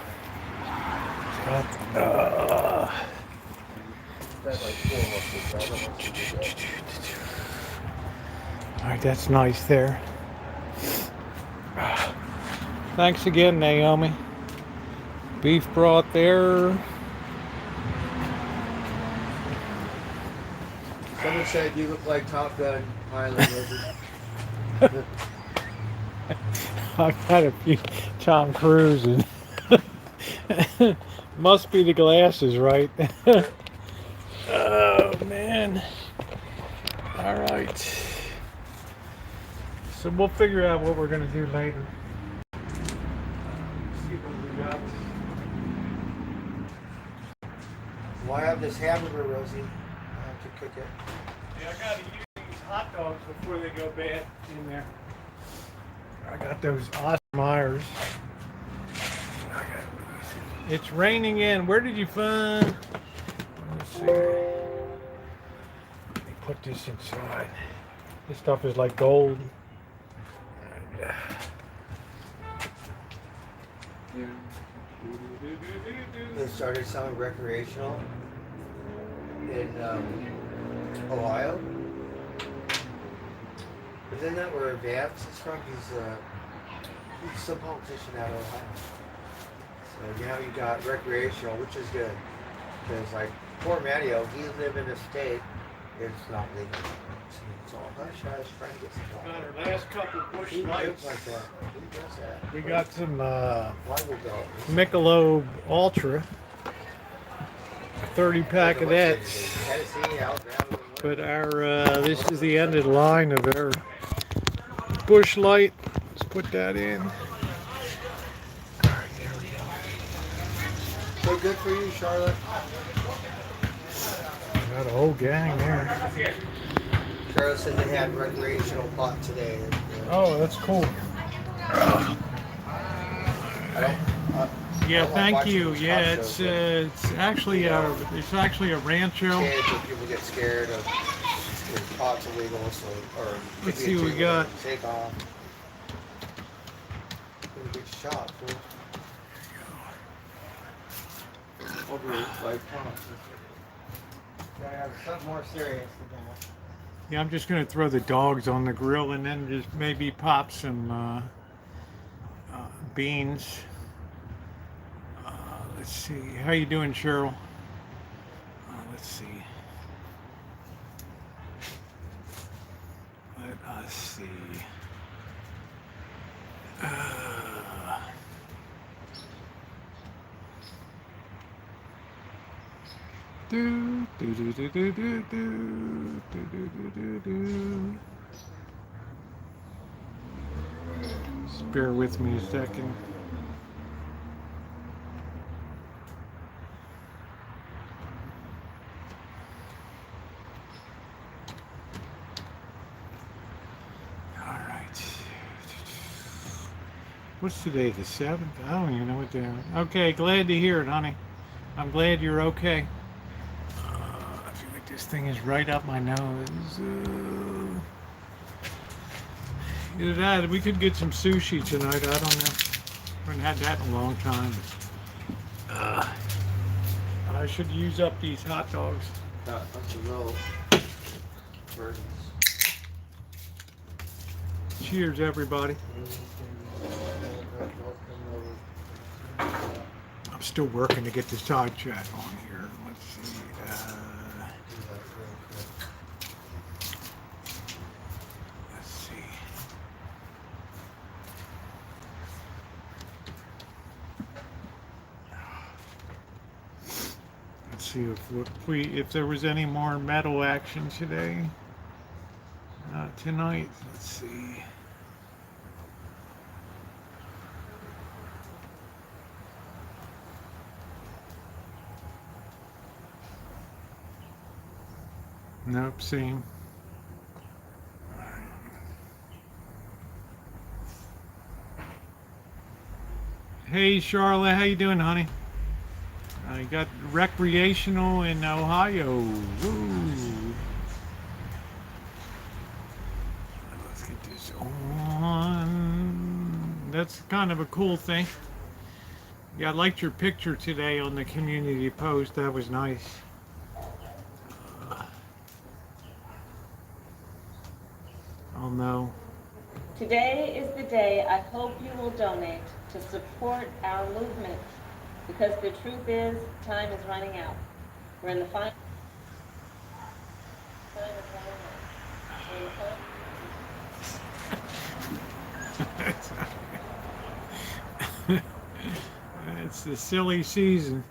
All right, that's nice there. Thanks again, Naomi. Beef broth there. Someone said you look like Top Gun pilot, Rosie. I've had a few Tom Cruise and must be the glasses, right? Oh man. All right. So we'll figure out what we're gonna do later. See what we got. Well, I have this hamburger, Rosie. I have to cook it. Yeah, I gotta use these hot dogs before they go bad in there. I got those Oscar Myers. It's raining in. Where did you find? Let's see. Let me put this inside. This stuff is like gold. They started selling recreational in Ohio. Isn't that where Vance is from? He's some politician out of Ohio. So now you got recreational, which is good. Because like poor Matteo, he live in a state, it's not legal. It's all hush hush, trying to get some Got water. our last couple bush Who lights. lives like that? Who does that? We got some Why will go? Michelob Ultra, 30 pack of that. Tennessee, Alabama. But our this is the end of the line of our bush light. Let's put that in. So good for you, Charlotte. Got a whole gang there. Charlotte said they had recreational pot today. Oh, that's cool. I don't. Yeah, like thank watching you. these Yeah, cop shows, it's actually a Rancho. kids or people get scared of if pot's illegal, so or Let's see what we got. Take off. Gonna get shot, fool. Over like gotta have something more serious than that. Yeah, I'm just gonna throw the dogs on the grill and then just maybe pop some beans. Let's see. How you doing, Cheryl? Let's see. Let us see. Do do do do do do do do do do do. Just bear with me a second. All right. What's today? The 7th? I don't even know what day. Okay, glad to hear it, honey. I'm glad you're okay. I feel like this thing is right up my nose. Either that, we could get some sushi tonight. I don't know. Haven't had that in a long time. I should use up these hot dogs. Got a bunch of little burdens. Cheers, everybody. I'm still working to get this side chat on here. Let's see. Let's see. Let's see if there was any more metal action today. Tonight. Let's see. Nope, same. Hey Charlotte, how you doing, honey? I got recreational in Ohio. Woo. Let's get this on. That's kind of a cool thing. Yeah, I liked your picture today on the community post. That was nice. Oh no. Today is the day I hope you will donate to support our movement, because the truth is, time is running out. We're in the final. Time is running out. It's the silly season.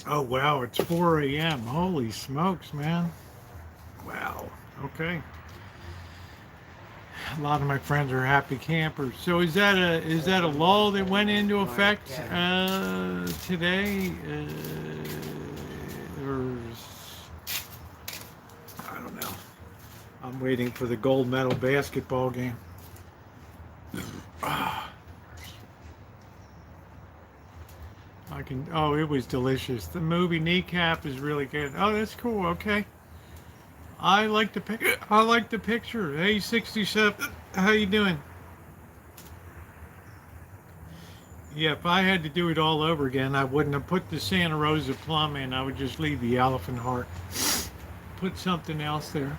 Oh wow, it's 4 a.m. Holy smokes, man. Wow. Okay. A lot of my friends are happy campers. So is that a law that went into effect today? Or I don't know. I'm waiting for the gold medal basketball game. Oh, it was delicious. The movie Kneecap is really good. Oh, that's cool. Okay. I like the picture. Hey, 67. How you doing? Yeah, if I had to do it all over again, I wouldn't have put the Santa Rosa plum in. I would just leave the elephant heart. Put something else there.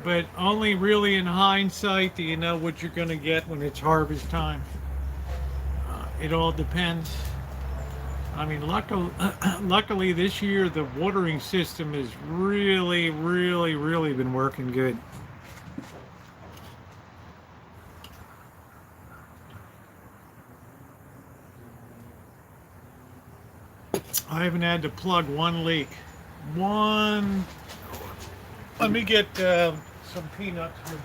But only really in hindsight do you know what you're going to get when it's harvest time. It all depends. I mean, luckily this year the watering system has really been working good. I haven't had to plug one leak. One. Let me get some peanuts here.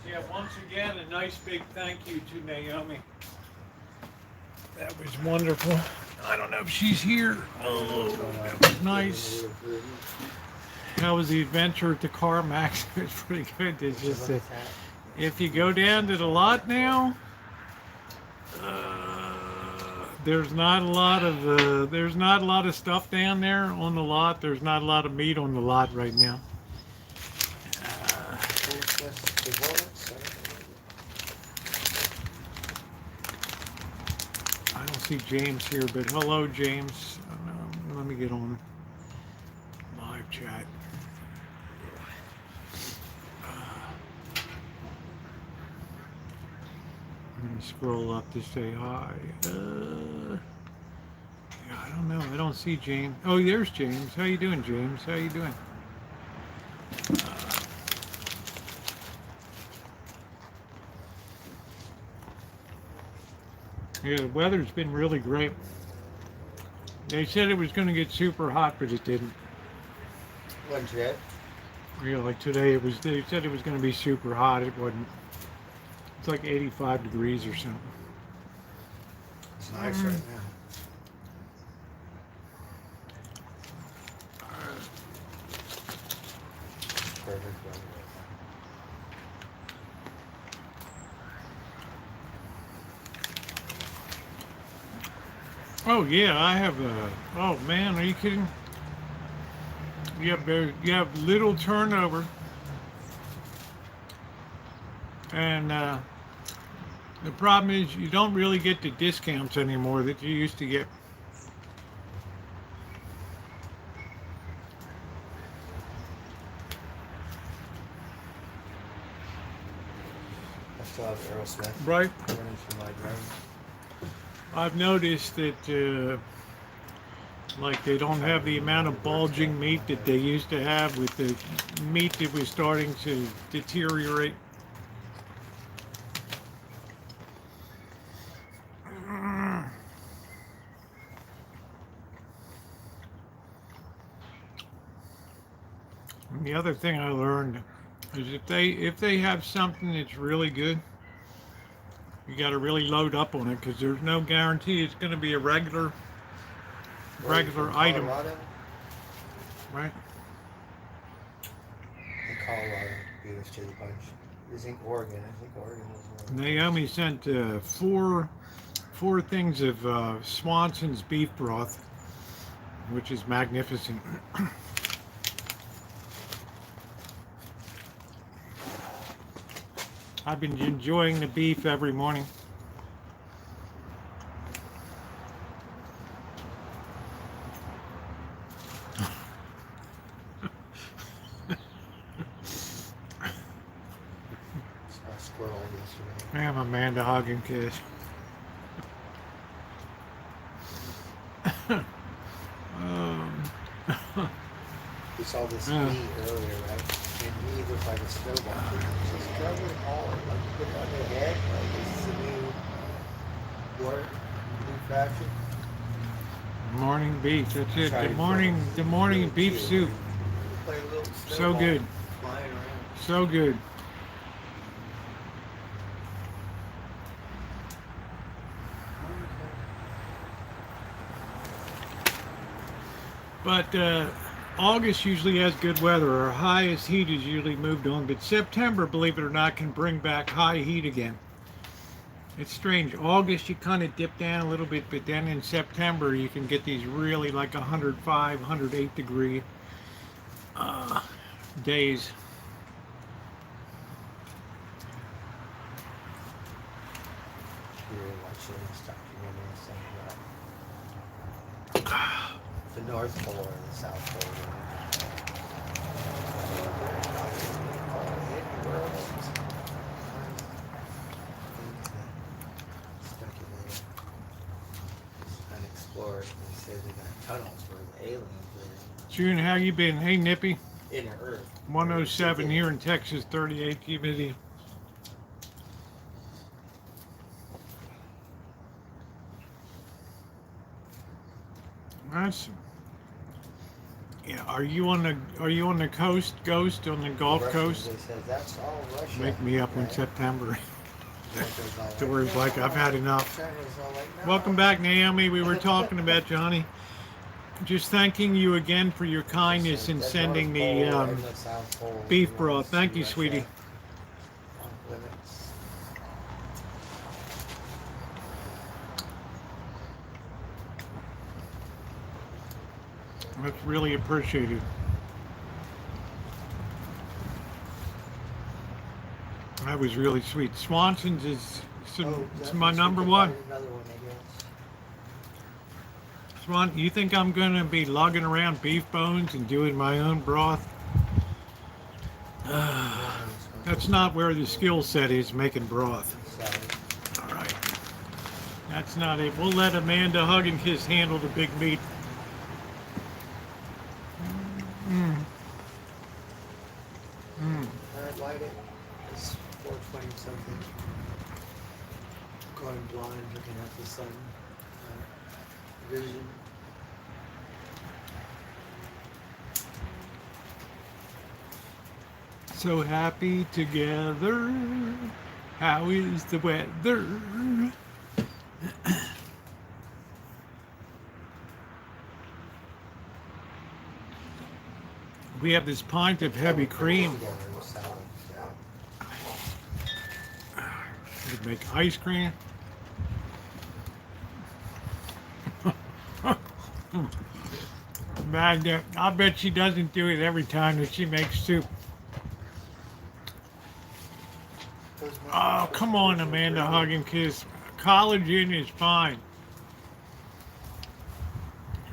Yeah, once again, a nice big thank you to Naomi. That was wonderful. I don't know if she's here. Oh, that was nice. How was the adventure at the CarMax? It was pretty good. It's just that if you go down to the lot now, there's not a lot of stuff down there on the lot. There's not a lot of meat on the lot right now. I don't see James here, but hello, James. Let me get on live chat. I'm gonna scroll up to say hi. Yeah, I don't know. I don't see James. Oh, there's James. How you doing, James? How you doing? Yeah, the weather's been really great. They said it was going to get super hot, but it didn't. When's that? Yeah, like today, they said it was going to be super hot. It wasn't. It's like 85 degrees or something. It's nice right now. Perfect weather. Oh yeah, I have oh man, are you kidding? You have little turnover, and the problem is you don't really get the discounts anymore that you used to get. I still have Aerosmith. Right. Running through my brain. I've noticed that like they don't have the amount of bulging meat that they used to have with the meat that was starting to deteriorate. And the other thing I learned is if they have something that's really good, you got to really load up on it because there's no guarantee it's going to be a regular item. Colorado? Right? In Colorado, beat us to the punch. It was in Oregon. I think Oregon was one. Naomi sent four things of Swanson's beef broth, which is magnificent. I've been enjoying the beef every morning. Squirrel yesterday. I am Amanda hug and kiss. We saw this meat earlier, right? And meat looked like a snowball. She's struggling hard. Like you put it on their head. Like this is a new word, new fashion. Morning beef. That's it. The morning beef soup. Play a little So snowball good. flying around. So good. But August usually has good weather. Our highest heat is usually moved on, but September, believe it or not, can bring back high heat again. It's strange. August you kind of dip down a little bit, but then in September you can get these really like 105, 108 degree days. You're watching this documentary about the North Pole or the South Pole. Speculated, unexplored. They say they got tunnels where the aliens live June, how you been? Hey, Nippy. in the earth. 107 here in Texas, 38 humidity. That's yeah. Are you on the coast, Ghost, on the Gulf Coast? They said that's all Russia. Wake me up in right? September. America's all Stories like I've had enough. China's all like, no. Welcome back, Naomi. We were talking about Johnny. Just thanking you again for your kindness in That sending North Pole the and the South Pole, beef you broth. see Thank you, Russia sweetie. off limits. That's really appreciated. That was really sweet. Swanson's is it's my number one. Another one, I guess. Swan, you think I'm gonna be lugging around beef bones and doing my own broth? That's not where the skill set is, making broth. Sorry. All right. That's not it. We'll let Amanda Huggins handle the big meat. Alright, light it. It's 4:20 something. Going blind, looking at the sun. Vision. So happy together. How is the weather? We have this pint of heavy cream. Together with salad. Yeah. We could make ice cream. Man, I bet she doesn't do it every time that she makes soup. Oh, come on, Amanda Huggins. Collagen is fine.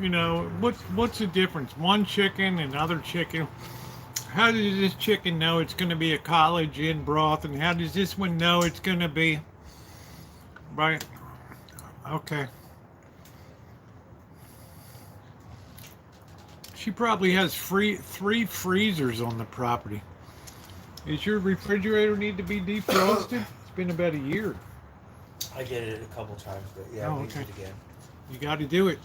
You know, what's the difference? One chicken and other chicken. How does this chicken know it's going to be a collagen broth? And how does this one know it's going to be? Right. Okay. She probably has three freezers on the property. Does your refrigerator need to be defrosted? It's been about a year. I did it a couple times, but yeah, Oh, I used okay. it again. You got to do it.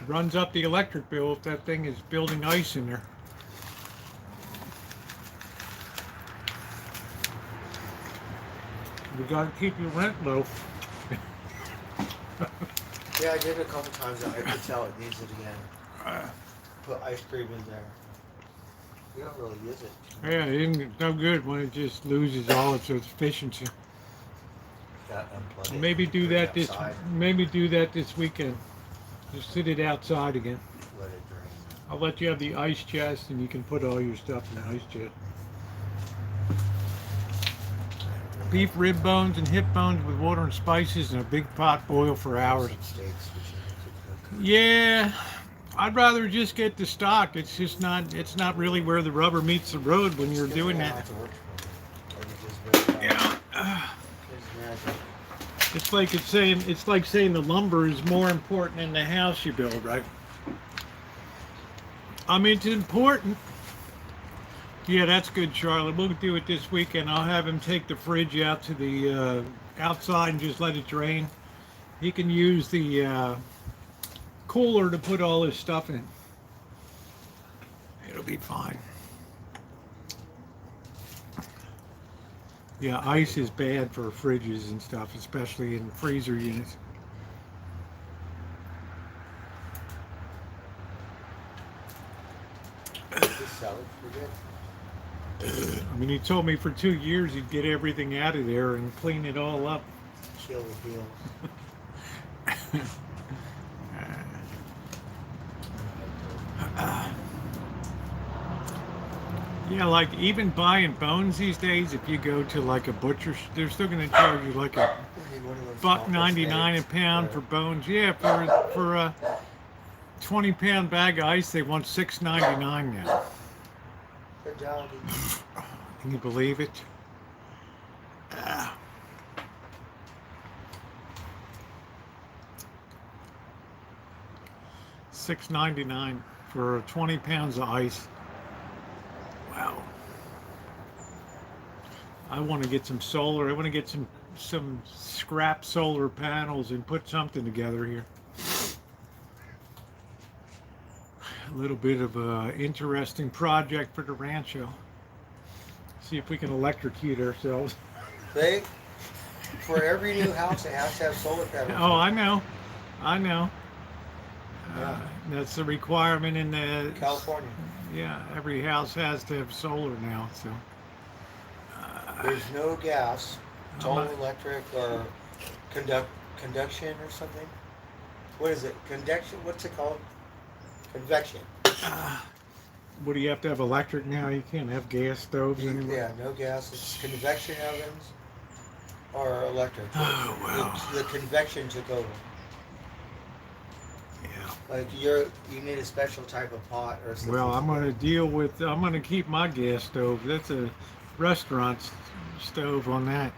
Runs up the electric bill if that thing is building ice in there. You got to keep your rent low. Yeah, I did it a couple times. I could tell it needs it again. Put ice cream in there. We don't really use it. Yeah, it's no good when it just loses all its efficiency. Got unplugged it Maybe and do put it that this. outside, Maybe do that this weekend. Just sit it outside again. let it drain. I'll let you have the ice chest, and you can put all your stuff in the ice chest. Beef rib bones and hip bones with water and spices in a big pot, boil for hours. Some steaks which you need to cook. Yeah, I'd rather just get the stock. It's just not. It's not really where the rubber meets the road when you're doing that. Have to work for it. Or you just wait it out. Yeah. Just imagine. It's like saying the lumber is more important than the house you build, right? I mean, it's important. Yeah, that's good, Charlotte. We'll do it this weekend. I'll have him take the fridge out to the outside and just let it drain. He can use the cooler to put all his stuff in. It'll be fine. Yeah, ice is bad for fridges and stuff, especially in freezer units. Just sell it for good. I mean, he told me for 2 years he'd get everything out of there and clean it all up. Kill the deals. Yeah, like even buying bones these days, if you go to like a butcher, they're still going to charge you like a $1.99 a pound for bones. Yeah, for a 20-pound bag of ice, they want $6.99 now. Good job. Can you believe it? $6.99 for 20 pounds of ice. Wow. I want to get some solar. I want to get some scrap solar panels and put something together here. A little bit of a interesting project for the Rancho. See if we can electrocute ourselves. They, for every new house, it has to have solar panels. Oh, I know. Yeah. That's the requirement in the California. Yeah, every house has to have solar now. So There's no gas. It's all I'm not- electric or conduction or something. What is it? Conduction? What's it called? Convection. what do you have to have electric now? You can't have gas stoves anymore. Yeah, no gas. It's convection ovens or electric. Oh, wow. The convection took over. Yeah. Like you need a special type of pot or something. Well, I'm going to keep my gas stove. That's a restaurant stove on that.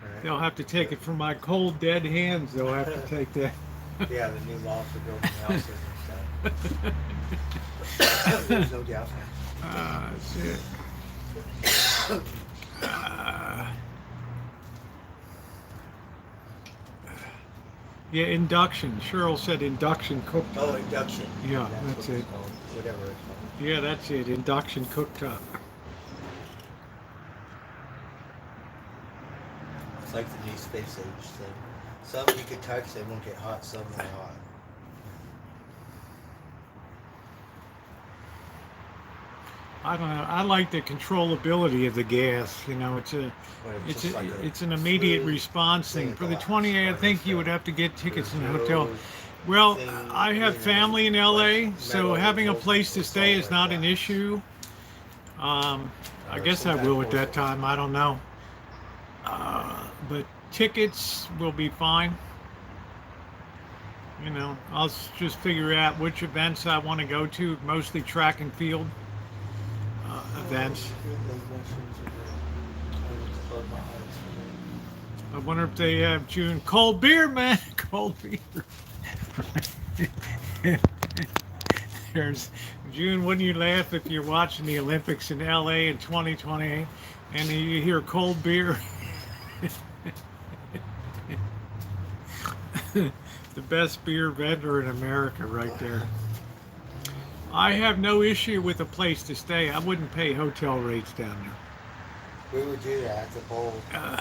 Alright. They'll have to take it from my cold, dead hands. They'll have to take that. Yeah, the new law for building houses and stuff. There's no gas now. That's it. Yeah, induction. Cheryl said induction cooktop. Oh, induction. Yeah, that's what it. it's called. Whatever it's called. Yeah, that's it. Induction cooktop. It's like the new space age thing. Some you can touch, they won't get hot. Some are hot. I don't know. I like the controllability of the gas. You know, it's just like it's an immediate food response thing. thing For the glass 28, I or think you stuff. would have to get tickets in the There's hotel. no Well, thing, I have you know, family in LA, like so metal having a holds place to it's stay all is like not an that. issue. I Or guess some I kind will of at that porcelain. time. I don't know. But tickets will be fine. You know, I'll just figure out which events I want to go to, mostly track and field events. I wonder if they have June cold beer, man. Cold beer. There's June. Wouldn't you laugh if you're watching the Olympics in LA in 2028 and you hear cold beer? The best beer vendor in America, right there. I have no issue with a place to stay. I wouldn't pay hotel rates down there. We would do that at the bowl. Uh,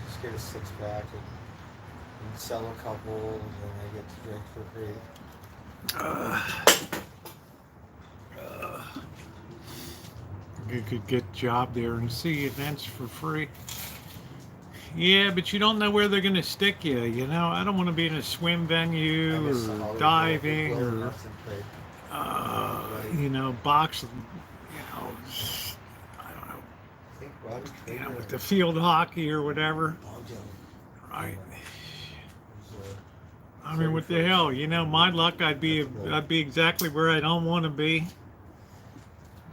Just get a 6-pack and sell a couple, and then they get to drink for free. You could get a job there and see events for free. Yeah, but you don't know where they're going to stick you. You know, I don't want to be in a swim venue I guess the or Hollywood diving Bowl, or, nothing great. you know, boxing. You know, I don't know. I think Robbie You know, Trader with the field hockey or whatever. Bob Dylan Right. was, I mean, what the hell? You know, my luck, I'd be exactly where I don't want to be.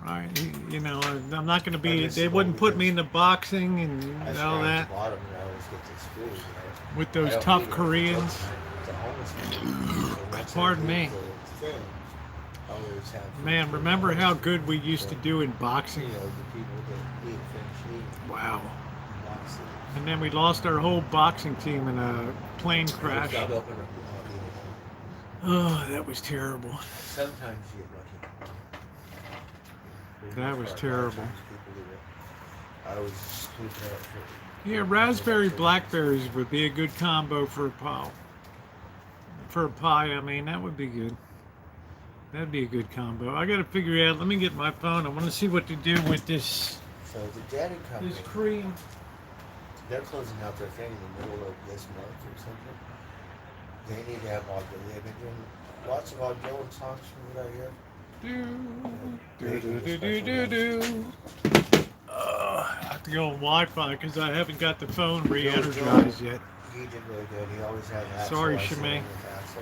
Right. You know, I'm not going to be. They wouldn't put me into boxing and I all that At the bottom, and I always get this food, you know. with I those don't tough eat it. Koreans. It's a homeless man. And that's Pardon what me. the thing. I always have food Man, for remember the how homeless good we used to do in people. boxing? You know, the people that eat finished eating Wow. boxing. And then we lost our whole boxing team in a plane crash. Got up and Oh, that was terrible. sometimes you get lucky. That was For a lot of terrible. times people do it. I was scooping up for Yeah, raspberry blackberries would be a good combo for a pie. For a pie, I mean, that would be good. That'd be a good combo. I gotta figure out. Let me get my phone. I want to see what to do with this So the Daddy Company, cream. they're closing out their thing in the middle of this month or something. They need to have audio. They've been doing lots of audio songs from what I hear. I have to go on Wi-Fi because I haven't got the phone re-energized yet. He did really good. He always had that. Sorry, so I said Shimei. with that, so,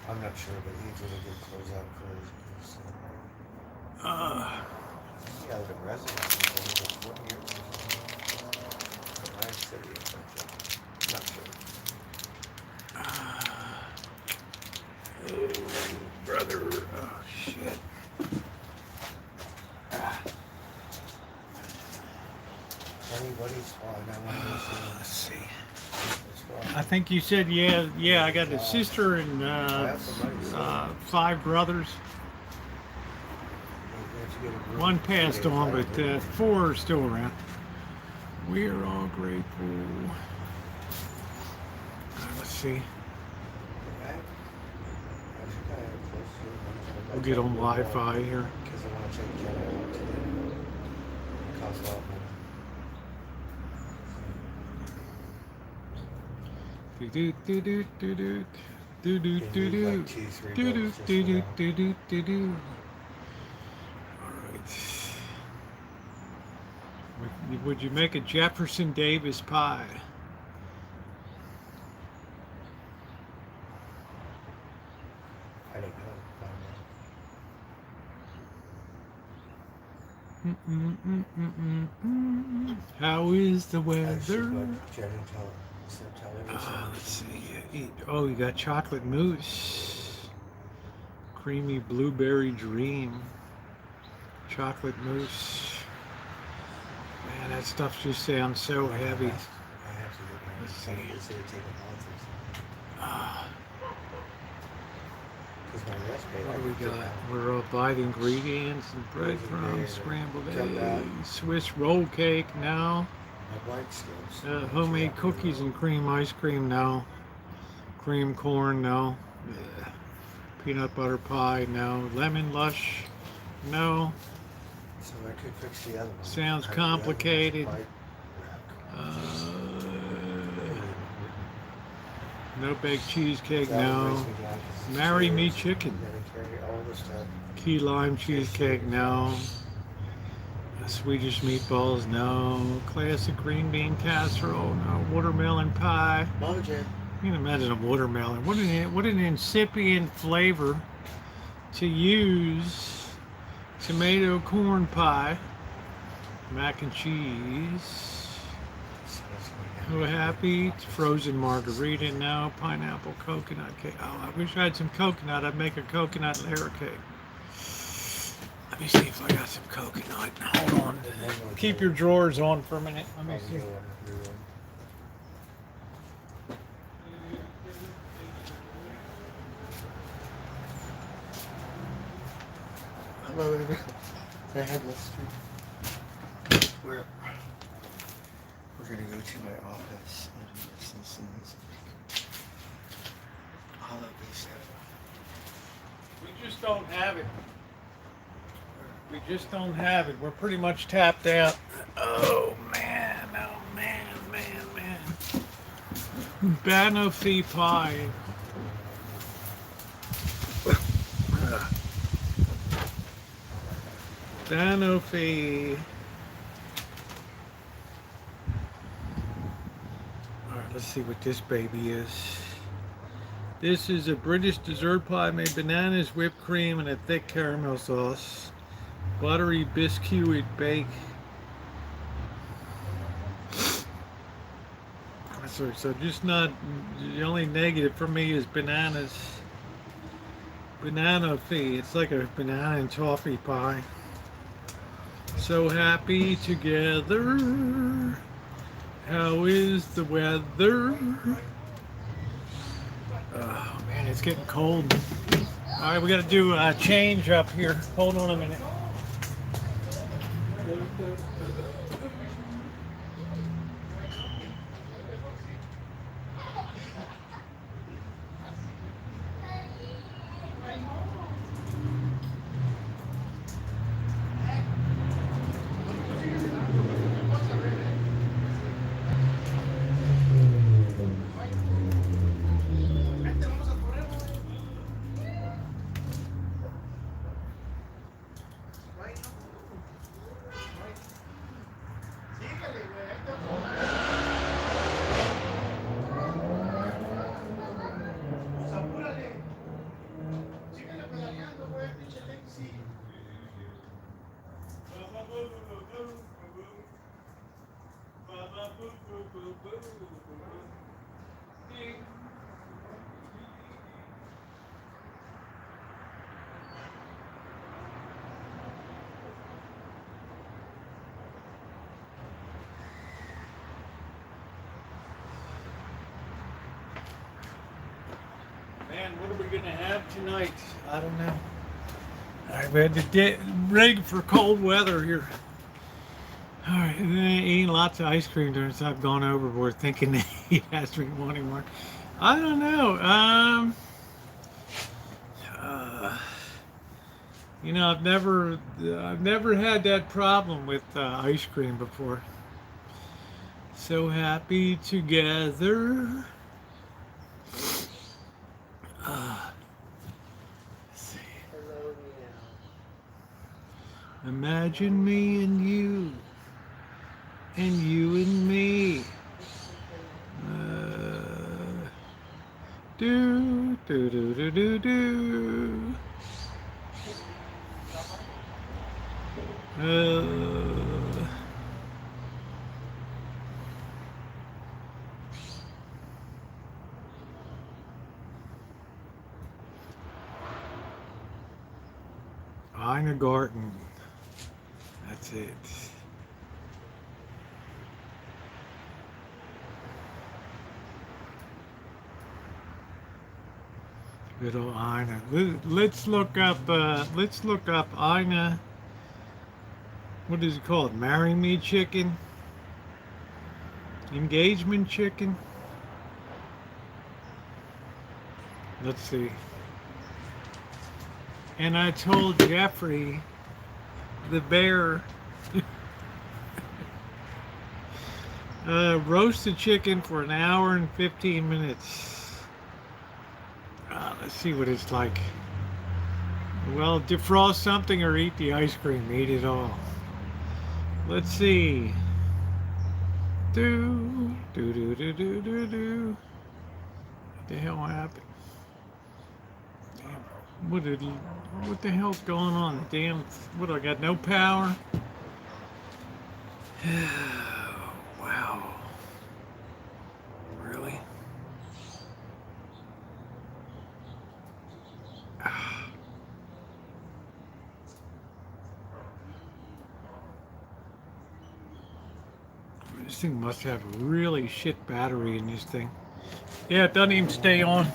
I'm not sure, but he really did close out for his he had a residency for 40 years or something. In my city or something. Not sure. Oh, brother. Oh, shit. Anybody's spot. I want to see. Let's see. Spot. I think you said, yeah, I got a sister and I have some money, so 5 brothers. we have to get a group. One passed Get a on, fire but group. 4 are still around. We are all grateful. Let's see. Right? Actually, kinda close to it. We'll get on Wi-Fi here. Because I want to check Jenna out today. It costs a lot of money. Do do do do do do do do They do need do like 2-3 do do bills just do for do that. do do do do. All right. Would you make a Jefferson Davis pie? I don't know. How is the I should weather? put Jenna tell her or something. Let's see. Oh, you got chocolate mousse, creamy blueberry dream, chocolate mousse. Man, that stuff just sounds so heavy. I have to get my Let's see. Instead of taking months or something. Ah, Because my recipe. what do we got? We're all bite ingredients and breadcrumbs, scrambled eggs, Swiss roll cake now, My blank skills. homemade cookies and cream ice cream now, cream corn no, peanut butter pie no, lemon lush no. So I could fix the other one. Sounds Have the other one complicated. bite rack. No baked cheesecake That no, brings me down 'cause it's marry me chairs, chicken, and then I carry all this stuff. key lime cheesecake no, Swedish meatballs no, classic green bean casserole no, watermelon pie. Mama Jen. You can imagine a watermelon. What an incipient flavor to use. Tomato corn pie, mac and cheese. Oh, happy frozen margarita now, pineapple coconut cake. Oh, I wish I had some coconut. I'd make a coconut layer cake. Let me see if I got some coconut. Hold on. Keep your drawers on for a minute. Let me see. Hello, everyone. The headless street. We're gonna go to my office and listen to music. All of these We just don't have it. We just don't have it. We're pretty much tapped out. Oh man, man. Banoffee pie. Banoffee. Alright, let's see what this baby is. This is a British dessert pie made bananas, whipped cream, and a thick caramel sauce. Buttery biscuit bake. So just not, the only negative for me is bananas. Banana fee. It's like a banana and toffee pie. So happy together. How is the weather? Oh man, it's getting cold. All right, we got to do a change up here. Hold on a minute. man, what are we gonna have tonight? I don't know. I've had to rig for cold weather here. All right, and then eating lots of ice cream during this. I've gone overboard thinking that he has me wanting more. I don't know. You know, I've never had that problem with ice cream before. So happy together. Let's see. Hello, meow. Imagine me and you and me. Do do do do do do. Ina Garten. That's it. Little Ina. Let's look up. Ina. What is it called? Marry Me Chicken? Engagement Chicken? Let's see. And I told Jeffrey, the bear, roast the chicken for an hour and 15 minutes. Let's see what it's like. Well, defrost something or eat the ice cream. Eat it all. Let's see. Do. What the hell happened? Damn. What the hell's going on? Damn. What, I got no power? Wow. Really? This thing must have a really shit battery in this thing. Yeah, it doesn't even stay on.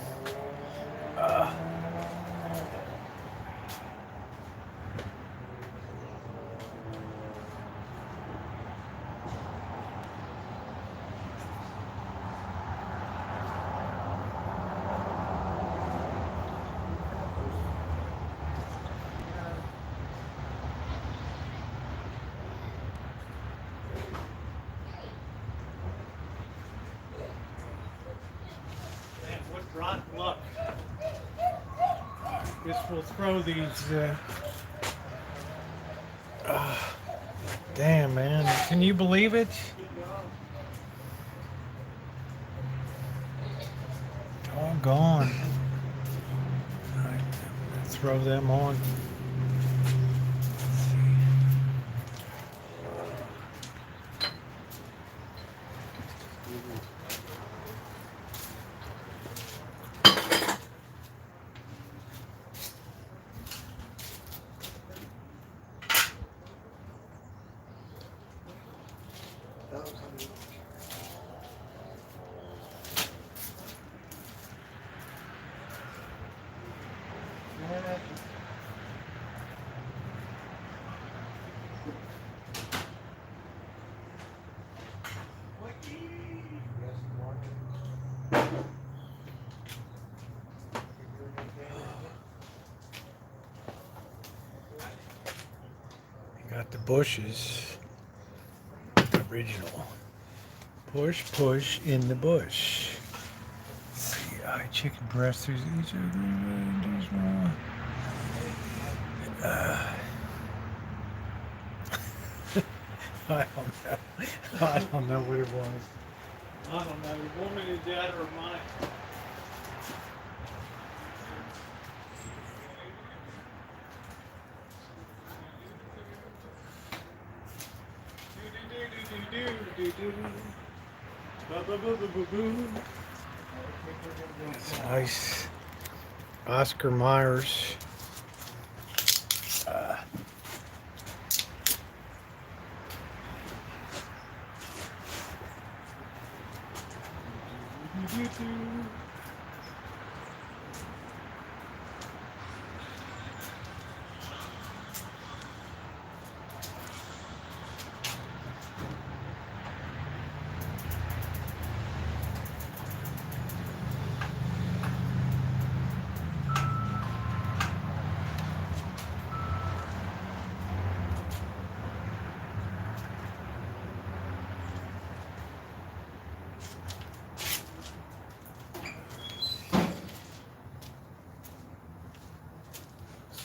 Rotten luck. Guess we'll throw these. Damn, man. Can you believe it? All gone. All right, let's throw them on. Got the bushes. Original. Push in the bush. Let's see, chicken breast. There's each of them. I don't know what it was. I don't know. The woman is out of her mind. That's nice. Oscar Myers.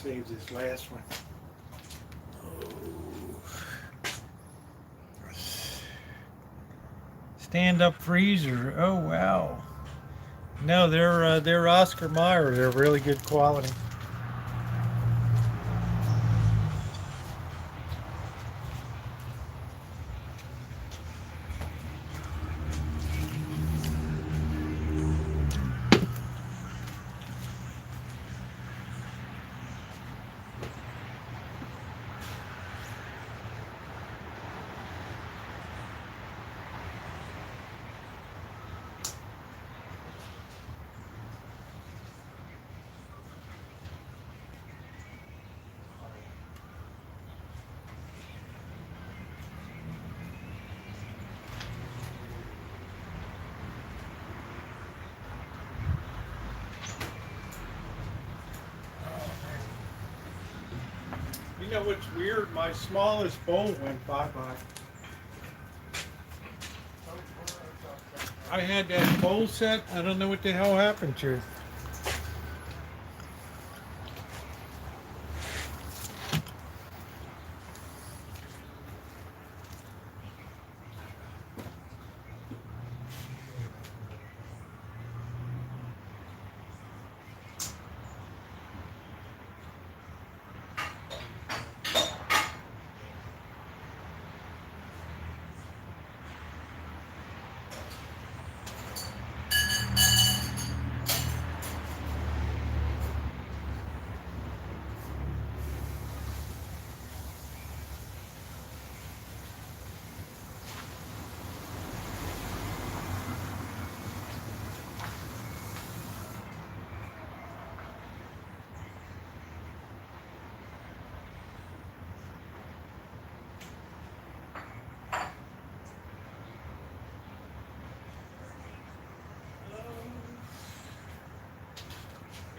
save this last one. Stand-up freezer. Oh wow. No, they're Oscar Mayer. They're really good quality. You know what's weird? My smallest bowl went bye-bye. I had that bowl set. I don't know what the hell happened to it.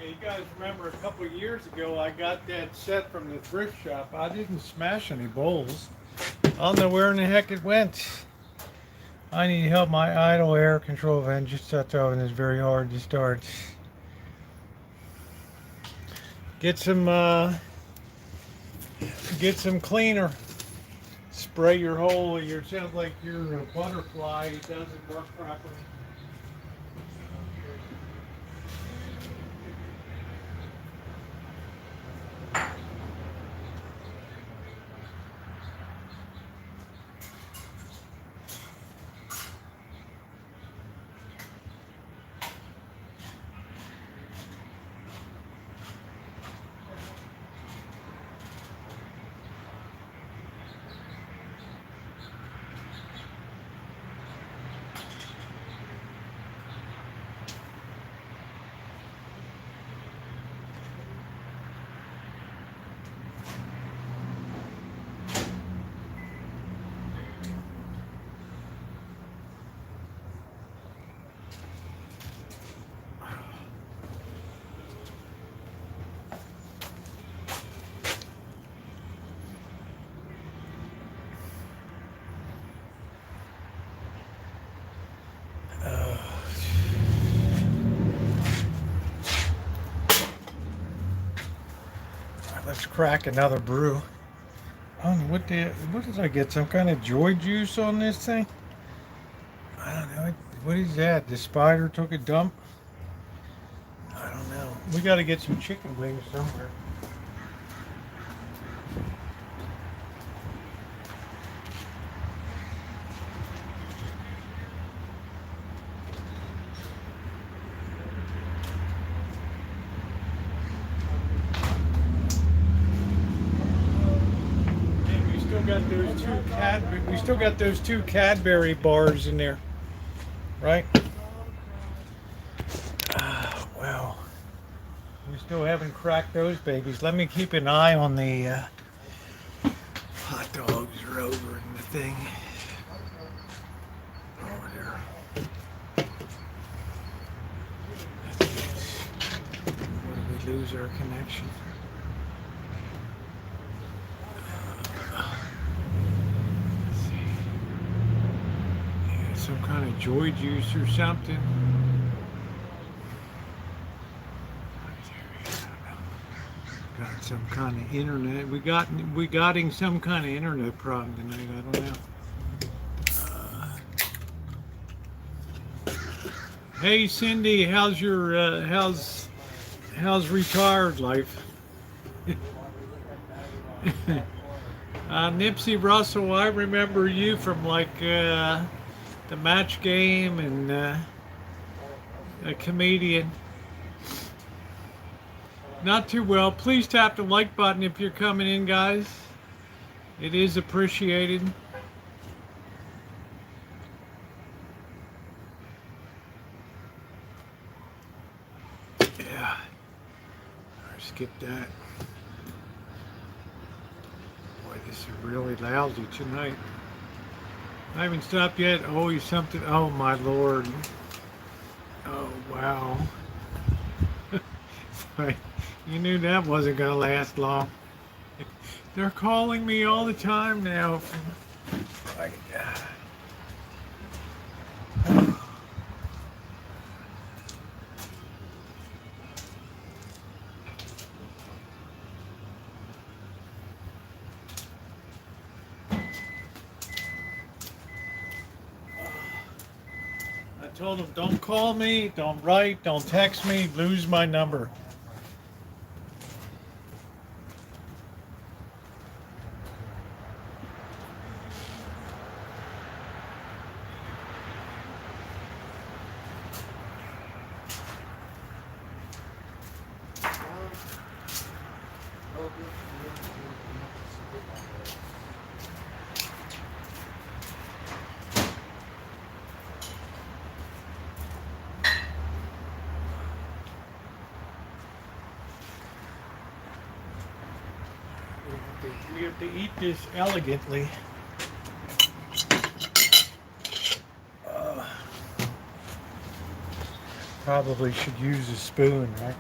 Yeah, you guys remember a couple of years ago I got that set from the thrift shop. I didn't smash any bowls. I don't know where in the heck it went. I need help. My idle air control vent just shuts off and it's very hard to start. Get some cleaner. Spray your hole. It sounds like your butterfly doesn't work properly. Let's crack another brew. Oh, what did I get? Some kind of joy juice on this thing? I don't know. What is that? The spider took a dump? I don't know. We got to get some chicken wings somewhere. We still got those two Cadbury bars in there, right? Well, we still haven't cracked those babies. Let me keep an eye on the hot dogs are over in the thing over there. Or did we lose our connection? Some kind of joy juice or something. got some kind of internet. We got some kind of internet problem tonight. I don't know. Hey Cindy, how's your how's retired life? Nipsey Russell, I remember you from like the Match Game and a comedian. Not too well. Please tap the like button if you're coming in, guys. It is appreciated. Yeah. Skip that. Boy, this is really lousy tonight. I haven't stopped yet. Always something. Oh, my Lord. Oh, wow. You knew that wasn't going to last long. They're calling me all the time now. I told them, don't call me, don't write, don't text me, lose my number. We have to eat this elegantly. Probably should use a spoon, right?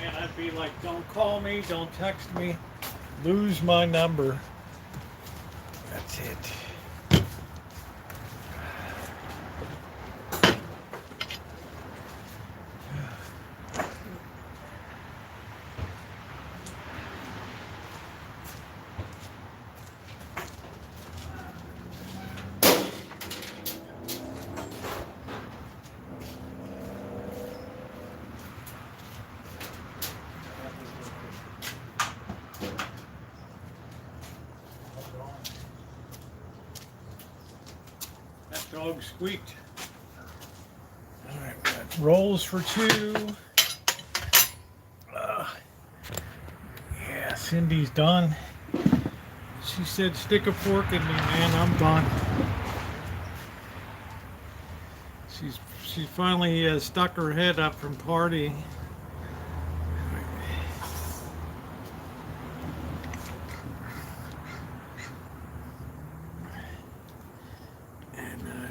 And I'd be like, don't call me, don't text me, lose my number. That's it. Dog squeaked. All right, we got rolls for two. Yeah, Cindy's done. She said, stick a fork in me, man, I'm done. She finally stuck her head up from partying.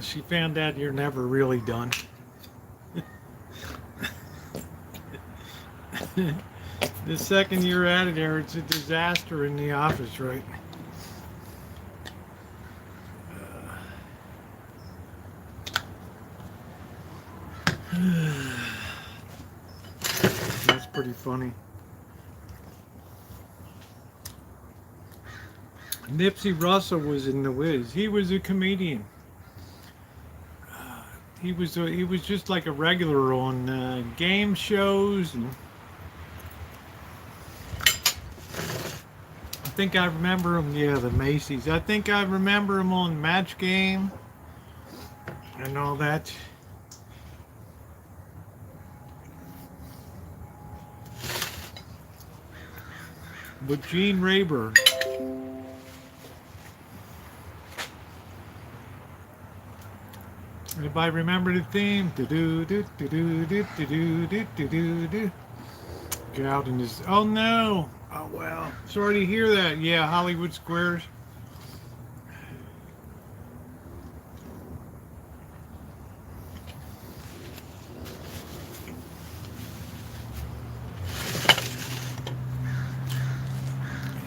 She found out you're never really done. The second you're out of there, it's a disaster in the office, right? That's pretty funny. Nipsey Russell was in The Wiz. He was a comedian. He was just like a regular on game shows, and I think I remember him. Yeah, the Macy's. I think I remember him on Match Game and all that. with Gene Rayburn. Everybody remember the theme? Do do do do do do do do do do do. Get out in this. Oh no! Oh well. Sorry to hear that. Yeah, Hollywood Squares.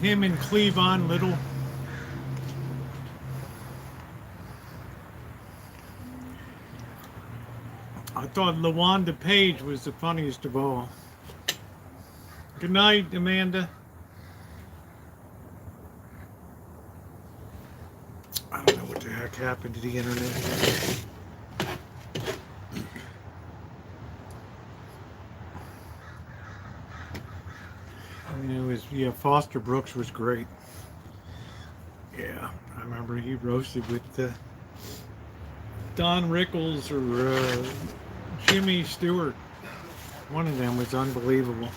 Him and Cleavon Little. I thought LaWanda Page was the funniest of all. Good night, Amanda. I don't know what the heck happened to the internet. I mean, it was, yeah, Foster Brooks was great. Yeah, I remember he roasted with Don Rickles or Jimmy Stewart. One of them was unbelievable.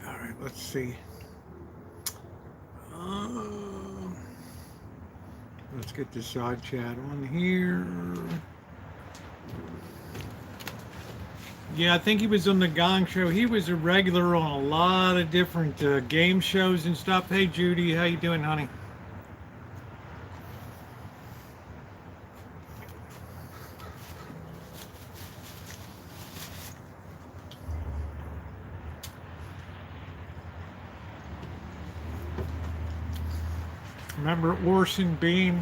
All right, let's see. Let's get the side chat on here. Yeah, I think he was on the Gong Show. He was a regular on a lot of different game shows and stuff. Hey, Judy, how you doing, honey? Remember Orson Bean?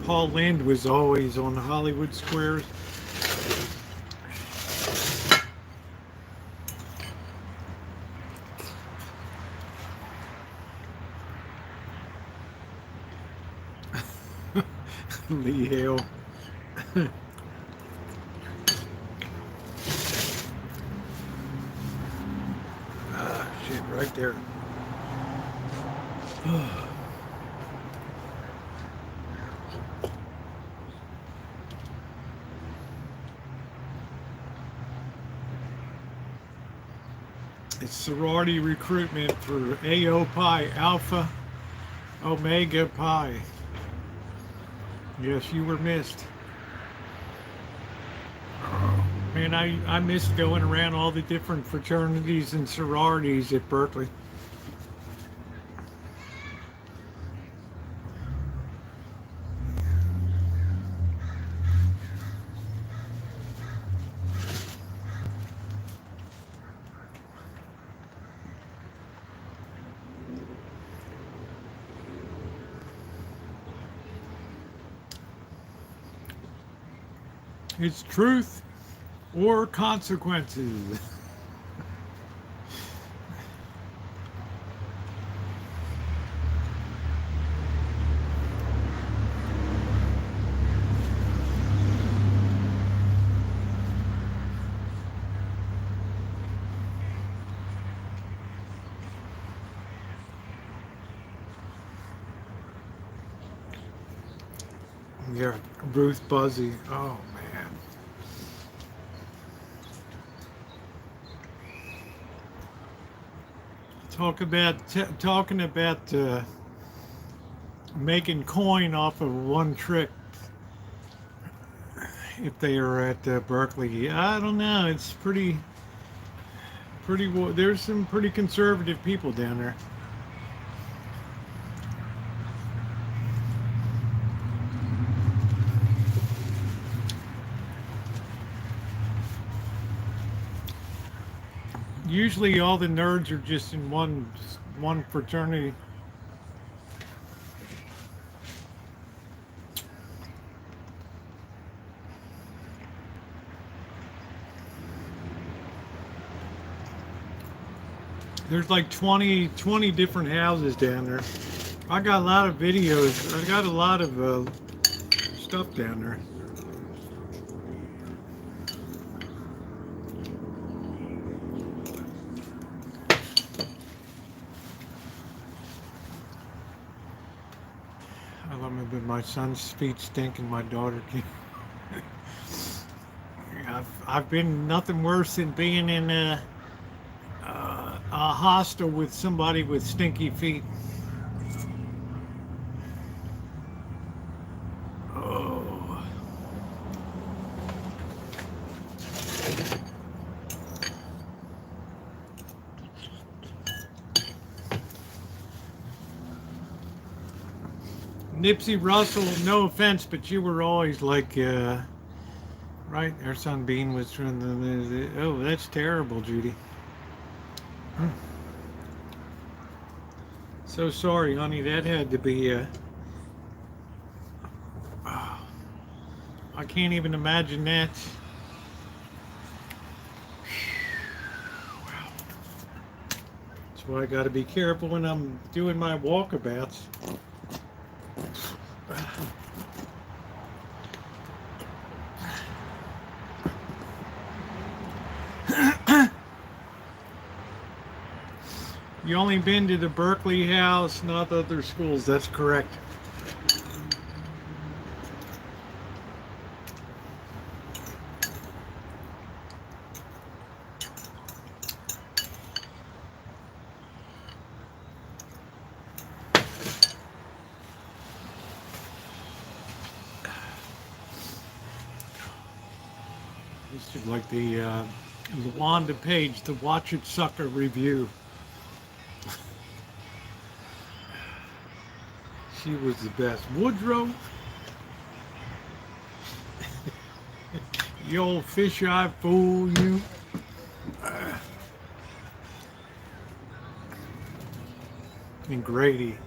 Paul Lynde was always on Hollywood Squares. Lee Hale. Shit, right there. It's sorority recruitment for AO Pi, Alpha Omega Pi. Yes, you were missed. Man, I missed going around all the different fraternities and sororities at Berkeley. It's truth or consequences. Yeah, Ruth Buzzy. Oh man. Talking about making coin off of one trick. If they are at Berkeley, I don't know. It's pretty. There's some pretty conservative people down there. Usually all the nerds are just in one fraternity. There's like 20 different houses down there. I got a lot of videos. I got a lot of stuff down there. I love it, but my son's feet stink and my daughter can. I've been nothing worse than being in a hostel with somebody with stinky feet. Oh. Nipsey Russell, no offense, but you were always like, right? Our son Bean was from the. Oh, that's terrible, Judy. So sorry, honey. That had to be. I can't even imagine that. Wow. That's why I got to be careful when I'm doing my walkabouts. You only been to the Berkeley house, not the other schools. That's correct. This is like the Wanda Page, the Watch It Sucker review. She was the best. Woodrow, you old fish-eye fool, you. And Grady.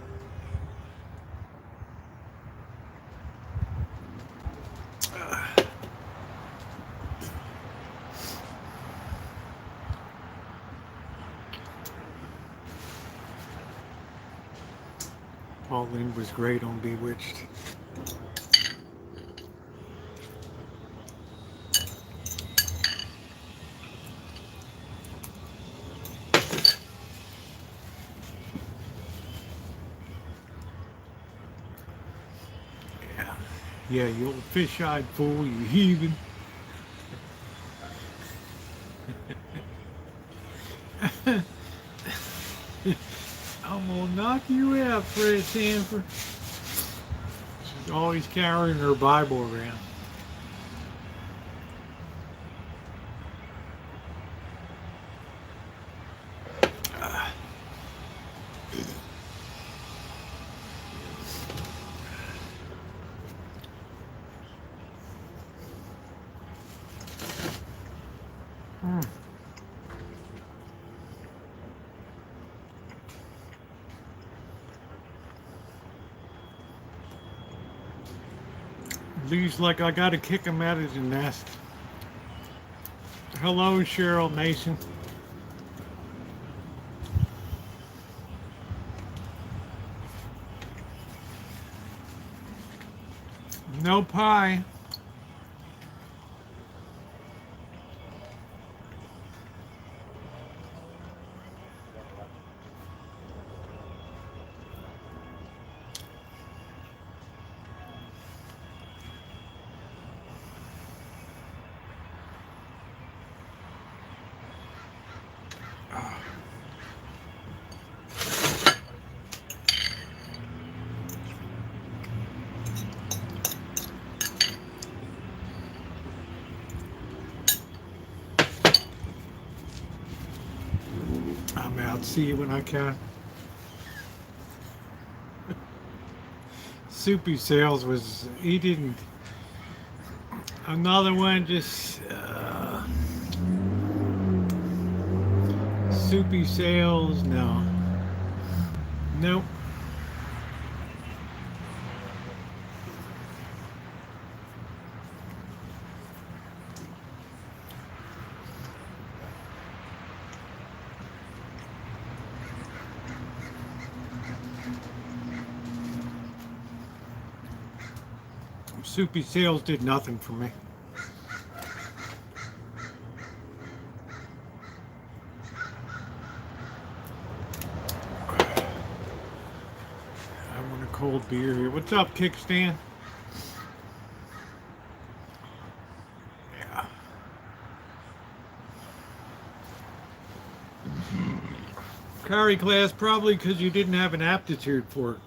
Pauline was great on Bewitched. Yeah, you old fish-eyed fool, you heathen. I'm gonna knock you out, Fred Sanford. She's always carrying her Bible around. Lee's like I gotta kick him out of the nest. Hello, Cheryl Mason. No pie. I'm out. See you when I can. Soupy Sales was, he didn't, another one just, Soupy Sales, no. Nope. Soupy sales did nothing for me. I want a cold beer here. What's up, Kickstand? Yeah. Carry class, probably because you didn't have an aptitude for it.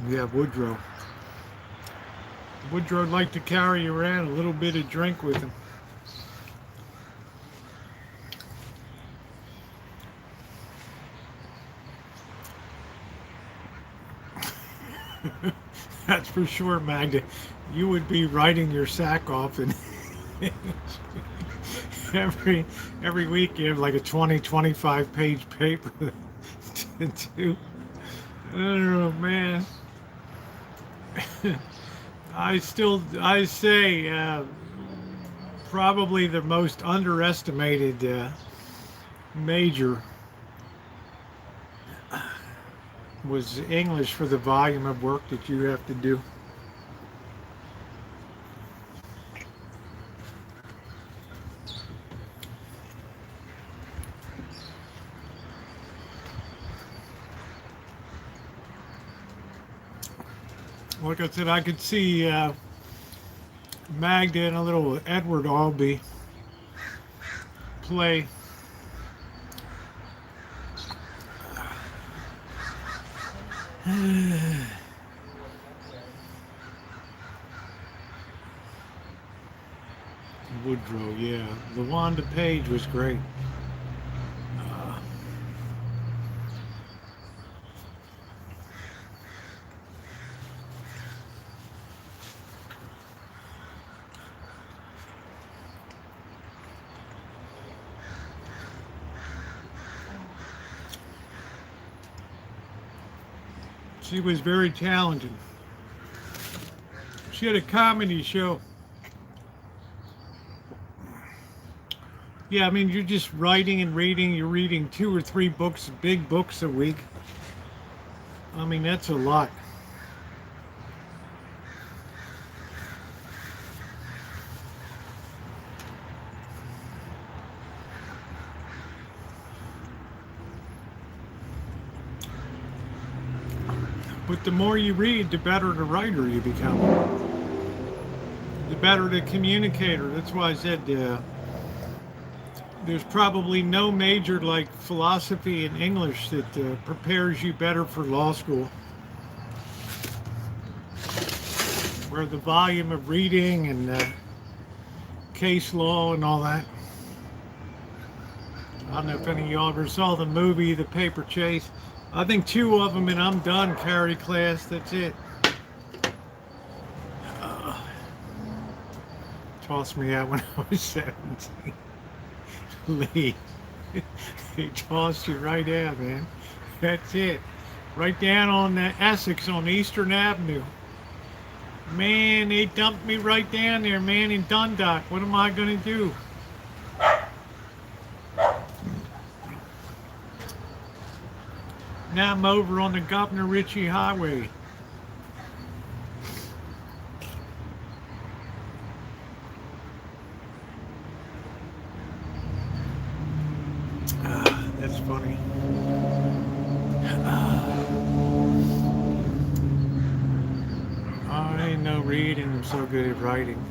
Yeah, Woodrow. Woodrow liked to carry around a little bit of drink with him. That's for sure, Magda. You would be writing your sack off, and every week you have like a 25 page paper to do. Oh man. I say probably the most underestimated major was English for the volume of work that you have to do. Like I said, I could see Magda and a little Edward Albee play. Woodrow, yeah. LaWanda Page was great. She was very talented. She had a comedy show. Yeah, I mean, you're just writing and reading. You're reading 2 or 3 books, big books a week. I mean, that's a lot. But the more you read, the better the writer you become. The better the communicator. That's why I said there's probably no major like philosophy and English that prepares you better for law school. Where the volume of reading and case law and all that. I don't know if any of y'all ever saw the movie The Paper Chase. I think 2 of them and I'm done, carry class. That's it. Tossed me out when I was 17. Lee. They tossed you right out, man. That's it. Right down on the Essex on Eastern Avenue. Man, they dumped me right down there, man, in Dundalk. What am I going to do? Now I'm over on the Governor Ritchie Highway. That's funny. I ain't no reading. I'm so good at writing.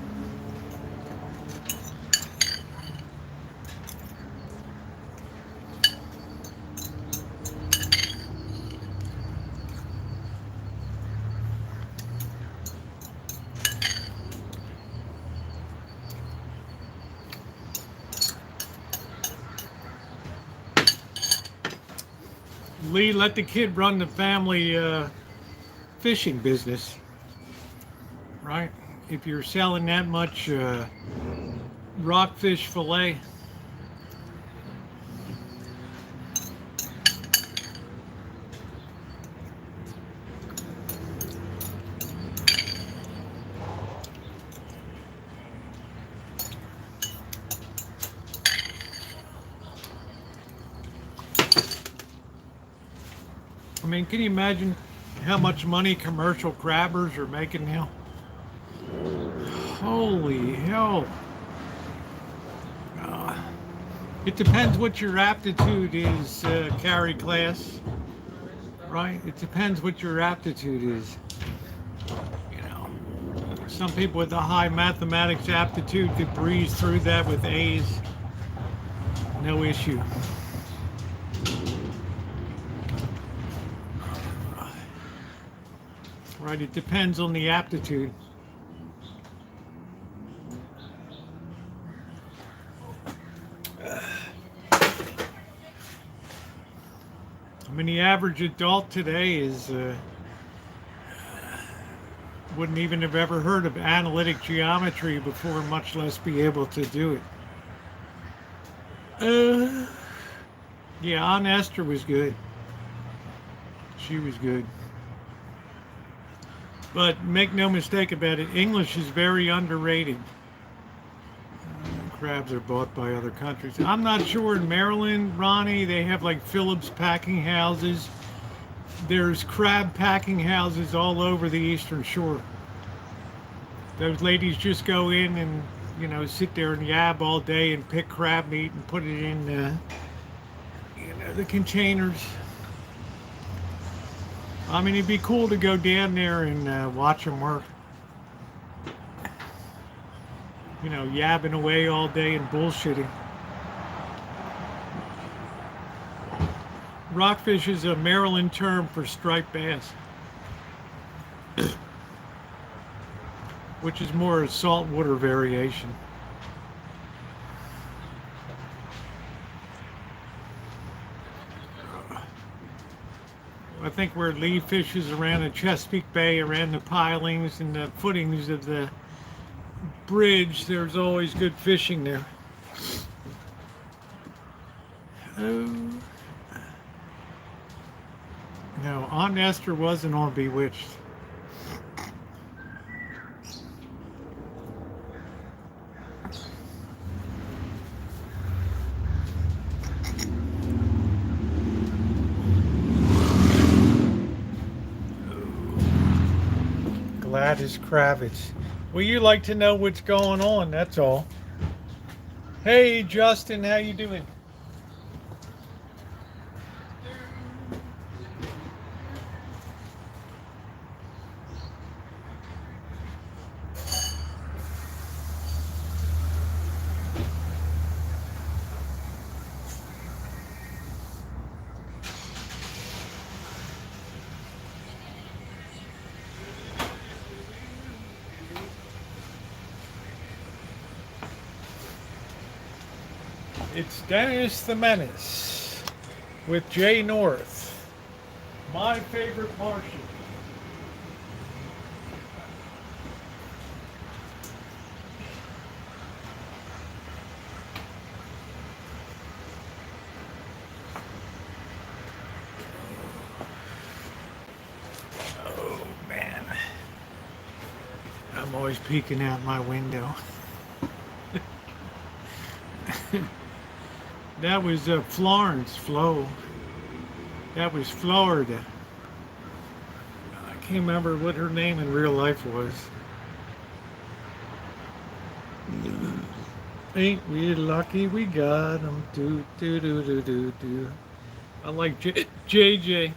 Lee, let the kid run the family fishing business, right? If you're selling that much rockfish fillet. I mean, can you imagine how much money commercial crabbers are making now? Holy hell. It depends what your aptitude is, carry class, right? It depends what your aptitude is. You know, some people with a high mathematics aptitude could breeze through that with A's, no issue. Right, it depends on the aptitude. I mean, the average adult today is wouldn't even have ever heard of analytic geometry before, much less be able to do it. Yeah, Aunt Esther was good. She was good. But make no mistake about it, English is very underrated. Crabs are bought by other countries. I'm not sure in Maryland, Ronnie, they have like Phillips packing houses. There's crab packing houses all over the Eastern Shore. Those ladies just go in and, you know, sit there and yab all day and pick crab meat and put it in, you know, the containers. I mean, it'd be cool to go down there and watch them work. You know, yabbing away all day and bullshitting. Rockfish is a Maryland term for striped bass, which is more a saltwater variation. I think where Lee fishes around the Chesapeake Bay, around the pilings and the footings of the bridge, there's always good fishing there. Oh. No, Aunt Esther wasn't on Bewitched. Gladys Kravitz. Well, you like to know what's going on, that's all. Hey, Justin, how you doing? It's Dennis the Menace with Jay North, my favorite Martian. Oh man, I'm always peeking out my window. That was Florence Flo. That was Florida. I can't remember what her name in real life was. Ain't we lucky we got 'em? Do do do do do do. I like JJ.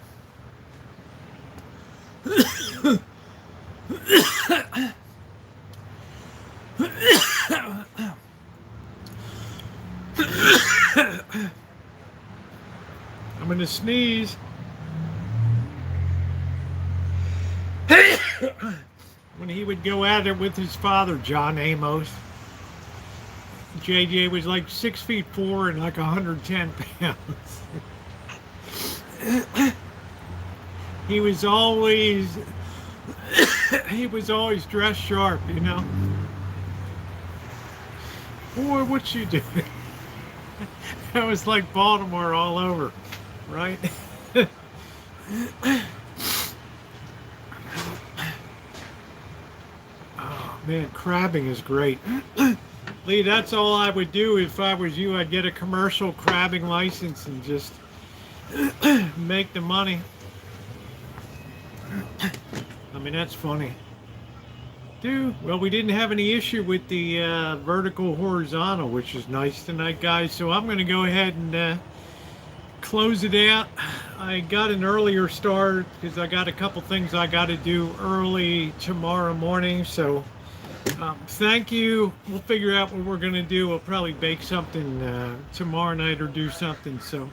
I'm gonna sneeze. When he would go at it with his father, John Amos, JJ was like 6'4" and like 110 pounds. He was always dressed sharp, you know. Boy, what you doing? That was like Baltimore all over, right? Oh man, crabbing is great. Lee, that's all I would do if I was you. I'd get a commercial crabbing license and just make the money. I mean, that's funny. Dude, well, we didn't have any issue with the vertical horizontal, which is nice tonight, guys. So I'm going to go ahead and close it out. I got an earlier start because I got a couple things I got to do early tomorrow morning. So thank you. We'll figure out what we're going to do. We'll probably bake something tomorrow night or do something. So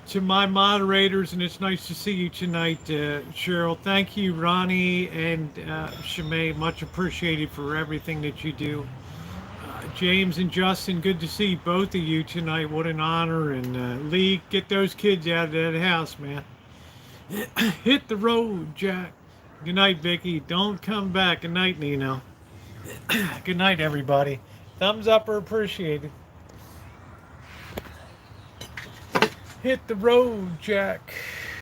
to my moderators, and it's nice to see you tonight, Cheryl. Thank you, Ronnie and Shimei. Much appreciated for everything that you do. James and Justin, good to see both of you tonight. What an honor. And Lee, get those kids out of that house, man. Hit the road, Jack. Good night, Vicky. Don't come back. Good night, Nino. Good night, everybody. Thumbs up are appreciated. Hit the road, Jack.